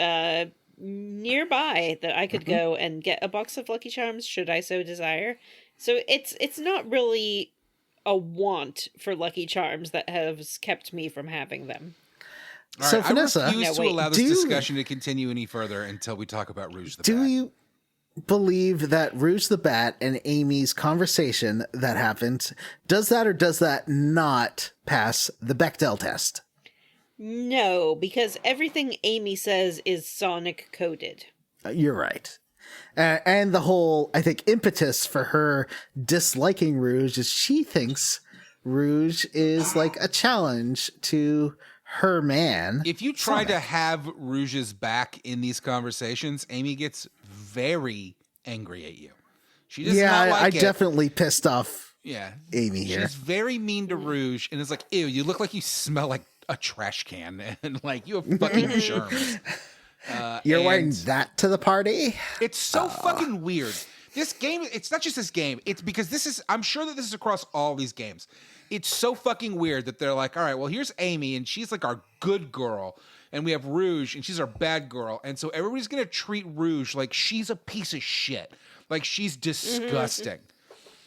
nearby that I could go and get a box of Lucky Charms should I so desire. So it's not really a want for Lucky Charms that has kept me from having them. All So, right, Vanessa- I refuse No, to wait. allow this Do you- discussion to continue any further until we talk about Rouge the Bat. Do you believe that Rouge the Bat and Amy's conversation that happened, does that or does that not pass the Bechdel test? No, because everything Amy says is Sonic coded. You're right. And the whole, I think, impetus for her disliking Rouge is she thinks Rouge is like a challenge to her man. If you try to have Rouge's back in these conversations, Amy gets very angry at you. She does not like I it. definitely pissed off Yeah. Amy here. She's very mean to Rouge and is like, ew, you look like you smell like a trash can and like you have fucking germs. You're and wearing that to the party? It's so fucking weird. This game, it's not just this game. It's because this is, I'm sure that this is across all these games. It's so fucking weird that they're like, all right, well, here's Amy, and she's like our good girl. And we have Rouge, and she's our bad girl. And so everybody's going to treat Rouge like she's a piece of shit. Like she's disgusting.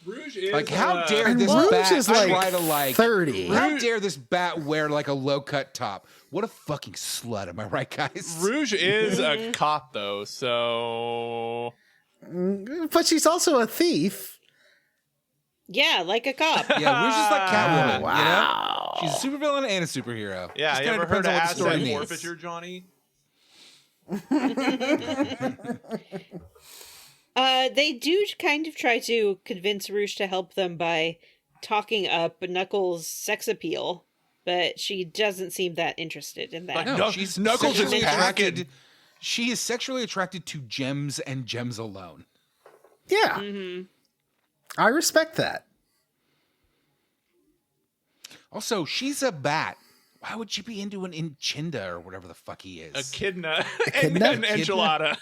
Rouge is Like, how dare this Rouge bat is like try to like 30. How dare this bat wear like a low cut top? What a fucking slut, am I right, guys? Rouge is a cop, though, so... But she's also a thief. Yeah, like a cop. Yeah, Rouge is like Catwoman. Wow. You know, she's a supervillain and a superhero. Yeah, Just you kinda ever heard of depends on what the story asset needs. forfeiture, Johnny? They do kind of try to convince Rouge to help them by talking up Knuckles' sex appeal, but she doesn't seem that interested in that. Like, No, No, she's Knuckles is sexually attracted. packing. She is sexually attracted to gems and gems alone. Yeah. I respect that. Also, she's a bat. Why would she be into an Inchinda or whatever the fuck he is? Echidna. Echidna? An enchilada.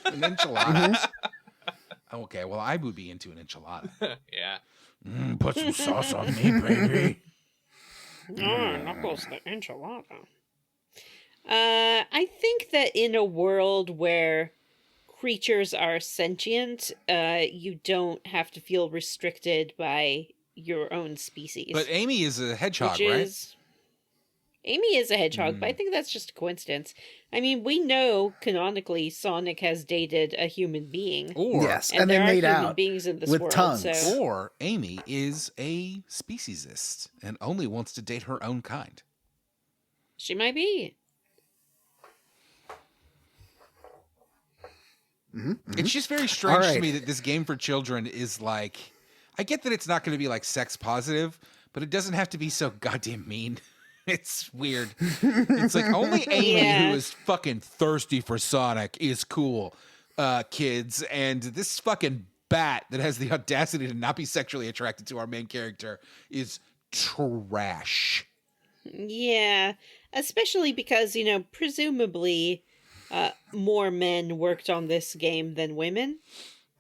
An enchilada. Okay, well, I would be into an enchilada. Yeah. Put some sauce on me, baby. Knuckles the enchilada. I think that in a world where creatures are sentient, you don't have to feel restricted by your own species. But Amy is a hedgehog, which right? is Amy is a hedgehog, but I think that's just a coincidence. I mean, we know canonically Sonic has dated a human being. Or, Yes, And and they there are made human out beings in this with world, tongues. so- or Amy is a speciesist and only wants to date her own kind. She might be. It's just very strange All to right. me that this game for children is like, I get that it's not going to be like sex positive, but it doesn't have to be so goddamn mean. It's weird. It's like only Amy, Yeah. who is fucking thirsty for Sonic, is cool, kids. And this fucking bat that has the audacity to not be sexually attracted to our main character is trash. Yeah, especially because, presumably more men worked on this game than women,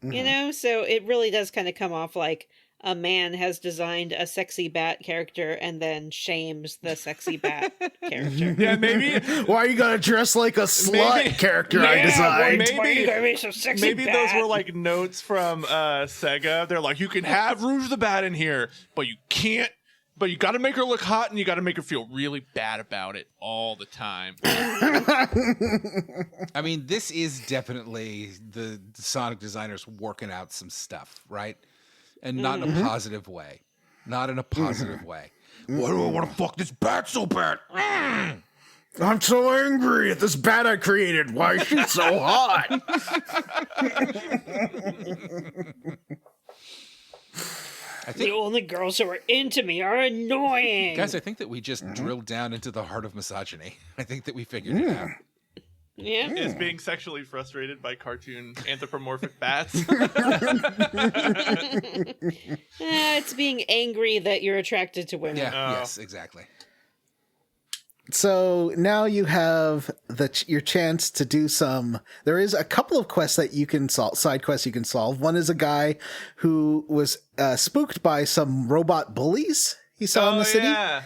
so it really does kind of come off like a man has designed a sexy bat character and then shames the sexy bat character. Yeah, maybe Why are you gonna dress like a slut Maybe- character I Yeah, designed? well, maybe- be so sexy maybe those bat? were like notes from Sega. They're like, you can have Rouge the Bat in here, but you can't. But you got to make her look hot, and you got to make her feel really bad about it all the time. I mean, this is definitely the Sonic designers working out some stuff, right? And not in a positive way. Not in a positive way. Why do I want to fuck this bat so bad? I'm so angry at this bat I created. Why is she so hot? I The think, only girls who are into me are annoying. guys, I think that we just drilled down into the heart of misogyny. I think that we figured it out. Yeah. is being sexually frustrated by cartoon anthropomorphic bats. It's being angry that you're attracted to women. Yeah. Yes. Exactly. So now you have your chance to do some. There is a couple of quests that you can solve, side quests you can solve. One is a guy who was spooked by some robot bullies he saw in the city. Yeah.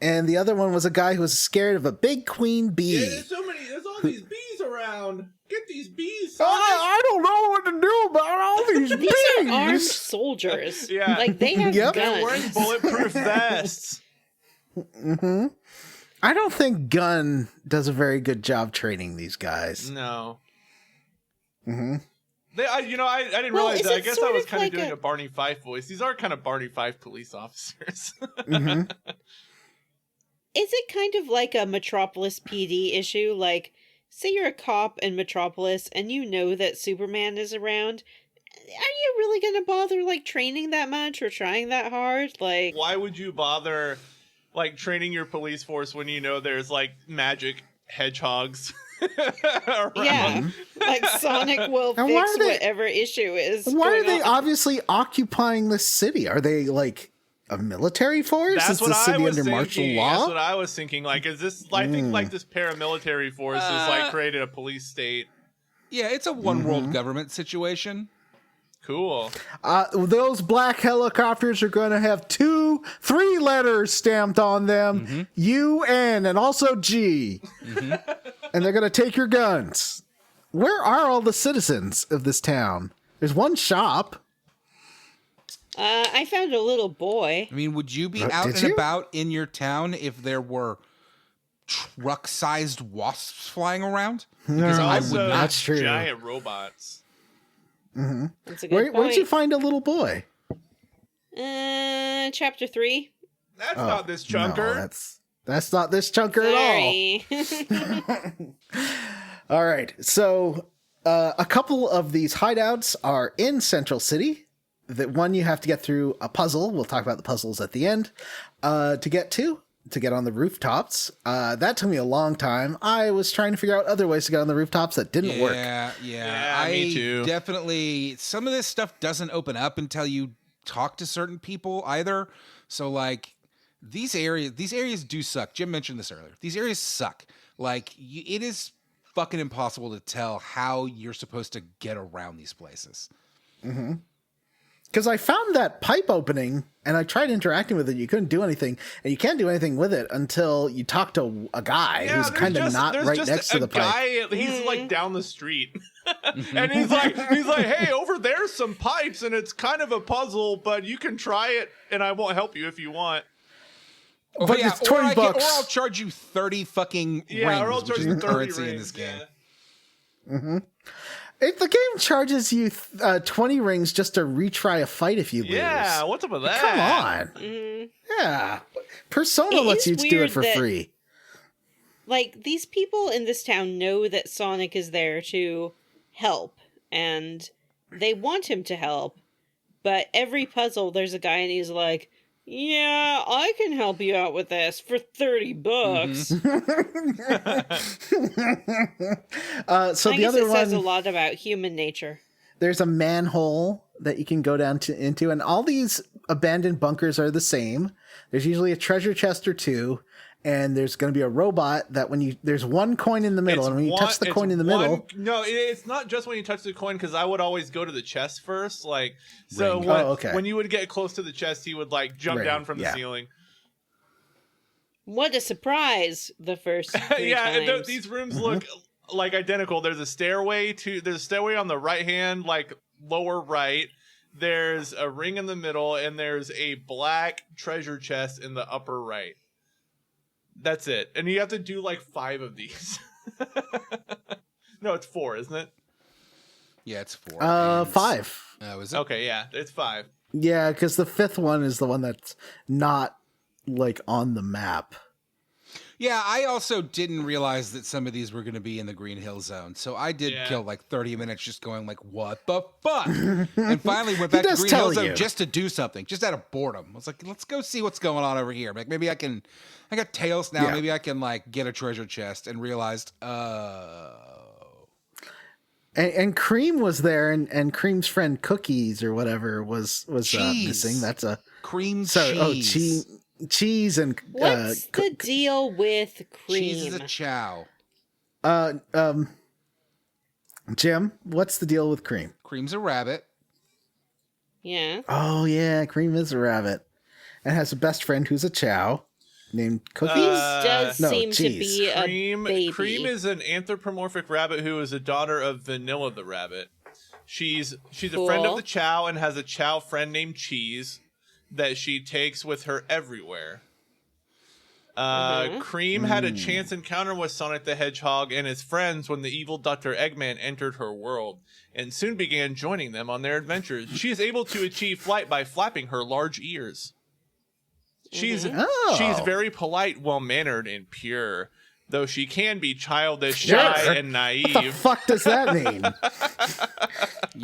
And the other one was a guy who was scared of a big queen bee. Yeah, there's all these bees around. Get these bees. I don't know what to do about all these bees. These are armed soldiers. Yeah. Like, they have Yep. guns. They're wearing bulletproof vests. Mm-hmm. I don't think Gunn does a very good job training these guys. No. Mm-hmm. I didn't Well, realize is that. I it guess sort I was of kind of like doing a- a Barney Fife voice. These are kind of Barney Fife police officers. Mm-hmm. Is it kind of like a Metropolis PD issue? Like, say you're a cop in Metropolis and you know that Superman is around. Are you really going to bother, like, training that much or trying that hard? Like, Why would you bother, like, training your police force when you know there's, like, magic hedgehogs around? yeah, like Sonic will And why fix are they- whatever issue is. Why are going they on. obviously occupying this city? Are they like a military force? That's Is what the I city was under thinking. martial That's law? what I was thinking. Like, is this? I think like this paramilitary force has like created a police state. Yeah, it's a one world government situation. Cool. Those black helicopters are going to have 3 letters stamped on them, UN and also G. And they're going to take your guns. Where are all the citizens of this town? There's one shop. I found a little boy. I mean, would you be Did out and you? about in your town if there were truck-sized wasps flying around? Because I would Also, not. That's true. Giant robots. That's a good point. Where'd you find a little boy? Chapter 3. That's not this chunker. No, that's not this chunker at all. Sorry. All right. So a couple of these hideouts are in Central City. The one you have to get through a puzzle. We'll talk about the puzzles at the end. To get on the rooftops. That took me a long time. I was trying to figure out other ways to get on the rooftops that didn't work. Yeah, me too. Definitely, some of this stuff doesn't open up until you talk to certain people either. So like these areas do suck. Jim mentioned this earlier. These areas suck. Like it is fucking impossible to tell how you're supposed to get around these places. Because I found that pipe opening and I tried interacting with it. You couldn't do anything. And you can't do anything with it until you talk to a guy who's there's kind of just- not there's right just next to a the pipe. guy, he's like down the street. And he's like, hey, over there's some pipes and it's kind of a puzzle, but you can try it and I won't help you if you want. But it's 20 bucks. Or I'll charge you 30 fucking Yeah, rings, or I'll which charge is you 30 currency rings. in this game. Yeah. If the game charges you 20 rings just to retry a fight if you lose. Yeah, what's up with that? Come on. Yeah. Persona It lets is you do it weird for that- free. Like, these people in this town know that Sonic is there to help, and they want him to help, but every puzzle there's a guy and he's like, yeah, I can help you out with this for 30 bucks. So I the guess other it says a one, lot about human nature. there's a manhole that you can go down into, and all these abandoned bunkers are the same. There's usually a treasure chest or two, and there's going to be a robot that there's one coin in the middle, and when you touch the coin in the middle, No, it's not just when you touch the coin, because I would always go to the chest first. Like, so Ring. when you would get close to the chest, he would like jump Ring, down from the yeah. ceiling. What a surprise! The first 3 Yeah, and times. these rooms look like identical. There's a stairway on the right hand, like lower right. There's a ring in the middle, and there's a black treasure chest in the upper right. That's it. And you have to do like 5 of these. No, it's 4, isn't it? Yeah, it's 4. And- 5. Oh, is it? Okay, yeah, it's 5. Yeah, because the 5th one is the one that's not like on the map. Yeah, I also didn't realize that some of these were going to be in the Green Hill Zone. So I did kill like 30 minutes just going like, what the fuck? And finally went back to Green Hill Zone just to do something, just out of boredom. I was like, let's go see what's going on over here. Like maybe I got Tails now. Yeah. Maybe I can like get a treasure chest, and realized, And Cream was there, and Cream's friend Cookies or whatever was missing. That's a Cream cheese. Cheese and what's the deal with Cream? Cheese is a chow. Jim, what's the deal with Cream? Cream's a rabbit. Yeah. Oh yeah, Cream is a rabbit, and has a best friend who's a chow named Cookies. Does seem to be a baby. Cream is an anthropomorphic rabbit who is a daughter of Vanilla the rabbit. She's a friend of the chow and has a chow friend named Cheese that she takes with her everywhere. Cream had a chance encounter with Sonic the Hedgehog and his friends when the evil Dr. Eggman entered her world, and soon began joining them on their adventures. She is able to achieve flight by flapping her large ears. She's very polite, well-mannered, and pure, though she can be childish, shy, and naive. What the fuck does that mean?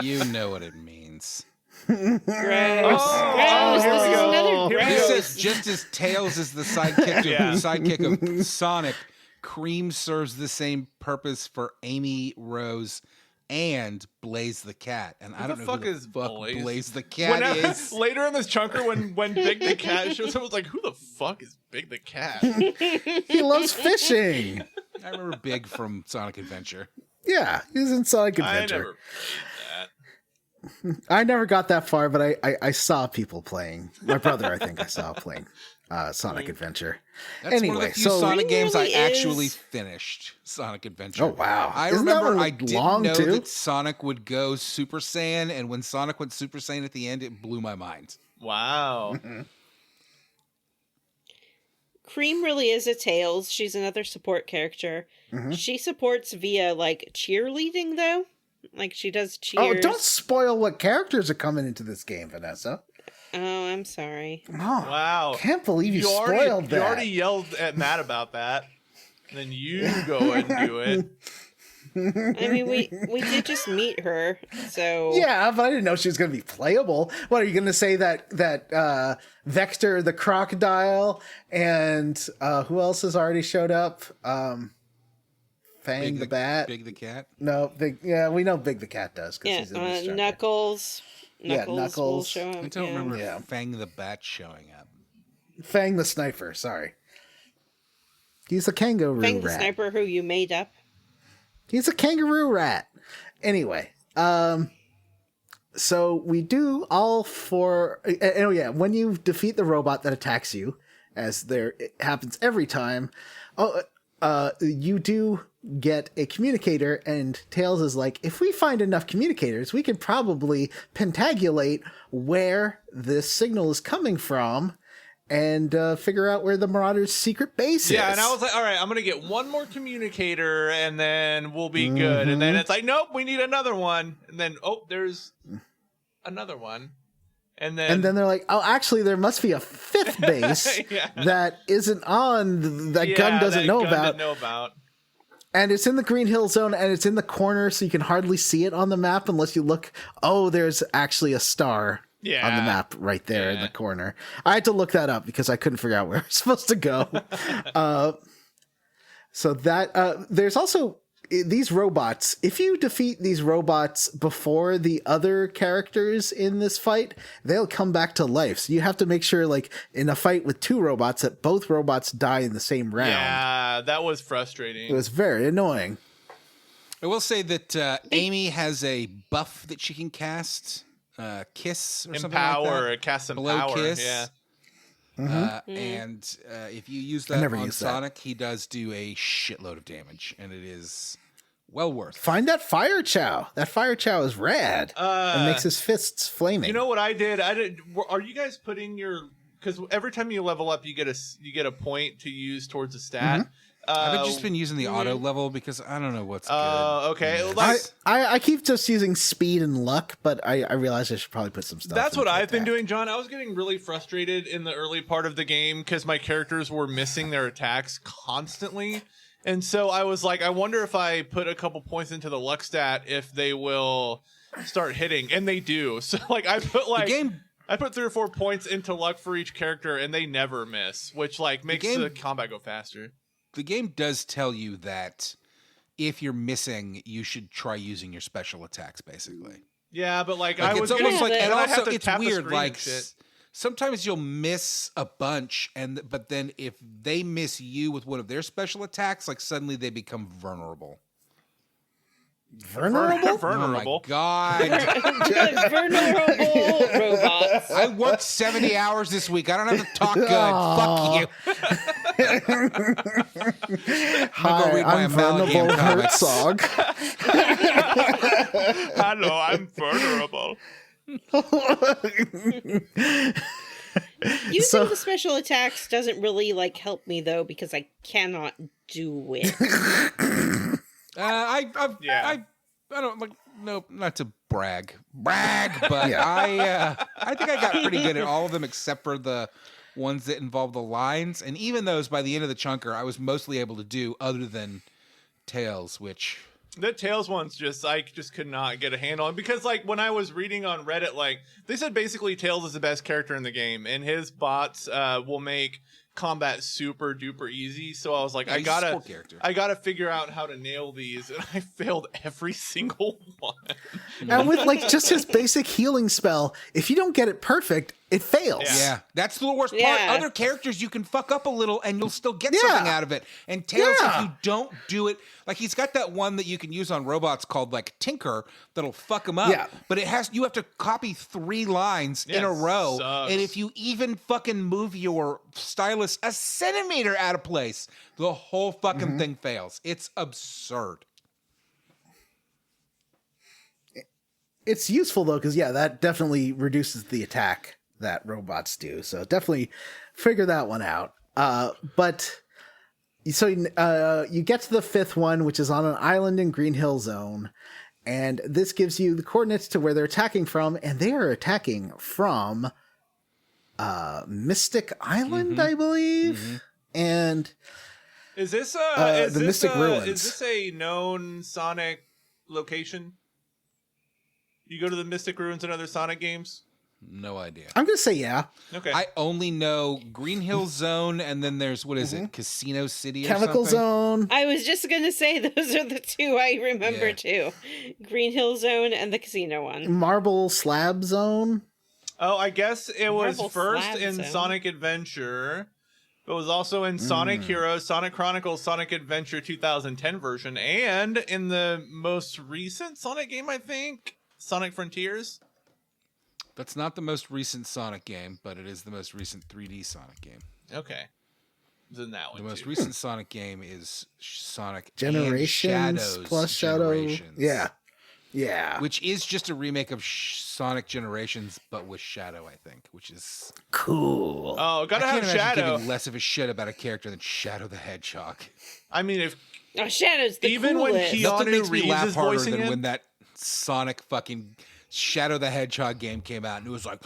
You know what it means. Gross. Gross. This is another gross. This says just as Tails is the sidekick of Sonic, Cream serves the same purpose for Amy, Rose, and Blaze the Cat. And I don't know who the fuck Blaze the Cat is. Later in this chunker, when Big the Cat shows up, I was like, who the fuck is Big the Cat? He loves fishing. I remember Big from Sonic Adventure. Yeah, he's in Sonic Adventure. I never got that far, but I saw people playing. My brother, I think I saw playing Sonic Adventure. That's one of the few Sonic games I actually finished. Sonic Adventure. Oh, wow. I remember I didn't know that Sonic would go Super Saiyan, and when Sonic went Super Saiyan at the end, it blew my mind. Wow. Cream really is a Tails. She's another support character. She supports via, like, cheerleading, though. Like, she does cheers. Oh, don't spoil what characters are coming into this game, Vanessa. Oh, I'm sorry. Oh, wow. Can't believe you spoiled that. You already yelled at Matt about that. And then you go and do it. I mean, we did just meet her, so... Yeah, but I didn't know she was going to be playable. What, are you going to say that Vector the Crocodile and who else has already showed up? Fang the Bat. Big the Cat? No, we know Big the Cat does. Yeah, he's in Knuckles. Knuckles will show up. I don't remember Fang the Bat showing up. Fang the Sniper, sorry. He's a kangaroo Fang the rat. Sniper who you made up. He's a kangaroo rat. Anyway, so we do all four... Oh yeah, when you defeat the robot that attacks you, it happens every time, you do get a communicator, and Tails is like, if we find enough communicators, we can probably pentagulate where this signal is coming from and figure out where the Marauder's secret base is. Yeah, and I was like, all right, I'm going to get one more communicator, and then we'll be good. And then it's like, nope, we need another one. And then, there's another one. And then they're like, oh, actually, there must be a fifth base that isn't on, that Gun doesn't know about. And it's in the Green Hill Zone, and it's in the corner, so you can hardly see it on the map unless you look. Oh, there's actually a star on the map right there in the corner. I had to look that up because I couldn't figure out where I was supposed to go. So that there's also these robots. If you defeat these robots before the other characters in this fight, they'll come back to life. So you have to make sure, like in a fight with two robots, that both robots die in the same round. Yeah, that was frustrating. It was very annoying. I will say that Amy has a buff that she can cast, Kiss or something like that. Cast some Below power. Kiss. Yeah. And if you use that on Sonic, he does do a shitload of damage, and it is well worth it. Find that Fire Chow. That Fire Chow is rad. It makes his fists flaming. You know what I did? Are you guys putting your because every time you level up, you get a point to use towards a stat. I've just been using the auto level because I don't know what's good. Okay. I keep just using speed and luck, but I realize I should probably put some stuff. That's what I've been attack. doing, John. I was getting really frustrated in the early part of the game because my characters were missing their attacks constantly. And so I was like, I wonder if I put a couple points into the luck stat, if they will start hitting. And they do. So like I put I put 3 or 4 points into luck for each character and they never miss, which like makes the combat go faster. The game does tell you that if you're missing, you should try using your special attacks, basically. Yeah, but like I was almost like, and also it's weird. Like shit. Sometimes you'll miss a bunch, but then if they miss you with one of their special attacks, like suddenly they become vulnerable. Vulnerable? Vulnerable. Oh my god! Vulnerable robots. I worked 70 hours this week. I don't have to talk good. Fuck you. Hi, I'm Vulnerable Herzog. Hello, I'm vulnerable. Using the special attacks doesn't really like help me though because I cannot do it. I don't like. Nope, not to brag, but yeah. I think I got pretty good at all of them except for the ones that involve the lines, and even those by the end of the chunker, I was mostly able to do, other than Tails, which. The Tails one's I just could not get a handle on, because like when I was reading on Reddit, like they said basically Tails is the best character in the game and his bots will make combat super duper easy. So I was like, I gotta figure out how to nail these, and I failed every single one. And with like just his basic healing spell, if you don't get it perfect, it fails. Yeah, that's the worst part. Other characters you can fuck up a little and you'll still get something out of it. And Tails, if you don't do it, like he's got that one that you can use on robots called like Tinker that'll fuck him up. Yeah. But you have to copy 3 lines in a row. Sucks. And if you even fucking move your stylus a centimeter out of place, the whole fucking thing fails. It's absurd. It's useful though, because that definitely reduces the attack that robots do. So definitely figure that one out. But so you get to the 5th one, which is on an island in Green Hill Zone. And this gives you the coordinates to where they're attacking from. And they are attacking from Mystic Island, I believe. And is this the Mystic Ruins. Is this a known Sonic location? You go to the Mystic Ruins in other Sonic games? No idea. I'm going to say yeah. Okay. I only know Green Hill Zone, and then there's, what is it, Casino City or Chemical something? Zone. I was just going to say those are the 2 I remember too. Green Hill Zone and the casino one. Marble Slab Zone. Oh, I guess it was Marble first Slab in Zone. Sonic Adventure. It was also in Sonic Heroes, Sonic Chronicles, Sonic Adventure 2010 version, and in the most recent Sonic game, I think, Sonic Frontiers. That's not the most recent Sonic game, but it is the most recent 3D Sonic game. Okay. Then that one. The most recent Sonic game is Sonic Generations and Shadows plus Shadow. Generations, Yeah. which is just a remake of Sonic Generations, but with Shadow, I think, which is cool. Oh, gotta I have can't imagine Shadow. giving less of a shit about a character than Shadow the Hedgehog. I mean, if Shadow's the even coolest. when Nothing Keanu makes me Reeves laugh is harder voicing than it. when that Sonic fucking Shadow the Hedgehog game came out, and it was like,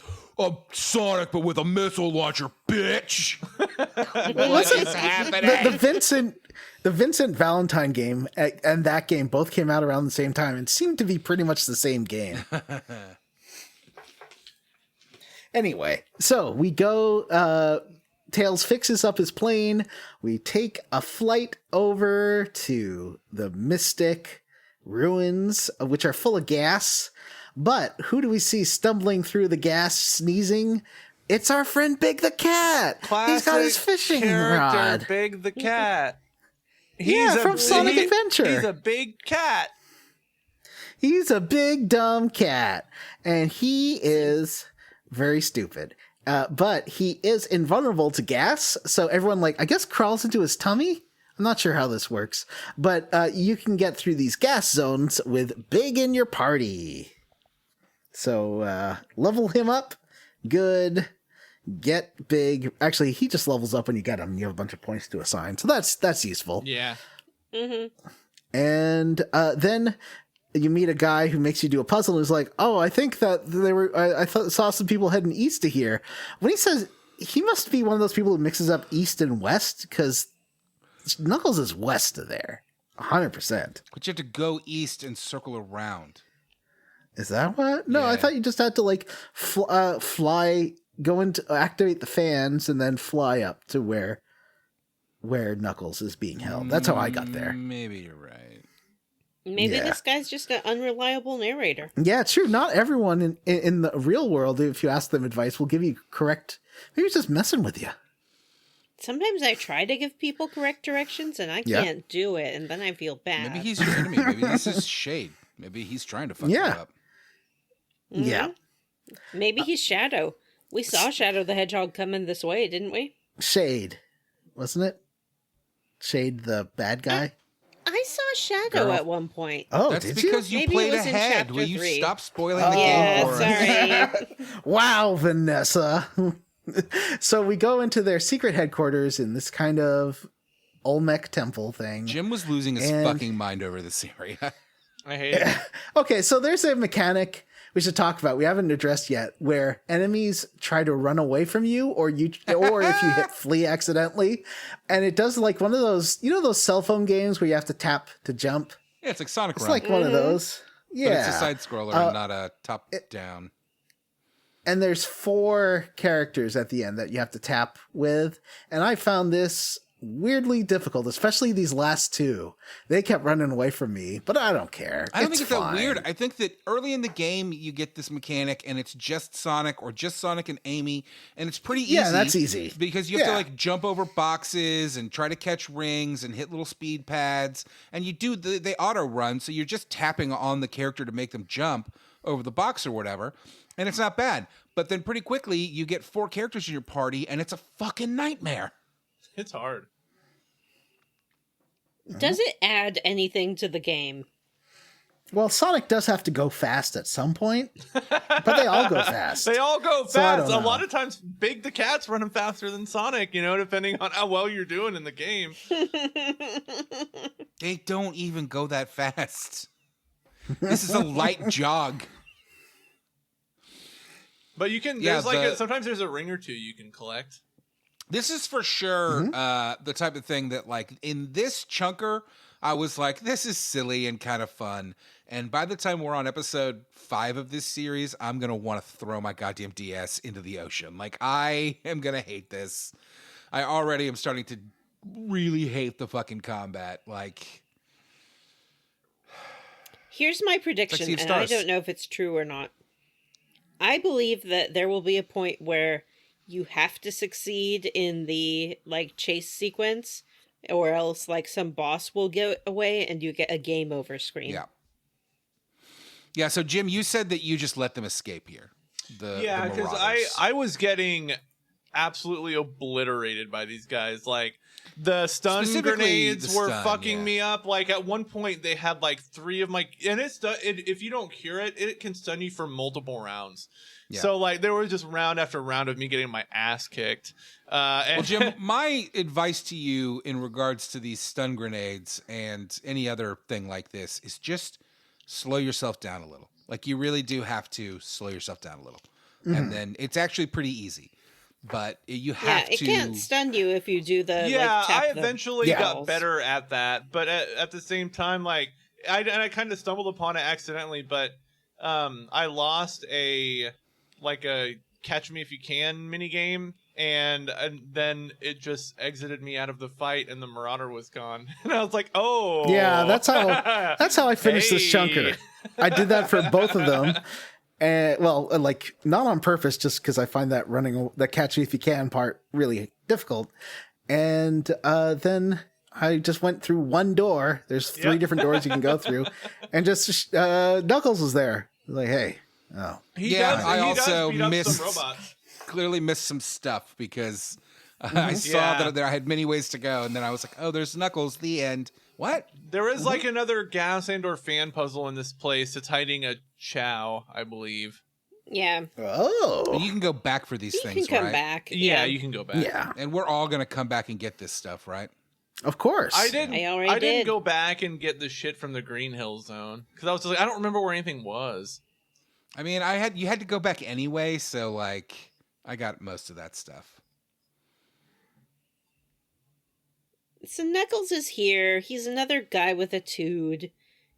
Sonic, but with a missile launcher, bitch. What is happening? The Vincent Valentine game and that game both came out around the same time and seemed to be pretty much the same game. Anyway, so we go, Tails fixes up his plane. We take a flight over to the Mystic Ruins, which are full of gas. But who do we see stumbling through the gas, sneezing? It's our friend Big the Cat. He's got his fishing rod. Big the Cat. From Sonic Adventure. He's a big cat. He's a big dumb cat, and he is very stupid. But he is invulnerable to gas, so everyone, I guess crawls into his tummy? I'm not sure how this works. But you can get through these gas zones with Big in your party. So level him up. Good. get big. Actually, he just levels up when you get him. You have a bunch of points to assign, so that's useful. Yeah. And then you meet a guy who makes you do a puzzle. And is like, oh, I think that I saw some people heading east to here. When he says he must be one of those people who mixes up east and west, because Knuckles is west of there, 100%. But you have to go east and circle around. Is that what? No, I Yeah. thought you just had to like fly, go into activate the fans, and then fly up to where Knuckles is being held. That's how I got there. Maybe you're right. Maybe Yeah. this guy's just an unreliable narrator. Yeah, it's true. Not everyone in the real world, if you ask them advice, will give you correct. Maybe he's just messing with you. Sometimes I try to give people correct directions and I Yeah. can't do it, and then I feel bad. Maybe he's your enemy. Maybe this is shade. Maybe he's trying to fuck you Yeah. up. Yeah. Maybe he's Shadow. We saw Shadow the Hedgehog coming this way, didn't we? Shade, wasn't it? Shade, the bad guy. I saw Shadow Girl. at one point. Oh, That's did because you Maybe it played was in ahead. chapter Will you 3. stop spoiling the game Yeah, for us? sorry. you? Wow, Vanessa. So we go into their secret headquarters in this kind of Olmec temple thing. Jim was losing his And- fucking mind over this area. I hate it. Okay, so there's a mechanic we should talk about. We haven't addressed yet, where enemies try to run away from you, or if you hit flee accidentally, and it does like one of those, those cell phone games where you have to tap to jump. Yeah, it's like Sonic It's Run. like one of those. Yeah, But it's a side scroller and not a top down. and there's 4 characters at the end that you have to tap with, and I found this weirdly difficult, especially these last 2. They kept running away from me, but I don't care. I don't think it's that fine. weird. I think that early in the game you get this mechanic and it's just Sonic or just Sonic and Amy, and it's pretty easy. Yeah, that's easy. Because you have to Yeah. like jump over boxes and try to catch rings and hit little speed pads, and you do they auto run, so you're just tapping on the character to make them jump over the box or whatever, and it's not bad. But then pretty quickly you get 4 characters in your party and it's a fucking nightmare. It's hard. Does it add anything to the game? Well, Sonic does have to go fast at some point, but they all go fast. They all go So I fast. don't A know. lot of times, Big the Cat's running faster than Sonic, depending on how well you're doing in the game. They don't even go that fast. This is a light jog. But you can, Yeah, sometimes there's a ring or 2 you can collect. This is for sure the type of thing that, like, in this chunker, I was like, this is silly and kind of fun. And by the time we're on episode 5 of this series, I'm going to want to throw my goddamn DS into the ocean. Like, I am going to hate this. I already am starting to really hate the fucking combat. Like, Here's my prediction, Sea of and I Stars. don't know if it's true or not. I believe that there will be a point where you have to succeed in the chase sequence, or else some boss will get away and you get a game over screen. yeah. Yeah, so Jim, you said that you just let them escape here. Yeah, because I was getting absolutely obliterated by these guys. Like, the stun Specifically grenades the were stun, fucking yeah. me up. Like, at one point, they had 3 of my... And if you don't cure it, it can stun you for multiple rounds. Yeah. So, there was just round after round of me getting my ass kicked. Well, Jim, my advice to you in regards to these stun grenades and any other thing like this is just slow yourself down a little. Like, you really do have to slow yourself down a little. And then it's actually pretty easy. But you have it to... can't stun you if you do the yeah, tap I the eventually got balls. better at that, but at the same time, I kind of stumbled upon it accidentally. But I lost a Catch Me If You Can mini game, and then it just exited me out of the fight, and the Marauder was gone, and I was like, oh, Yeah, that's how I finished this Hey. chunker. I did that for both of them. And not on purpose, just because I find that the catch me if you can part really difficult. And then I just went through one door. There's 3 different doors you can go through, and just Knuckles was there. Like, hey, oh, I also beat up missed... some robots. Clearly missed some stuff because I saw Yeah. that I had many ways to go. And then I was like, oh, there's Knuckles, the end. What? There is another gas and or fan puzzle in this place. It's hiding a Chow, I believe. Yeah. Oh. You can go back for these You things, can come right? back. Yeah, you can go back. Yeah, And we're all going to come back and get this stuff, right? of course. I didn't. I already I didn't did. go back and get the shit from the Green Hill Zone because I was just like, I don't remember where anything was. I mean, you had to go back anyway, so like I got most of that stuff. So Knuckles is here. He's another guy with a tude.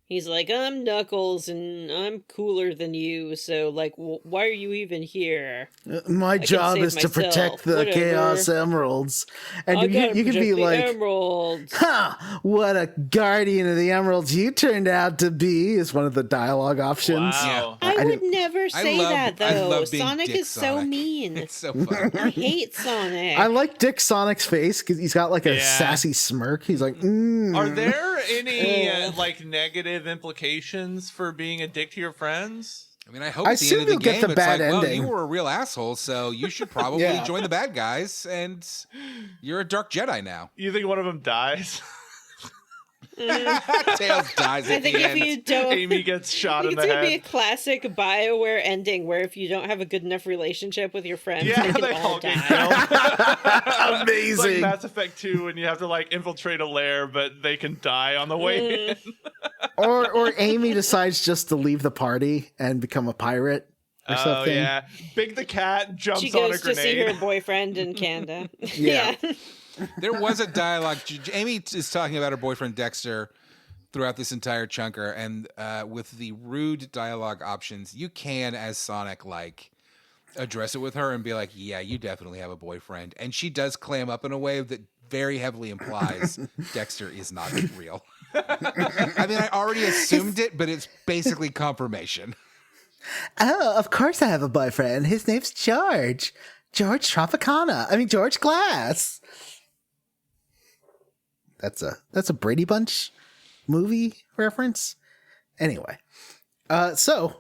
He's like, I'm Knuckles, and I'm cooler than you, so, like, why are you even here? My can job save is to myself. protect the Whatever. Chaos Emeralds. And I gotta you can protect be the like, emeralds. ha! What a guardian of the emeralds you turned out to be, is one of the dialogue options. Wow. I would didn't- never say that, I though. love being Sonic Dick is so Sonic. mean. It's so fun. I hate Sonic. I like Dick Sonic's face because he's got like a Yeah. sassy smirk. He's like, Are there any Ugh. like negative implications for being a dick to your friends? I mean, I hope I at the end of assume the you'll get game, the it's bad like, well, ending. you were a real asshole, so you should probably Yeah. join the bad guys, and you're a Dark Jedi now. You think one of them dies? Tails dies I at think the if end. you don't... Amy gets shot I in think the it's gonna head. be a classic BioWare ending where if you don't have a good enough relationship with your friends, Yeah, they can all get die. killed. Amazing. It's like Mass Effect 2 and you have to like infiltrate a lair, but they can die on the way in. or Amy decides just to leave the party and become a pirate or Oh something. yeah, Big the cat jumps She on a goes to see grenade. her boyfriend in Canada. Yeah. There was a dialogue. Amy is talking about her boyfriend Dexter throughout this entire chunker, and with the rude dialogue options, you can, as Sonic, like address it with her and be like, "Yeah, you definitely have a boyfriend," and she does clam up in a way that very heavily implies Dexter is not real. I mean, I already assumed it, but it's basically confirmation. Oh, of course I have a boyfriend. His name's George. George Tropicana. I mean, George Glass. That's a Brady Bunch movie reference. Anyway, so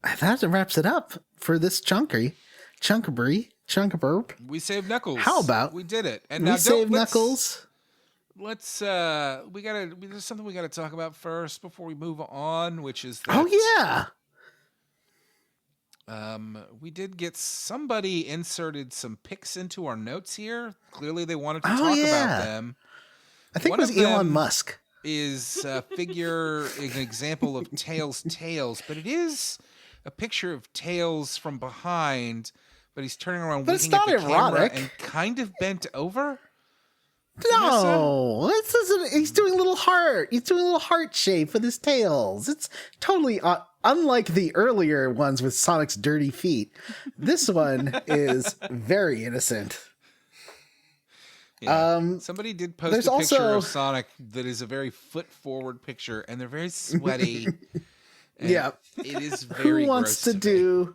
that wraps it up for this chunkerburb. We saved Knuckles. How about we did it? And We now save let's- Knuckles. There's something we gotta talk about first before we move on, which is that, Oh yeah. we did get somebody inserted some pics into our notes here. Clearly they wanted to Oh, talk yeah. about them. I think One it was of them- Elon Musk. Is a figure, an example of Tails, but it is a picture of Tails from behind, but he's turning around, But it's winking at not the camera erotic. and kind of bent over. No, this isn't. He's doing a little heart. He's doing a little heart shape with his tails. It's totally unlike the earlier ones with Sonic's dirty feet. This one is very innocent. Yeah. Somebody did post a there's picture also- of Sonic that is a very foot forward picture, and they're very sweaty. and Yeah. it is very. Who wants gross to me. do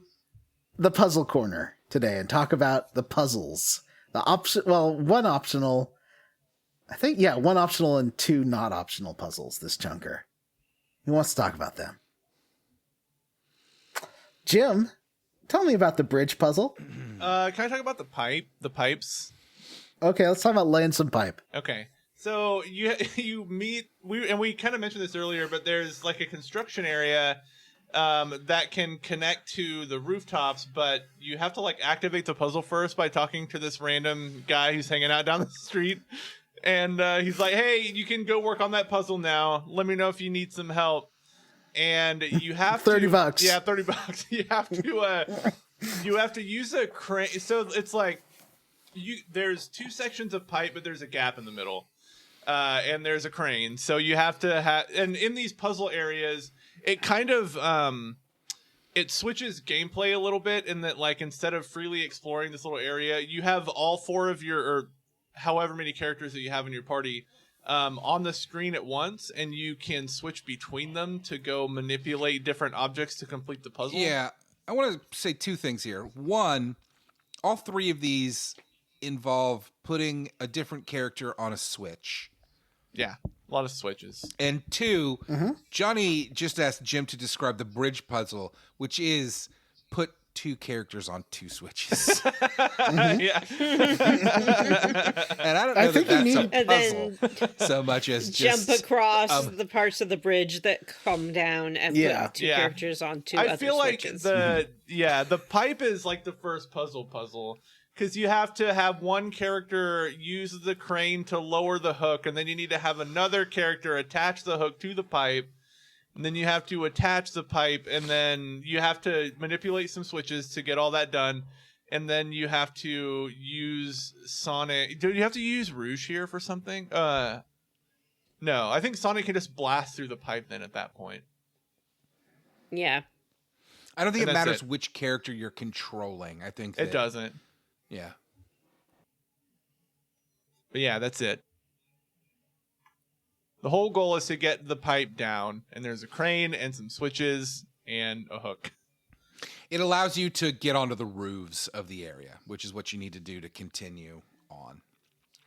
the puzzle corner today and talk about the puzzles? The option. Well, one optional. I think one optional and two not optional puzzles. This chunker. Who wants to talk about them? Jim, tell me about the bridge puzzle. Can I talk about the pipes? Okay, let's talk about laying some pipe. Okay. So you meet we kind of mentioned this earlier, but there's like a construction area that can connect to the rooftops, but you have to like activate the puzzle first by talking to this random guy who's hanging out down the street. And he's like, "Hey, you can go work on that puzzle now. Let me know if you need some help." And you have $30. Yeah, $30. You have to use a crane. So it's like there's two sections of pipe, but there's a gap in the middle. And there's a crane. So you have to and in these puzzle areas, it kind of it switches gameplay a little bit in that, like, instead of freely exploring this little area, you have all four of your, or however many characters that you have in your party, on the screen at once, and you can switch between them to go manipulate different objects to complete the puzzle. Yeah, I want to say two things here. One, all three of these involve putting a different character on a Switch. Yeah, a lot of switches. And two, Johnny just asked Jim to describe the bridge puzzle, which is put 2 characters on 2 switches. Yeah. And I don't know think that you that's need- a puzzle so much as Jump just across the parts of the bridge that come down and put 2 Yeah. characters on 2 I other feel like switches. the pipe is like the first puzzle. Because you have to have one character use the crane to lower the hook, and then you need to have another character attach the hook to the pipe, and then you have to attach the pipe, and then you have to manipulate some switches to get all that done, and then you have to use Sonic. Do you have to use Rouge here for something? No, I think Sonic can just blast through the pipe then at that point. Yeah. I don't think And it that's matters it. which character you're controlling. I think It that- doesn't. Yeah. But yeah, that's it. The whole goal is to get the pipe down, and there's a crane and some switches and a hook. It allows you to get onto the roofs of the area, which is what you need to do to continue on.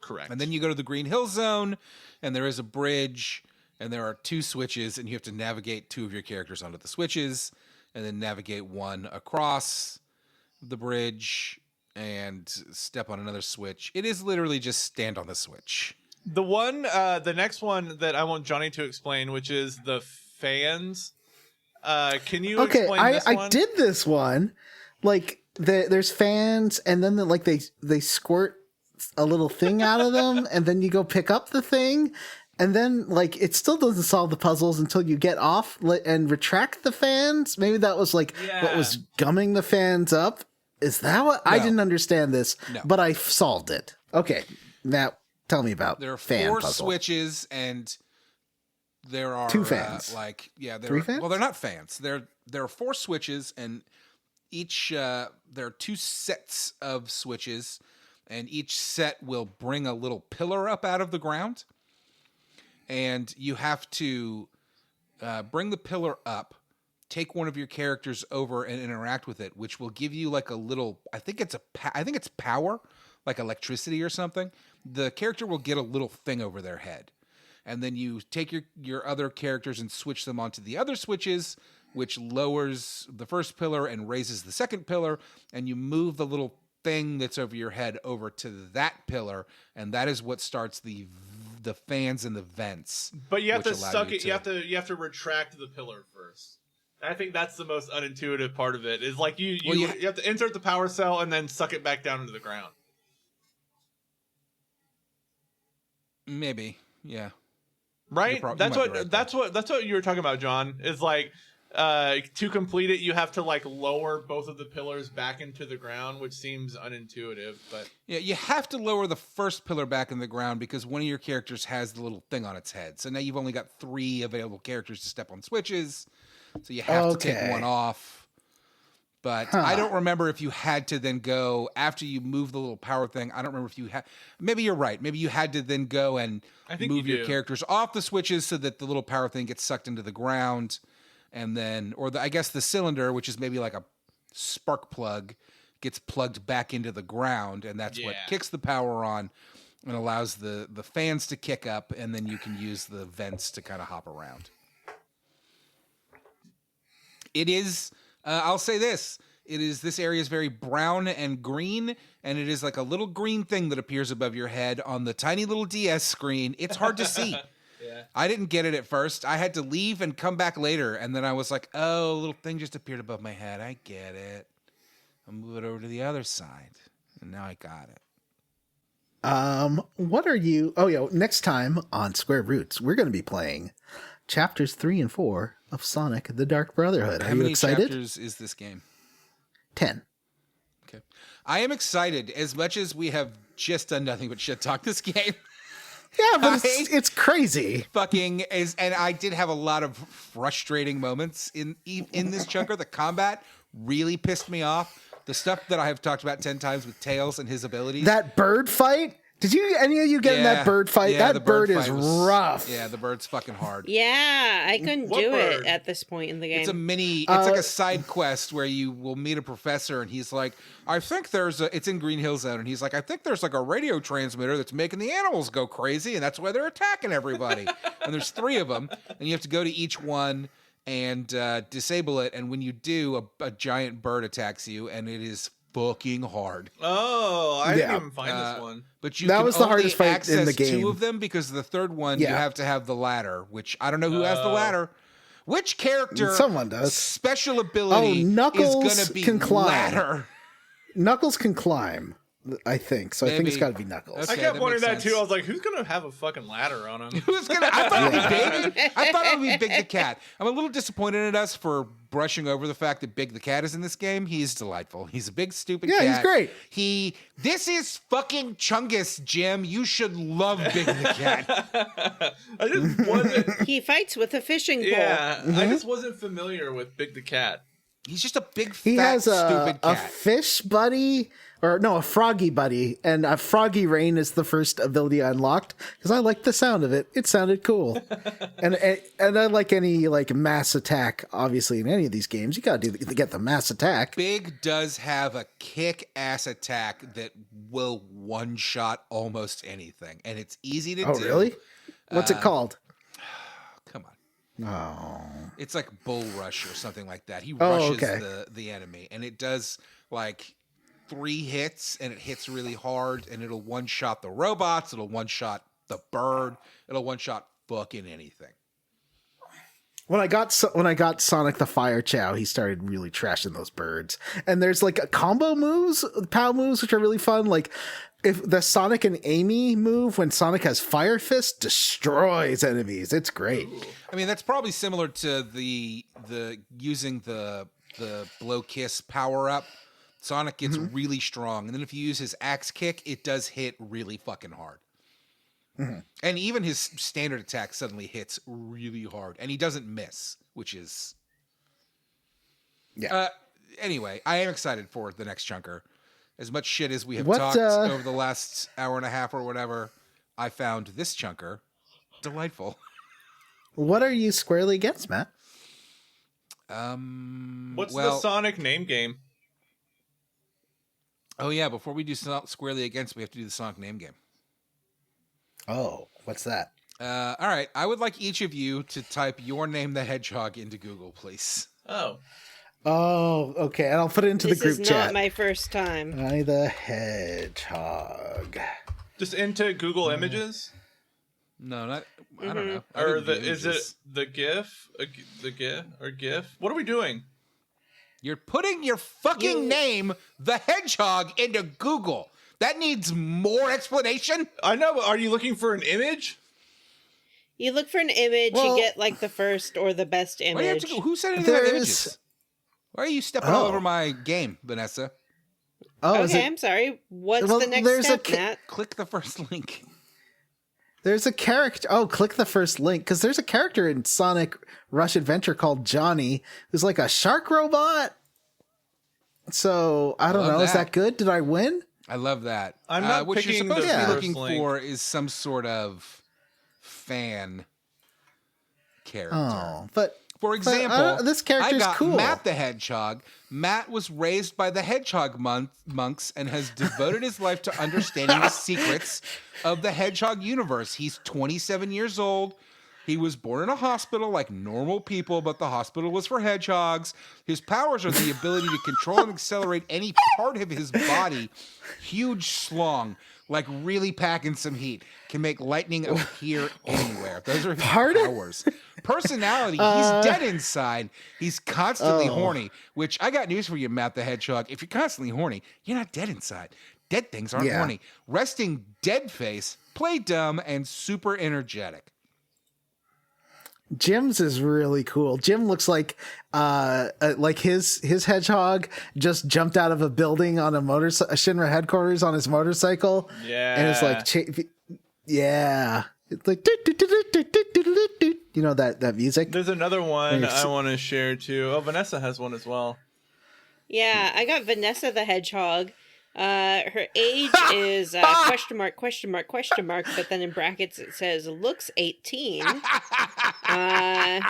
Correct. And then you go to the Green Hill Zone, and there is a bridge, and there are 2 switches, and you have to navigate 2 of your characters onto the switches, and then navigate 1 across the bridge and step on another switch. It is literally just stand on the switch. The next one that I want Johnny to explain, which is the fans. Can you explain this one? I did this one. Like there's fans, and then they squirt a little thing out of them, and then you go pick up the thing, and then like it still doesn't solve the puzzles until you get off and retract the fans. Maybe that was like what was gumming the fans up. Is that what? I didn't understand this, but I solved it. Okay, now tell me about There are fan 4 puzzle. switches, and there are 2 fans. 3 fans? Well, they're not fans. There are 4 switches, and each there are 2 sets of switches, and each set will bring a little pillar up out of the ground, and you have to bring the pillar up. Take one of your characters over and interact with it, which will give you like a little. I think it's power, like electricity or something. The character will get a little thing over their head, and then you take your other characters and switch them onto the other switches, which lowers the first pillar and raises the second pillar, and you move the little thing that's over your head over to that pillar, and that is what starts the fans and the vents. But you have which to allow suck you it. You have to retract the pillar first. I think that's the most unintuitive part of it. Is like you have to insert the power cell and then suck it back down into the ground. Maybe, yeah. Right? You That's might be what right that's what you were talking about, John. Is like to complete it, you have to like lower both of the pillars back into the ground, which seems unintuitive. But Yeah, you have to lower the first pillar back in the ground because one of your characters has the little thing on its head. So now you've only got 3 available characters to step on switches. So you have to take one off. But I don't remember if you had to then go after you move the little power thing. I don't remember if you had. Maybe you're right. Maybe you had to then go and I think move you your do. characters off the switches so that the little power thing gets sucked into the ground, and then, I guess the cylinder, which is maybe like a spark plug, gets plugged back into the ground, and that's what Yeah. kicks the power on and allows the fans to kick up, and then you can use the vents to kind of hop around. It is, I'll say this, this area is very brown and green, and it is like a little green thing that appears above your head on the tiny little DS screen. It's hard to see. yeah, I didn't get it at first. I had to leave and come back later, and then I was like, oh, a little thing just appeared above my head. I get it. I'll move it over to the other side, and now I got it. What are you? Oh, yeah. Next time on Square Roots, we're going to be playing chapters 3 and 4 of Sonic: The Dark Brotherhood. How Are you many excited? chapters is this game? 10. Okay. I am excited as much as we have just done nothing but shit talk this game. Yeah, but it's crazy. And I did have a lot of frustrating moments in this chunker. The combat really pissed me off. The stuff that I have talked about 10 times with Tails and his abilities. That bird fight? Did any of you get in that bird fight? Yeah, that the bird is fight was rough. Yeah, the bird's fucking hard. Yeah, I couldn't What do bird? it at this point in the game. It's like a side quest where you will meet a professor and he's like, I think it's in Green Hill Zone, and he's like, I think there's like a radio transmitter that's making the animals go crazy, and that's why they're attacking everybody. And there's 3 of them, and you have to go to each one and disable it. And when you do, a giant bird attacks you, and it is fucking hard. Oh, I didn't even find this one. But you That can was the only hardest fight access in the game. 2 of them, because the third one you Yeah. have to have the ladder, which I don't know who has the ladder. Which character? Someone does. Special ability Knuckles is going to be can climb. ladder. Knuckles can climb, I think. So I think it's Maybe. got to be Knuckles. I Okay, kept that wondering makes that too. sense. I was like, who's gonna have a fucking ladder on him? Who's gonna? I thought it would be Big. I thought it would be Big the Cat. I'm a little disappointed in us for brushing over the fact that Big the Cat is in this game. He's delightful. He's a big stupid cat. Yeah, he's great. This is fucking Chungus, Jim. You should love Big the Cat. I just wasn't. He fights with a fishing pole. Yeah, I just wasn't familiar with Big the Cat. He's just a big He fat has stupid a cat. fish buddy, or no, a froggy buddy, and a froggy rain is the first ability I unlocked because I liked the sound of it. It sounded cool, and I like any like mass attack. Obviously, in any of these games, you gotta get the mass attack. Big does have a kick-ass attack that will one-shot almost anything, and it's easy to do. Oh, really? What's it called? Come on. Oh, It's like Bull Rush or something like that. He Oh, rushes okay. the enemy, and it does like 3 hits, and it hits really hard, and it'll one-shot the robots, it'll one-shot the bird, it'll one-shot fucking anything. when I got Sonic the Fire Chow, he started really trashing those birds. And there's like a combo moves, POW moves, which are really fun. Like if the Sonic and Amy move when Sonic has Fire Fist, destroys enemies. It's great. I mean, that's probably similar to the using the blow kiss power up. Sonic gets really strong, and then if you use his axe kick, it does hit really fucking hard. And even his standard attack suddenly hits really hard, and he doesn't miss, which is anyway, I am excited for the next chunker. As much shit as we have talked over the last hour and a half or whatever, I found this chunker delightful. What are you squarely against, Matt? What's the Sonic name game? Oh yeah, before we do squarely against, we have to do the Sonic name game. Oh, what's that? All right, I would like each of you to type your name, the Hedgehog, into Google, please. Oh, okay. And I'll put it into the group This is chat. not my first time. I the Hedgehog. just into Google Images, No, not. I don't know. I or didn't do is images. it the GIF? The GIF or GIF? What are we doing? You're putting your fucking name, the Hedgehog, into Google. That needs more explanation. I know, but are you looking for an image? You look for an image, Well- you get like the first or the best Why do you have image. to go? Who said anything about There's- images? Why are you stepping all over my game, Vanessa? Oh, is Okay, it- I'm sorry. What's Well, the next there's a step, Matt? Click the first link. There's a character. Oh, click the first link because there's a character in Sonic Rush Adventure called Johnny who's like a shark robot. So I don't Love know. Is that. that good? Did I win? I love that. I'm not what you're picking supposed the to be first looking link. for is some sort of fan character. Oh, but For example, this character's I got cool. Matt the Hedgehog. Matt was raised by the Hedgehog monks and has devoted his life to understanding the secrets of the Hedgehog universe. He's 27 years old. He was born in a hospital like normal people, but the hospital was for hedgehogs. His powers are the ability to control and accelerate any part of his body. Huge slong, like really packing some heat. Can make lightning appear anywhere. Those are his powers. Personality, he's dead inside. He's constantly horny, which I got news for you, Matt the Hedgehog. If you're constantly horny, you're not dead inside. Dead things aren't horny. Resting dead face, play dumb, and super energetic. Jim's is really cool. Jim looks like his hedgehog just jumped out of a building on a Shinra headquarters on his motorcycle. Yeah. And it's like, it's like, you know that music. There's another one Nice. I want to share too. Oh, Vanessa has one as well. Yeah, I got Vanessa the Hedgehog. Her age is question mark, but then in brackets it says looks 18. Well,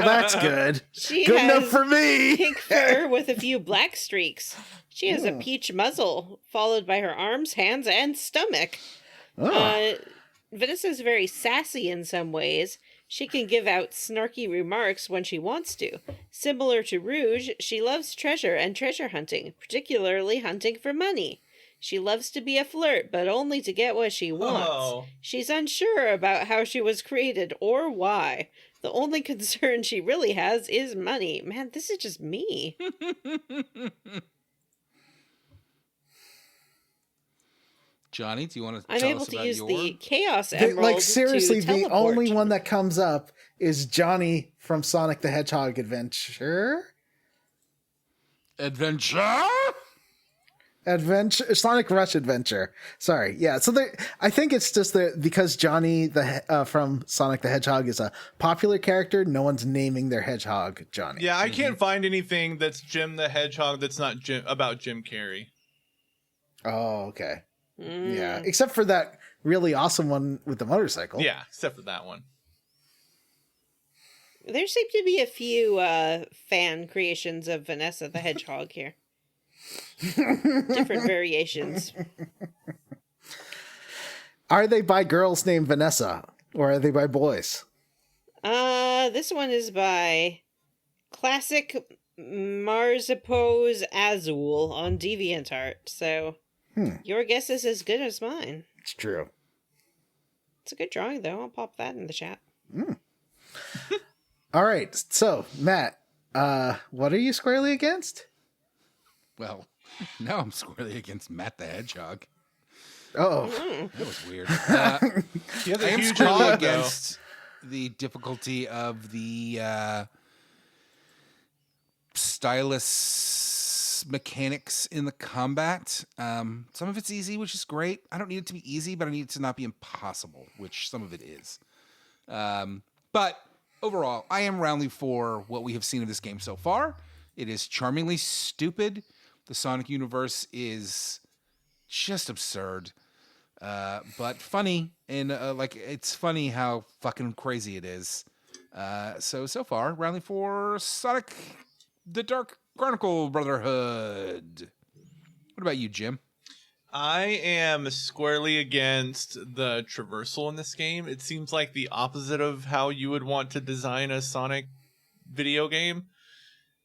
that's good. She Good has enough for me. pink fur with a few black streaks. She has a peach muzzle, followed by her arms, hands, and stomach. Oh. Vanessa's very sassy in some ways. She can give out snarky remarks when she wants to. Similar to Rouge, she loves treasure and treasure hunting, particularly hunting for money. She loves to be a flirt, but only to get what she wants. Oh. She's unsure about how she was created or why. The only concern she really has is money. Man, this is just me. Johnny, do you want to I'm tell able us to about use your... the Chaos Emerald Like, seriously, to the teleport. only one that comes up is Johnny from Sonic the Hedgehog Adventure. Sonic Rush Adventure. Sorry, yeah. So I think it's just that because Johnny from Sonic the Hedgehog is a popular character, no one's naming their hedgehog Johnny. Yeah, I can't find anything that's Jim the Hedgehog that's not about Jim Carrey. Oh, okay. Yeah, except for that really awesome one with the motorcycle. Yeah, except for that one. There seem to be a few fan creations of Vanessa the Hedgehog here. Different variations. Are they by girls named Vanessa, or are they by boys? This one is by Classic Marzipose Azul on DeviantArt, so your guess is as good as mine. It's true. It's a good drawing, though. I'll pop that in the chat. All right, so Matt, what are you squarely against? Well, now I'm squarely against Matt the Hedgehog. Oh, That was weird. He has a I am huge squarely hog, though. against the difficulty of the stylus mechanics in the combat. Some of it's easy, which is great. I don't need it to be easy, but I need it to not be impossible, which some of it is. But overall, I am roundly for what we have seen of this game so far. It is charmingly stupid. The Sonic universe is just absurd, but funny. And it's funny how fucking crazy it is. So far, roundly for Sonic the Dark Brotherhood. What about you, Jim? I am squarely against the traversal in this game. It seems like the opposite of how you would want to design a Sonic video game.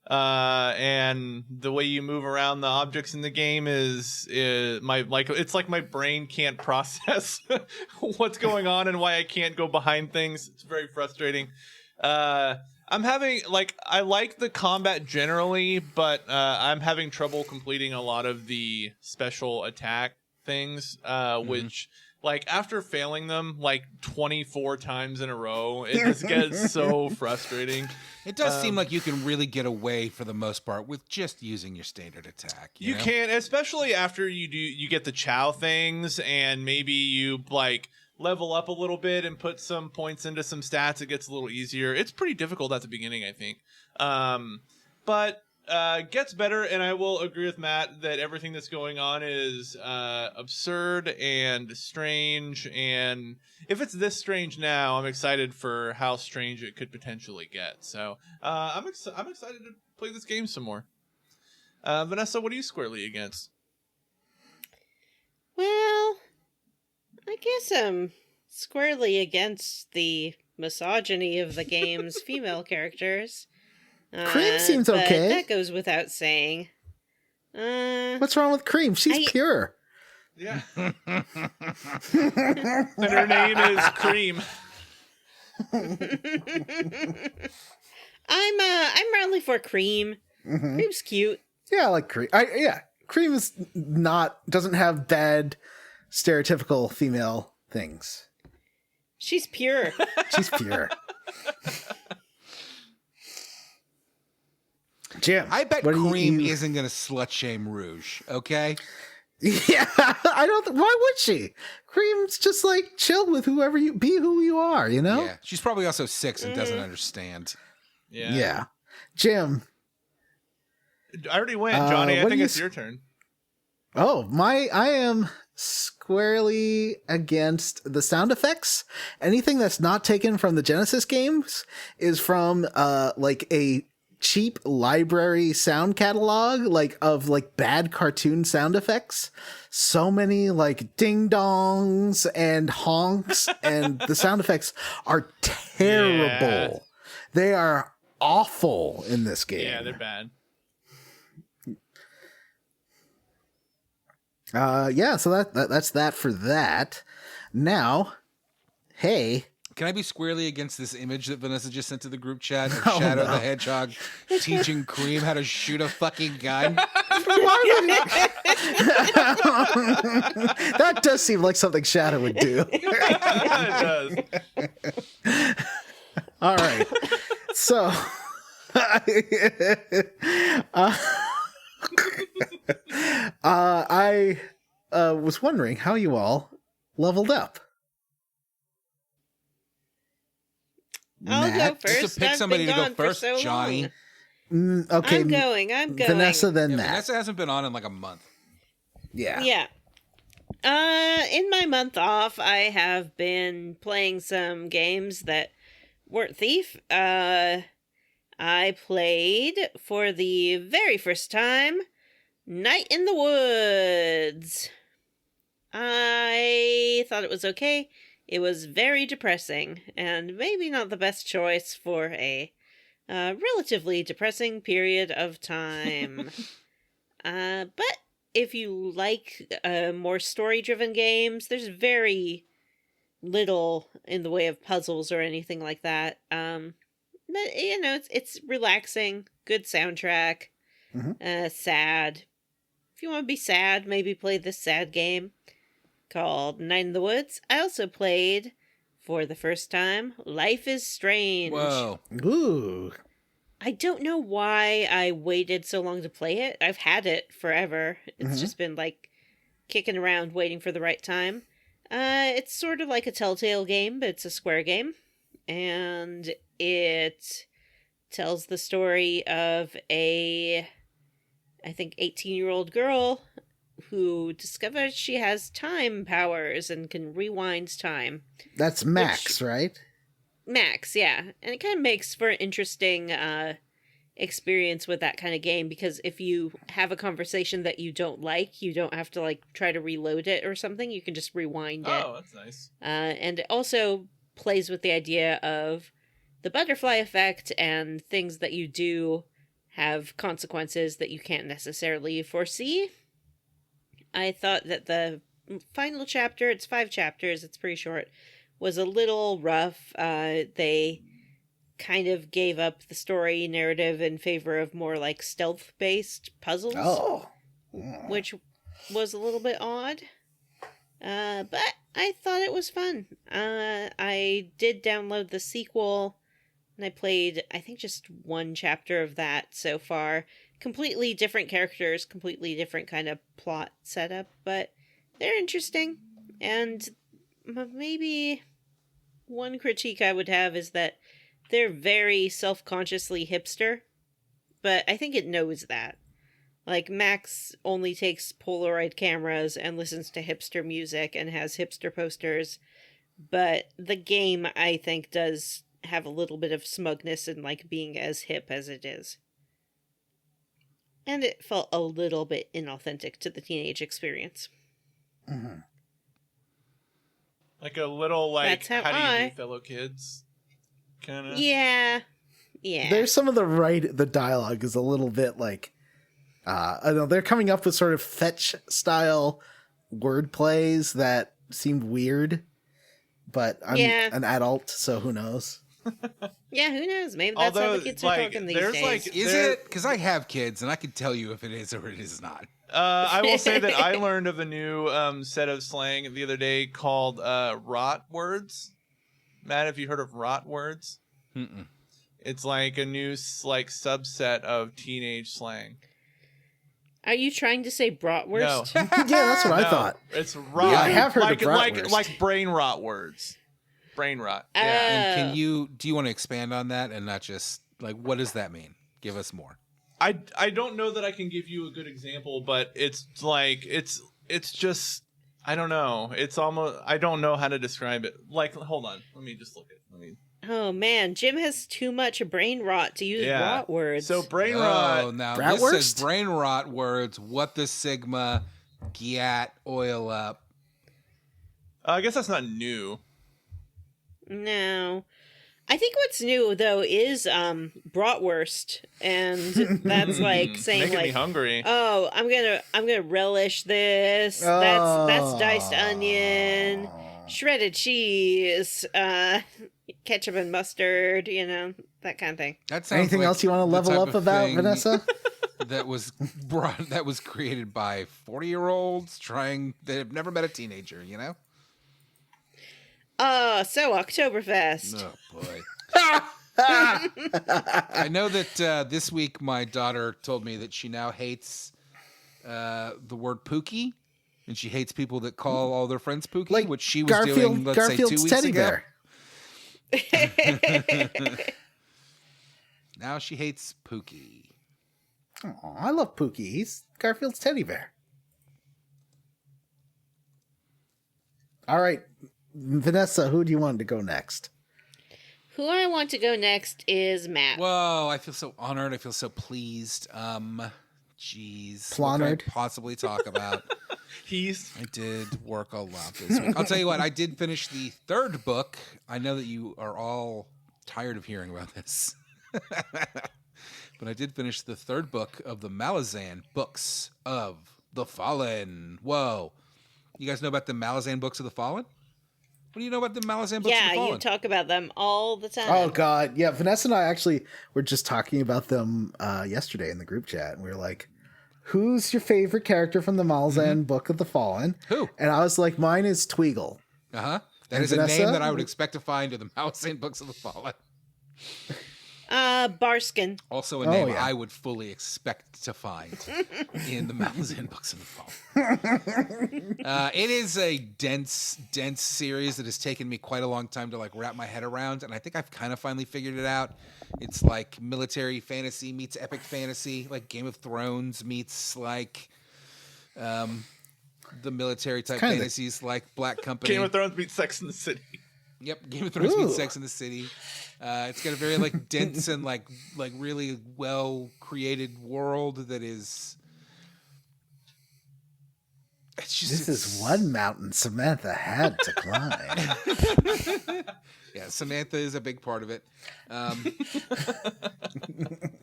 And the way you move around the objects in the game is it's like my brain can't process what's going on and why I can't go behind things. It's very frustrating. I'm having I like the combat generally, but I'm having trouble completing a lot of the special attack things, which after failing them 24 times in a row, it just gets so frustrating. It does seem like you can really get away for the most part with just using your standard attack. You know? Can, especially after you get the Chow things, and maybe you level up a little bit and put some points into some stats. It gets a little easier. It's pretty difficult at the beginning, I think. But gets better, and I will agree with Matt that everything that's going on is absurd and strange, and if it's this strange now, I'm excited for how strange it could potentially get. So I'm excited to play this game some more. Vanessa, what are you squarely against? Well, I guess I'm squarely against the misogyny of the game's female characters. Cream seems but okay. That goes without saying. What's wrong with Cream? She's pure. Yeah. And her name is Cream. I'm roundly for Cream. Cream's cute. Yeah, I like Cream. Cream is doesn't have bad stereotypical female things. She's pure. She's pure. Jim, I bet what do Cream you- isn't going to slut shame Rouge, okay? Yeah, I don't. Why would she? Cream's just chill with whoever you be, who you are. You know. Yeah. She's probably also 6 and doesn't understand. Yeah. Jim. I already went, Johnny. I what think do it's your turn. Oh, I am squarely against the sound effects. Anything that's not taken from the Genesis games is from a cheap library sound catalog of bad cartoon sound effects. So many ding dongs and honks, and the sound effects are terrible. Yeah. They are awful in this game. Yeah, they're bad. So that's that for that. Now, hey, can I be squarely against this image that Vanessa just sent to the group chat of Shadow the Hedgehog teaching Cream how to shoot a fucking gun? That does seem like something Shadow would do. It does. All right. So I was wondering how you all leveled up. I'll Matt? go first. Just to pick I've somebody been to go gone for first, so Johnny. long. Okay. I'm going. Vanessa, then Yeah, Matt. Vanessa hasn't been on in like a month. Yeah. Yeah. In my month off, I have been playing some games that weren't Thief. I played for the very first time Night in the Woods. I thought it was okay. It was very depressing, and maybe not the best choice for a relatively depressing period of time. But if you like more story-driven games, there's very little in the way of puzzles or anything like that. But it's relaxing, good soundtrack, sad. If you want to be sad, maybe play this sad game called Night in the Woods. I also played, for the first time, Life is Strange. Whoa. Ooh. I don't know why I waited so long to play it. I've had it forever. It's just been kicking around waiting for the right time. It's sort of like a Telltale game, but it's a Square game. And it tells the story of I think 18-year-old girl who discovers she has time powers and can rewind time. That's Max, right? Max, yeah. And it kind of makes for an interesting experience with that kind of game, because if you have a conversation that you don't like, you don't have to try to reload it or something. You can just rewind it. Oh, that's nice. And it also plays with the idea of the butterfly effect, and things that you do have consequences that you can't necessarily foresee. I thought that the final chapter, it's 5 chapters, it's pretty short, was a little rough. They kind of gave up the story narrative in favor of more stealth-based puzzles. Oh. Which was a little bit odd. But I thought it was fun. I did download the sequel, and I played, I think, just 1 chapter of that so far. Completely different characters, completely different kind of plot setup, but they're interesting. And maybe one critique I would have is that they're very self-consciously hipster, but I think it knows that. Max only takes Polaroid cameras and listens to hipster music and has hipster posters, but the game, I think, does have a little bit of smugness in being as hip as it is. And it felt a little bit inauthentic to the teenage experience. Mm-hmm. Like a little That's how do you I- do, fellow kids? Kind of. Yeah. There's some of the dialogue is a little bit I don't know, they're coming up with sort of fetch style word plays that seemed weird, but I'm an adult, so who knows? Yeah, who knows? Maybe that's how the kids are talking these days. Is it? Because I have kids, and I can tell you if it is or it is not. I will say that I learned of a new set of slang the other day called rot words. Matt, have you heard of rot words? Mm-mm. It's a new subset of teenage slang. Are you trying to say bratwurst? No. Yeah, that's what I No, thought. It's rot. Yeah, I have heard of bratwurst. like brain rot words. Brain rot. Yeah. And do you want to expand on that and not just what does that mean? Give us more. I don't know that I can give you a good example, but it's just I don't know. It's almost I don't know how to describe it. Hold on. Let me just look at it. Oh man, Jim has too much brain rot to use rot words. So brain Oh, rot. now Bratwurst? this says brain rot words. What the Sigma? Gyat oil up. I guess that's not new. No. I think what's new though is bratwurst, and that's like saying Making me like, hungry. oh, I'm gonna relish this. That's diced onion, shredded cheese, ketchup and mustard. You know, that kind of thing. That sounds Anything like else you want to the level type up of about, thing Vanessa? that was created by 40-year-olds that have never met a teenager. You know. So Oktoberfest. Oh boy. I know that this week my daughter told me that she now hates the word Pookie, and she hates people that call all their friends Pookie, Like which she was doing, let's Garfield's say 2 weeks teddy ago. bear. Now she hates Pookie. Aw, I love Pookie. He's Garfield's teddy bear. All right, Vanessa, who do you want to go next? Who I want to go next is Matt. Whoa, I feel so honored. I feel so pleased. Jeez. Plonnered. What could I possibly talk about? He's I did work a lot this week. I'll tell you what, I did finish the 3rd book. I know that you are all tired of hearing about this. But I did finish the 3rd book of the Malazan Books of the Fallen. Whoa. You guys know about the Malazan Books of the Fallen? What do you know about the Malazan Books of the Yeah, Fallen? you talk about them all the time. Oh God, yeah. Vanessa and I actually were just talking about them yesterday in the group chat, and we were like, "Who's your favorite character from the Malazan Book of the Fallen?" Who? And I was like, "Mine is Tweagle." Uh-huh. That And is a Vanessa? name that I would expect to find in the Malazan Books of the Fallen. Barskin. Also a name yeah. I would fully expect to find in the Malazan Books of the Fallen. It is a dense series that has taken me quite a long time to like wrap my head around, and I think I've kind of finally figured it out. It's like military fantasy meets epic fantasy, like Game of Thrones meets like the military type kinda fantasies like Black Company. Game of Thrones beats Sex in the City. Yep, Game of Thrones Ooh. meets Sex in the City. It's got a very like dense and like really well created world that is. It's just This is one mountain Samantha had to climb. Yeah, Samantha is a big part of it.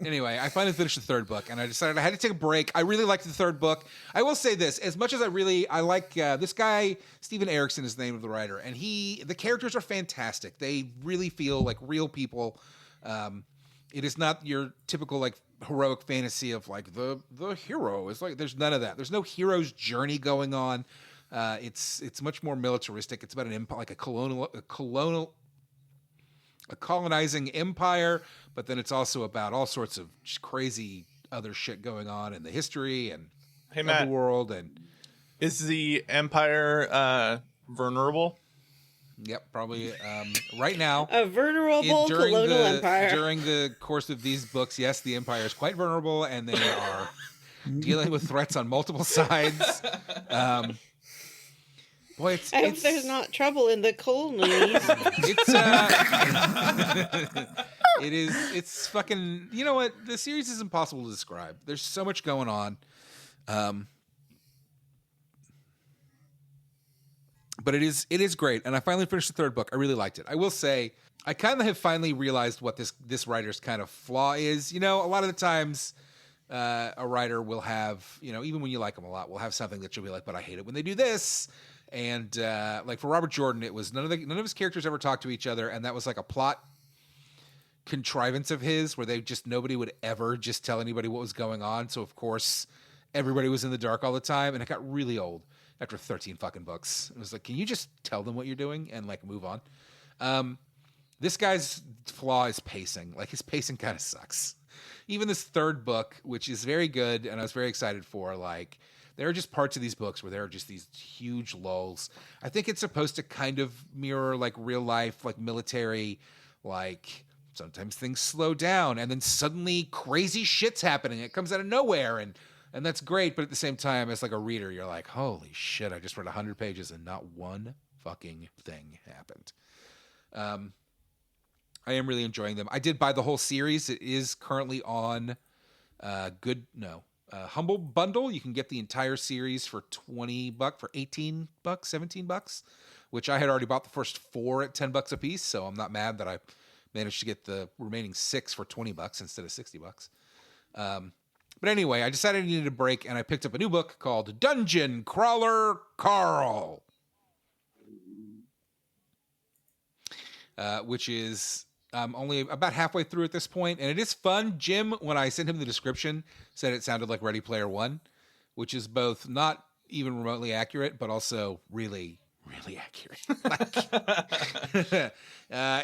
Anyway, I finally finished the 3rd book, and I decided I had to take a break. I really liked the 3rd book. I will say this: as much as I like this guy, Steven Erikson is the name of the writer, and the characters are fantastic. They really feel like real people. It is not your typical like heroic fantasy of like the hero. It's like there's none of that. There's no hero's journey going on. It's much more militaristic. It's about an empire, like a colonizing empire, but then it's also about all sorts of just crazy other shit going on in the history and Hey, of Matt. the world. And Is the Empire vulnerable? yep, probably right now. A vulnerable colonial empire. During the course of these books, yes, the empire is quite vulnerable, and they are dealing with threats on multiple sides. Boy, I hope there's not trouble in the colonies. It's it's fucking, you know what? The series is impossible to describe. There's so much going on. But it is great, and I finally finished the 3rd book. I really liked it. I will say, I kind of have finally realized what this writer's kind of flaw is. You know, a lot of the times, a writer will have, you know, even when you like them a lot, will have something that you'll be like, but I hate it when they do this. And like for Robert Jordan, it was none of his characters ever talked to each other, and that was like a plot contrivance of his where nobody would ever just tell anybody what was going on. So of course, everybody was in the dark all the time, and it got really old after 13 fucking books. It was like, can you just tell them what you're doing and like move on? This guy's flaw is pacing. Like his pacing kind of sucks. Even this 3rd book, which is very good and I was very excited for, like there are just parts of these books where there are just these huge lulls. I think it's supposed to kind of mirror like real life, like military, like sometimes things slow down and then suddenly crazy shit's happening. It comes out of nowhere and that's great. But at the same time, as like a reader, you're like, holy shit, I just read 100 pages and not one fucking thing happened. I am really enjoying them. I did buy the whole series. It is currently on Humble Bundle. You can get the entire series for $20, for $18, $17, which I had already bought the first 4 at $10 a piece. So I'm not mad that I managed to get the remaining 6 for $20 instead of $60. But anyway, I decided I needed a break, and I picked up a new book called Dungeon Crawler Carl, which is only about halfway through at this point, and it is fun. Jim, when I sent him the description, said it sounded like Ready Player One, which is both not even remotely accurate, but also really, really accurate.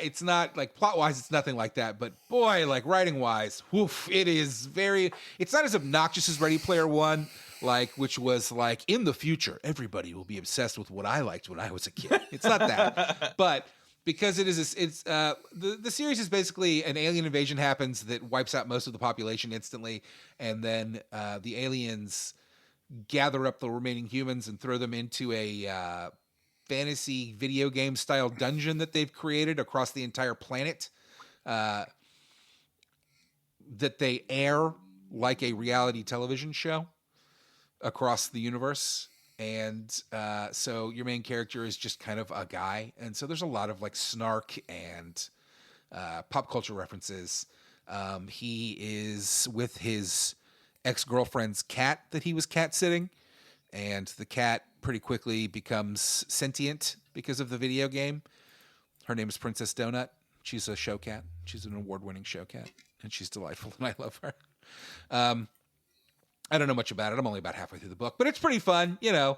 It's not like plot-wise, it's nothing like that, but boy, like writing-wise, woof, it's not as obnoxious as Ready Player One, like, which was like, in the future, everybody will be obsessed with what I liked when I was a kid. It's not that, but because the series is basically an alien invasion happens that wipes out most of the population instantly, and then the aliens gather up the remaining humans and throw them into a fantasy video game style dungeon that they've created across the entire planet, that they air like a reality television show across the universe. And so your main character is just kind of a guy. And so there's a lot of like snark and pop culture references. He is with his ex-girlfriend's cat that he was cat sitting. And the cat pretty quickly becomes sentient because of the video game. Her name is Princess Donut. She's a show cat. She's an award-winning show cat. And she's delightful, and I love her. I don't know much about it. I'm only about halfway through the book, but it's pretty fun. You know,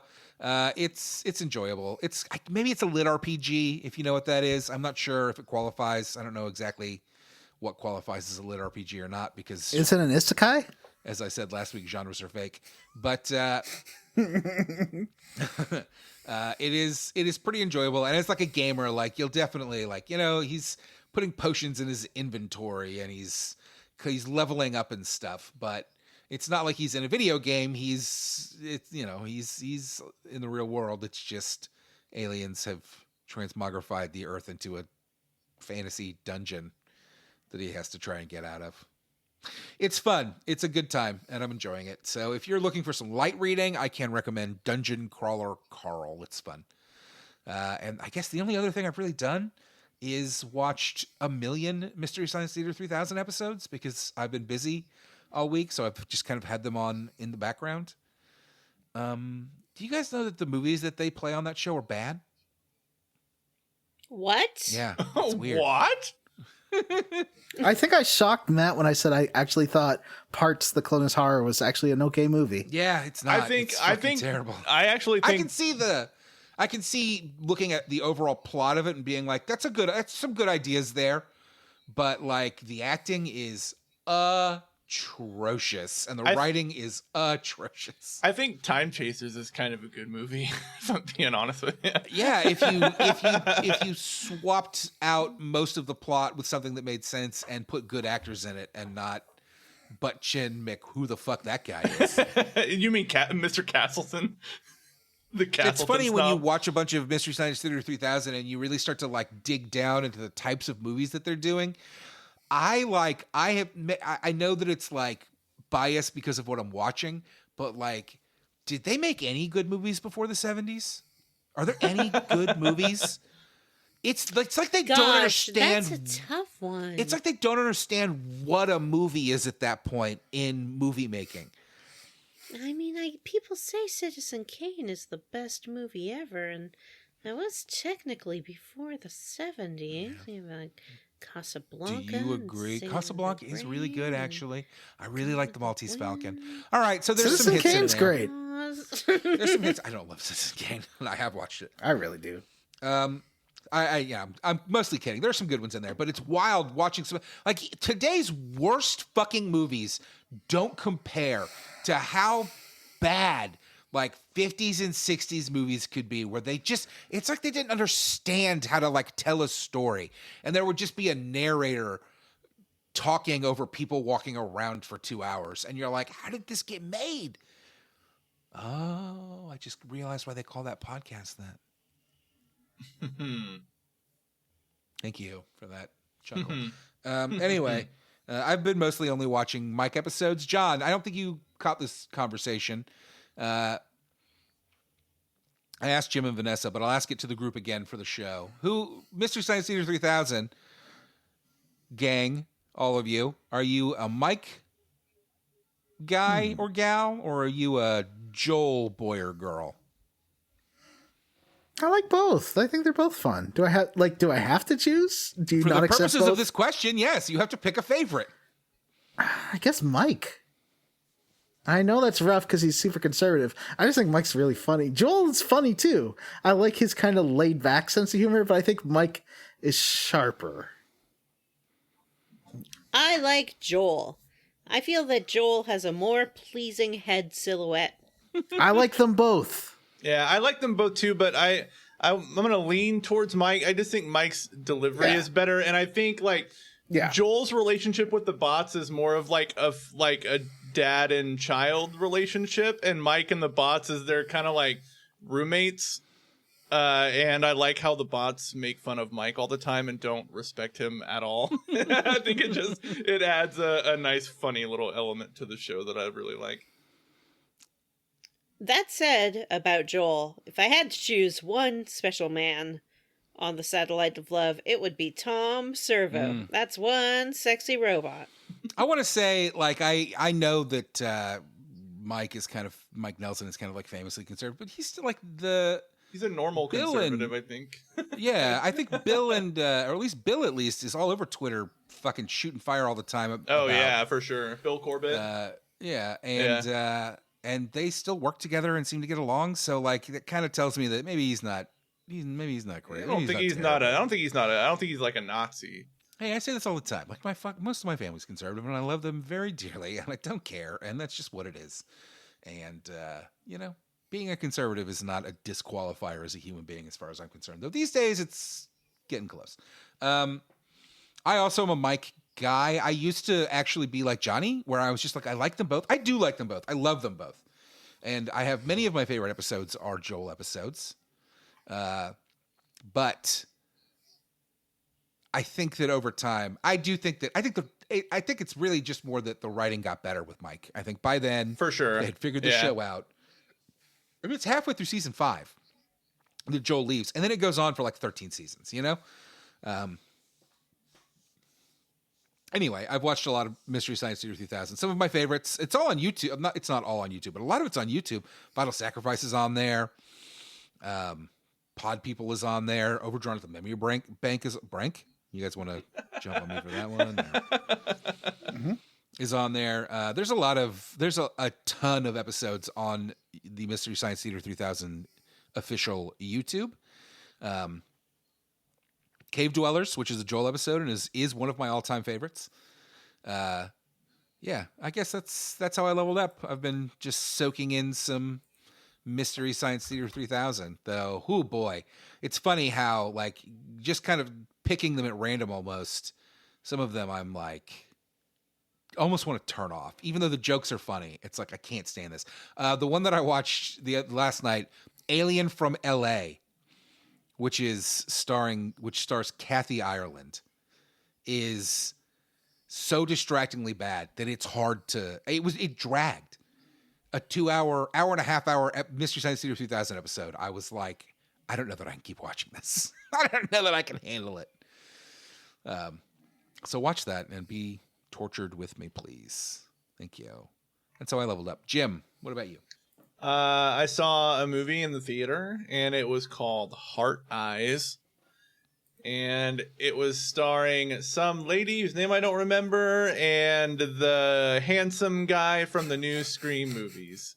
it's enjoyable. Maybe it's a lit RPG, if you know what that is. I'm not sure if it qualifies. I don't know exactly what qualifies as a lit RPG or not, because is it an isekai? As I said last week, genres are fake. But it is pretty enjoyable, and it's like a gamer. Like, you'll definitely, like, you know, he's putting potions in his inventory and he's leveling up and stuff, but it's not like he's in a video game. He's in the real world. It's just aliens have transmogrified the Earth into a fantasy dungeon that he has to try and get out of. It's fun. It's a good time, and I'm enjoying it. So if you're looking for some light reading, I can recommend Dungeon Crawler Carl. It's fun. And I guess the only other thing I've really done is watched 1,000,000 Mystery Science Theater 3000 episodes, because I've been busy all week, so I've just kind of had them on in the background. Do you guys know that the movies that they play on that show are bad? What? Yeah, it's weird. What? I think I shocked Matt when I said I actually thought Parts: The Clonus Horror was actually an okay movie. Yeah, it's not. I think terrible. I actually think I can see looking at the overall plot of it and being like, that's some good ideas there, but like the acting is atrocious and the writing is atrocious. I think Time Chasers is kind of a good movie, if I'm being honest with you. Yeah, if you swapped out most of the plot with something that made sense and put good actors in it, and not Butt Chin Mick, who the fuck that guy is. You mean Mr. Castleton? It's funny when you watch a bunch of Mystery Science Theater 3000 and you really start to like dig down into the types of movies that they're doing. I know that it's like biased because of what I'm watching, but like, did they make any good movies before the 70s? Are there any good movies? It's like they don't understand. That's a tough one. It's like they don't understand what a movie is at that point in movie making. I mean, people say Citizen Kane is the best movie ever, and that was technically before the 70s. Yeah. Like Casablanca. Do you agree? Casablanca is really good, actually. I really like the Maltese Falcon. All right, so there's some hits Kane's in there. great. There's some hits. I don't love Citizen Kane. I have watched it. I really do. I'm mostly kidding. There's some good ones in there, but it's wild watching some, like, today's worst fucking movies don't compare to how bad like 50s and 60s movies could be, where it's like they didn't understand how to like tell a story, and there would just be a narrator talking over people walking around for 2 hours, and you're like, how did this get made? Oh, I just realized why they call that podcast that. Thank you for that chuckle. Anyway, I've been mostly only watching Mike episodes. John, I don't think you caught this conversation. I asked Jim and Vanessa, but I'll ask it to the group again for the show. Mystery Science Theater 3000 gang, all of you, are you a Mike guy or gal, or are you a Joel boy or girl? I like both. I think they're both fun. Do I have to choose? Do you For not the accept purposes both? of this question, yes, you have to pick a favorite. I guess Mike. I know that's rough because he's super conservative. I just think Mike's really funny. Joel is funny too. I like his kind of laid back sense of humor, but I think Mike is sharper. I like Joel. I feel that Joel has a more pleasing head silhouette. I like them both. Yeah, I like them both too, but I'm gonna lean towards Mike. I just think Mike's delivery is better, and I think Joel's relationship with the bots is more of like a dad and child relationship, and Mike and the bots is they're kind of like roommates. And I like how the bots make fun of Mike all the time and don't respect him at all. I think it adds a nice, funny little element to the show that I really like. That said about Joel, if I had to choose one special man on the Satellite of Love, it would be Tom Servo. That's one sexy robot. I want to say, I know that Mike Nelson is kind of like famously conservative, but he's still like he's a normal conservative, I think. Yeah, I think Bill or at least is all over Twitter fucking shooting fire all the time. Yeah, for sure. Bill Corbett. And they still work together and seem to get along. So that kind of tells me that maybe he's not great. I don't think he's like a Nazi. Hey, I say this all the time. Most of my family's conservative, and I love them very dearly, and I don't care, and that's just what it is. And being a conservative is not a disqualifier as a human being, as far as I'm concerned. Though these days, it's getting close. I also am a Mike guy. I used to actually be like Johnny, where I was just like, I like them both. I do like them both. I love them both. And I have many of my favorite episodes are Joel episodes. But I think that over time, I think it's really just more that the writing got better with Mike. I think by then, for sure, they had figured the show out. I mean, it's halfway through season 5 that Joel leaves, and then it goes on for 13 seasons, Anyway, I've watched a lot of Mystery Science Theater 3000. Some of my favorites, it's all on YouTube. It's not all on YouTube, but a lot of it's on YouTube. Vital Sacrifice is on there. Pod People is on there. Overdrawn at the Memory Bank is Brank. You guys want to jump on me for that one? No. Is on there. There's a ton of episodes on the Mystery Science Theater 3000 official YouTube. Cave Dwellers, which is a Joel episode and is one of my all-time favorites. I guess that's how I leveled up. I've been just soaking in some Mystery Science Theater 3000, though. Oh boy, it's funny how just kind of picking them at random almost. Some of them I'm almost want to turn off, even though the jokes are funny. It's I can't stand this. The one that I watched last night, Alien from L.A., which stars Kathy Ireland, is so distractingly bad that it's hard to. It dragged a 2-hour, hour and a half hour Mystery Science Theater 3000 episode. I was like, I don't know that I can keep watching this. I don't know that I can handle it. So watch that and be tortured with me, please. Thank you. That's how I leveled up. Jim, what about you? I saw a movie in the theater, and it was called Heart Eyes. And it was starring some lady whose name I don't remember, and the handsome guy from the new Scream movies.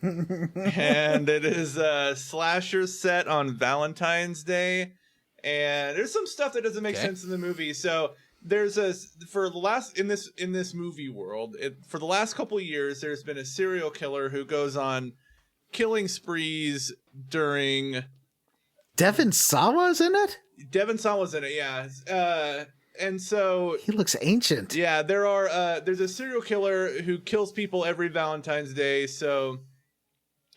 And it is a slasher set on Valentine's Day. And there's some stuff that doesn't make sense in the movie. So there's in this movie world, for the last couple of years, there's been a serial killer who goes on killing sprees during. Devin Sawa's in it? Devin Sawa's in it, yeah. And so he looks ancient. Yeah, there's a serial killer who kills people every Valentine's Day. So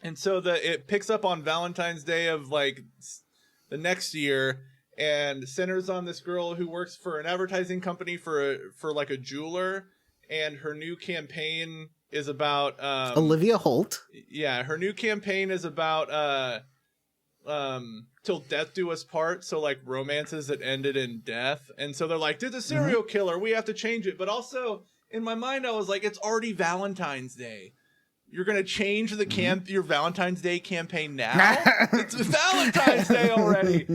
it picks up on Valentine's Day of the next year. and centers on this girl who works for an advertising company for like a jeweler, and her new campaign is about Olivia Holt. Yeah, her new campaign is about till death do us part, so like romances that ended in death. And so they're like, there's a serial killer, we have to change it. But also in my mind I was like, it's already Valentine's Day. You're gonna change the your Valentine's Day campaign now? It's Valentine's Day already.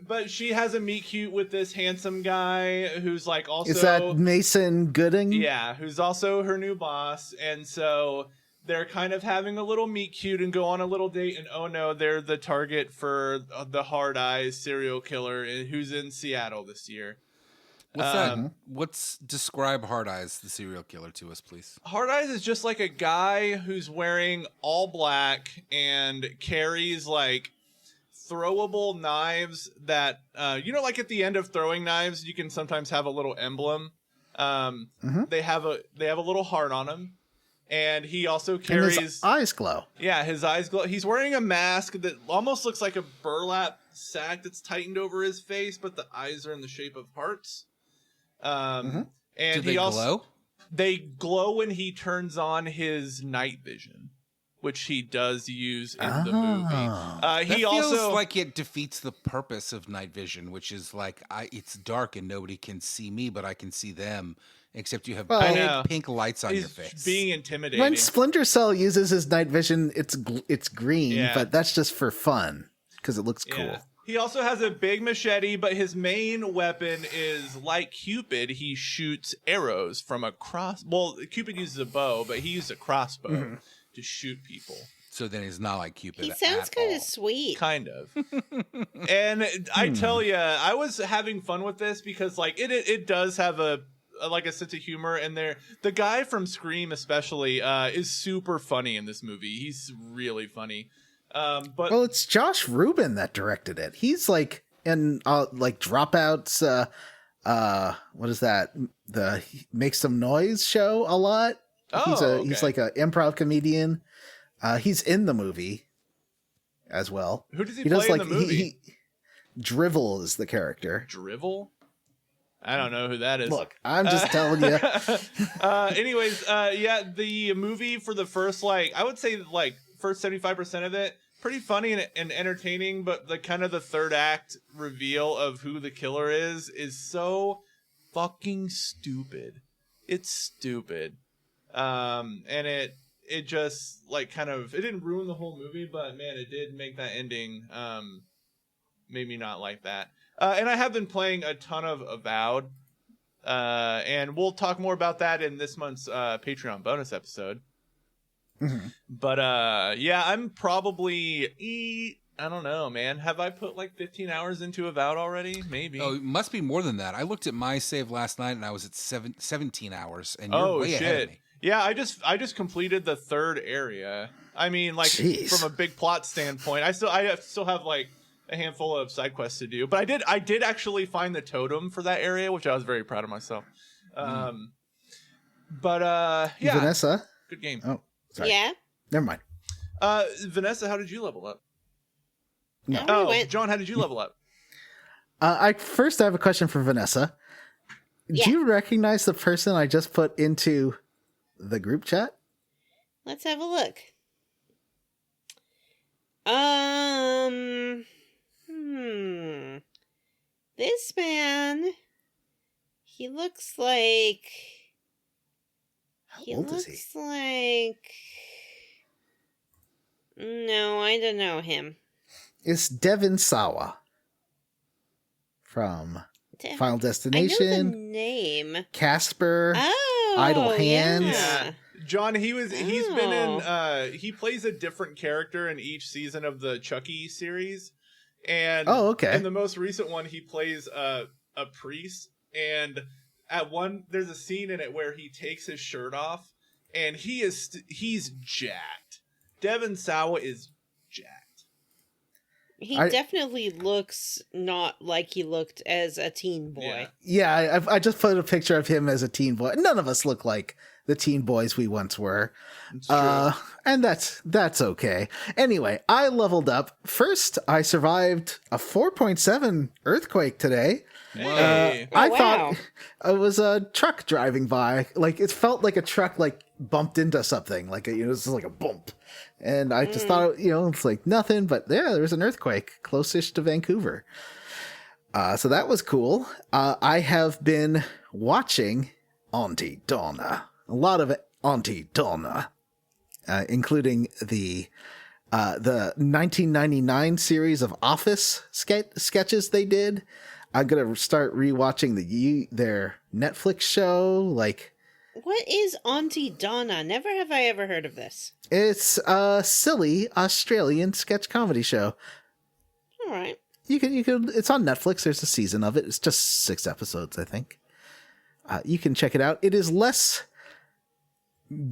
But she has a meet cute with this handsome guy who's like also, is that Mason Gooding? Yeah, who's also her new boss. And so they're kind of having a little meet cute and go on a little date, and oh no, they're the target for the Hard Eyes serial killer who's in Seattle this year. What's that? Describe Hard Eyes, the serial killer, to us, please. Hard Eyes is just like a guy who's wearing all black and carries like throwable knives that like at the end of throwing knives, you can sometimes have a little emblem. They have a little heart on him. And he also carries... And his eyes glow. Yeah, his eyes glow. He's wearing a mask that almost looks like a burlap sack that's tightened over his face, but the eyes are in the shape of hearts. And do they glow? They glow when he turns on his night vision, which he does use in the movie. That feels like it defeats the purpose of night vision, which is like, it's dark and nobody can see me, but I can see them. Except you have big pink lights on your face. Being intimidating. When Splinter Cell uses his night vision, it's green, but that's just for fun because it looks cool. He also has a big machete, but his main weapon is like Cupid. He shoots arrows from a cross. Well, Cupid uses a bow, but he uses a crossbow to shoot people. So then he's not like Cupid. He sounds kind of sweet. Kind of. And I tell you, I was having fun with this because like it does have a sense of humor, and the guy from Scream especially is super funny in this movie. He's really funny. But it's Josh Rubin that directed it. He's like in like Dropouts. What is that? The Make Some Noise show a lot. He's like an improv comedian. He's in the movie as well. Who does he play in the movie? Drivel is the character. Drivel? I don't know who that is. Look, I'm just telling you. Anyways, the movie for the first, I would say, first 75% of it, pretty funny and entertaining, but the kind of the third act reveal of who the killer is so fucking stupid. It's stupid. And it just, it didn't ruin the whole movie, but, man, it did make that ending, made me not like that. And I have been playing a ton of Avowed, and we'll talk more about that in this month's Patreon bonus episode. But I'm probably, I don't know, man. Have I put 15 hours into Avowed already? Maybe. Oh, it must be more than that. I looked at my save last night, and I was at 17 hours, and you're way ahead of me. Yeah, I just completed the third area. I mean, Jeez. From a big plot standpoint, I still have a handful of side quests to do, but I did actually find the totem for that area, which I was very proud of myself. Vanessa, good game. Oh, sorry. Yeah. Never mind. Vanessa, how did you level up? No. John, how did you level up? I have a question for Vanessa. Yeah. Do you recognize the person I just put into the group chat? Let's have a look. This man, he looks like... How old is he? No, I don't know him. It's Devin Sawa from Final Destination. I know the name. Casper. Oh, Idle Hands. Yeah. John, he's been in, he plays a different character in each season of the Chucky series. And in the most recent one, he plays a priest, and there's a scene in it where he takes his shirt off, and he's jacked. Devin Sawa is jacked. He definitely looks not like he looked as a teen boy. Yeah, I just put a picture of him as a teen boy. None of us look like the teen boys we once were. It's true. And that's okay. Anyway, I leveled up. First, I survived a 4.7 earthquake today. Hey. I wow. thought it was a truck driving by. Like, it felt like a truck, like, bumped into something. Like, it was like a bump. And I just thought, it's like nothing. But yeah, there was an earthquake close-ish to Vancouver. So that was cool. I have been watching Auntie Donna. A lot of Auntie Donna. Including the 1999 series of Office sketches they did. I'm gonna start rewatching their Netflix show. Like, What is Auntie Donna? Never have I ever heard of this. it's a silly Australian sketch comedy show. All right. You can. It's on Netflix. There's a season of it. It's just 6 episodes, I think. You can check it out. It is less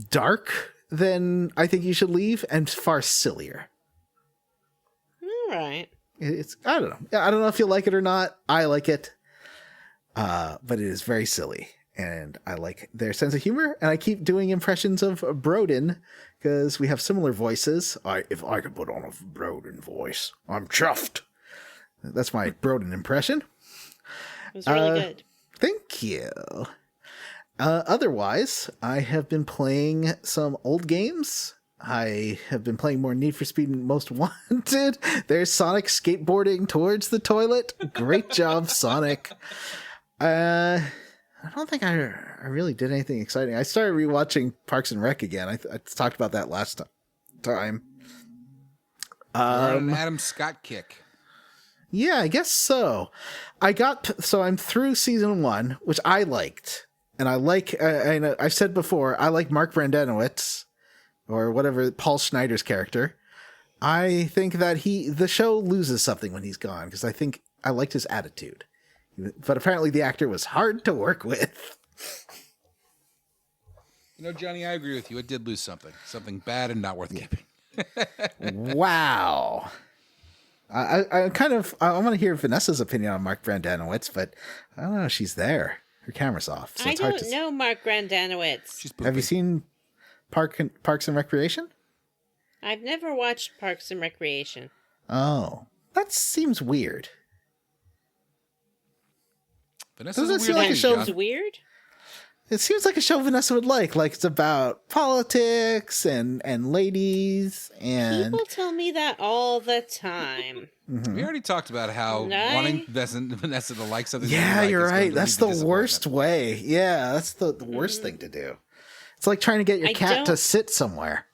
dark than I Think You Should Leave, and far sillier. All right. It's I don't know. I don't know if you'll like it or not. I like it, but it is very silly, and I like their sense of humor. And I keep doing impressions of Broden because we have similar voices. If I could put on a Broden voice, I'm chuffed. That's my Broden impression. It was really good. Thank you. Otherwise, I have been playing some old games. I have been playing more Need for Speed Most Wanted. There's Sonic skateboarding towards the toilet. Great job, Sonic. I don't think I really did anything exciting. I started rewatching Parks and Rec again. I talked about that last time. You're on an Adam Scott kick. Yeah, I guess so. I'm through season 1, which I liked. And I like, I've said before, I like Mark Brandanowitz, or whatever, Paul Schneider's character. I think that the show loses something when he's gone, because I liked his attitude. But apparently the actor was hard to work with. Johnny, I agree with you. It did lose something. Something bad and not worth keeping. Wow. I want to hear Vanessa's opinion on Mark Brandanowitz, but I don't know if she's there. Her camera's off. So I it's hard don't know Mark Brandanowitz. She's pooping. Have you seen Parks and Recreation? I've never watched Parks and Recreation. Oh, that seems weird. Vanessa's Doesn't a it seem weird like a lady, show- John. It's weird. It seems like a show Vanessa would like. Like, it's about politics and ladies and People tell me that all the time. We already talked about how Right? wanting Vanessa to like something. yeah, you like you're is going right. to That's lead to the worst disappointment. way. Yeah, that's the worst thing to do. It's like trying to get your I cat to don't- sit somewhere.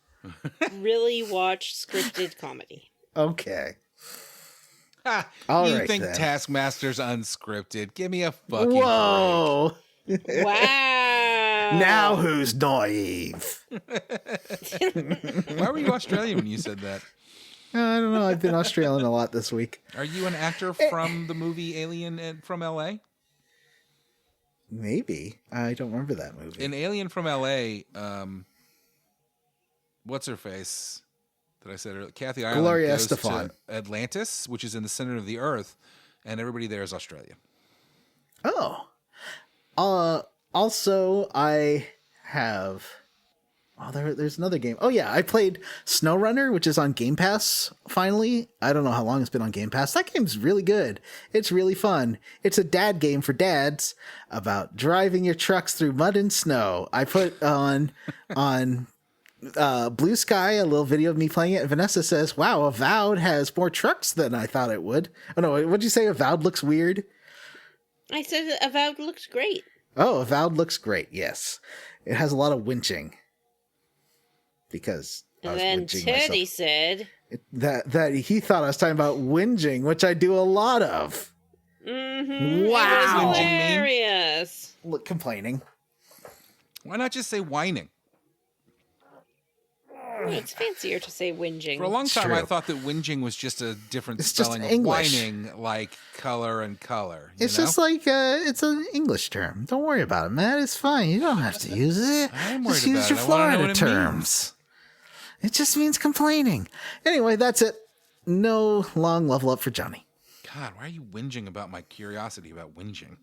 Really watch scripted comedy. Okay. Ha, All you right, think then. Taskmaster's unscripted? Give me a fucking Whoa. Wow. Now who's naive? break. Why were you Australian when you said that? I don't know. I've been Australian a lot this week. Are you an actor from the movie Alien and from L.A.? Maybe. I don't remember that movie. In Alien from L.A., what's her face that I said earlier? Kathy Ireland Gloria goes Estefan. to Atlantis, which is in the center of the Earth, and everybody there is Australian. Oh. Also, I have... Oh, there's another game. Oh, yeah. I played SnowRunner, which is on Game Pass, finally. I don't know how long it's been on Game Pass. That game's really good. It's really fun. It's a dad game for dads about driving your trucks through mud and snow. I put on Blue Sky a little video of me playing it, and Vanessa says, wow, Avowed has more trucks than I thought it would. Oh, no, what'd you say? Avowed looks weird? I said Avowed looks great. Oh, Avowed looks great, yes. It has a lot of winching. Because I And was then winching Teddy myself. said, That he thought I was talking about whinging, which I do a lot of. mm-hmm, Wow. it was Whinging mean? hilarious. Look, complaining. Why not just say whining? It's fancier to say whinging. For a long It's time, I true. thought that whinging was just a different It's just spelling of English. whining, like color and color. You It's know? just like it's an English term. Don't worry about it, man. It's fine. You don't have to use it. I'm Just worried use about your it. I wanna know Florida what it terms. It just means complaining. Anyway, that's it. No long level up for Johnny. God, why are you whinging about my curiosity about whinging?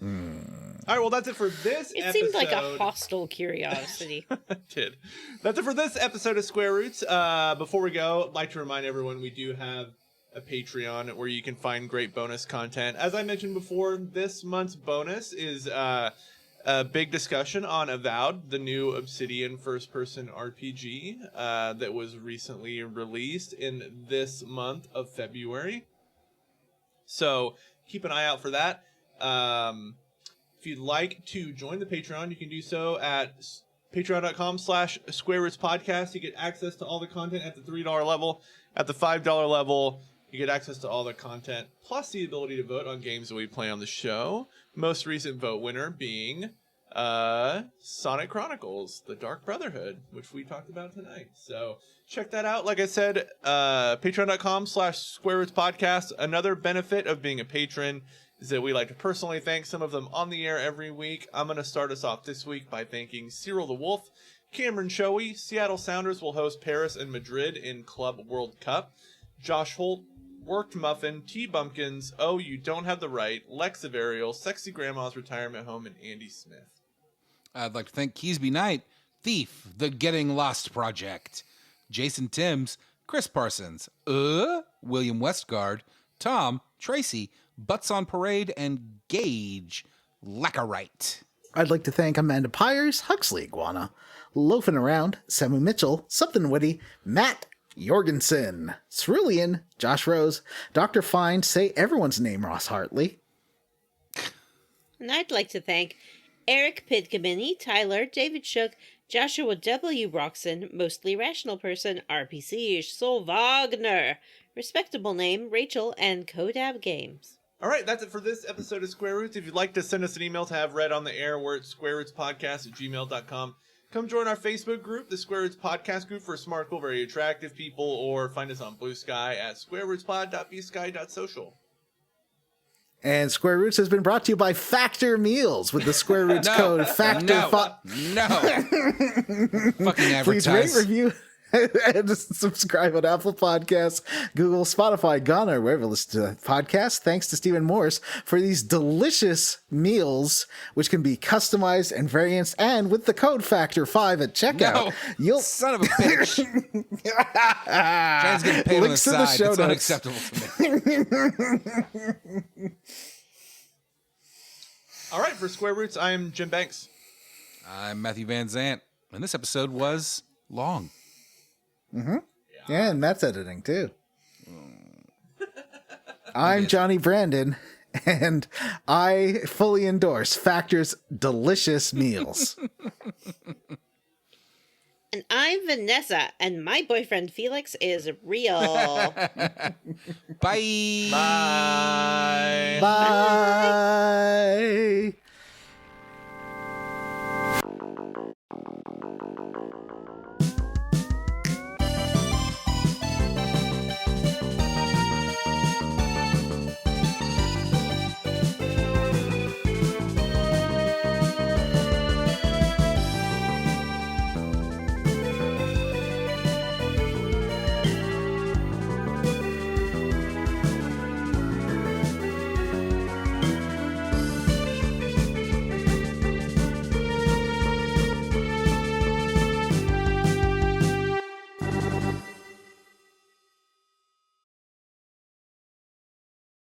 All right, well, that's it for this It episode. seemed like a hostile curiosity. Did. That's it for this episode of Square Roots. Before we go, I'd like to remind everyone we do have a Patreon where you can find great bonus content. As I mentioned before, this month's bonus is a big discussion on Avowed, the new Obsidian first-person RPG that was recently released in this month of February. So keep an eye out for that. If you'd like to join the Patreon, you can do so at patreon.com/Square Roots Podcast. You get access to all the content at the $3 level. At the $5 level, you get access to all the content, plus the ability to vote on games that we play on the show. Most recent vote winner being Sonic Chronicles, the Dark Brotherhood, which we talked about tonight. So check that out. Like I said, patreon.com/Square Roots Podcast. Another benefit of being a patron is that we like to personally thank some of them on the air every week. I'm going to start us off this week by thanking Cyril the Wolf, Cameron Shoei, Seattle Sounders will host Paris and Madrid in Club World Cup, Josh Holt, Worked Muffin, T. Bumpkins, Oh, You Don't Have the Right, Lex Averial, Sexy Grandma's Retirement Home, and Andy Smith. I'd like to thank Keysby Knight, Thief, The Getting Lost Project, Jason Timms, Chris Parsons, William Westgard, Tom, Tracy, Butts on Parade, and Gage Lackerite. I'd like to thank Amanda Pyers, Huxley Iguana, Loafing Around, Samu Mitchell, Something Witty, Matt Jorgensen, Cerulean, Josh Rose, Dr. Fine, say everyone's name, Ross Hartley. And I'd like to thank Eric Pidcamini, Tyler, David Shook, Joshua W. Roxon, Mostly Rational Person, RPC, Sol Wagner, Respectable Name, Rachel, and Kodab Games. All right, that's it for this episode of Square Roots. If you'd like to send us an email to have read on the air, we're at squarerootspodcast@gmail.com. Come join our Facebook group, the Square Roots Podcast Group, for smart, cool, very attractive people, or find us on Blue Sky at squarerootspod.bsky.social. And Square Roots has been brought to you by Factor Meals with the Square Roots code Factor. No. Fucking advertise. Please rate, review, and subscribe on Apple Podcasts, Google, Spotify, Ghana, or wherever you listen to podcasts. Thanks to Stephen Morris for these delicious meals, which can be customized and variants. And with the code Factor5 at checkout, you'll son of a bitch. Trying to get paid on the side. It's unacceptable to me. All right, for Square Roots, I am Jim Banks. I'm Matthew Van Zant, and this episode was long. Mm-hmm. Yeah, and that's editing too. I'm Johnny Brandon, and I fully endorse Factor's delicious meals. And I'm Vanessa, and my boyfriend Felix is real. Bye. Bye.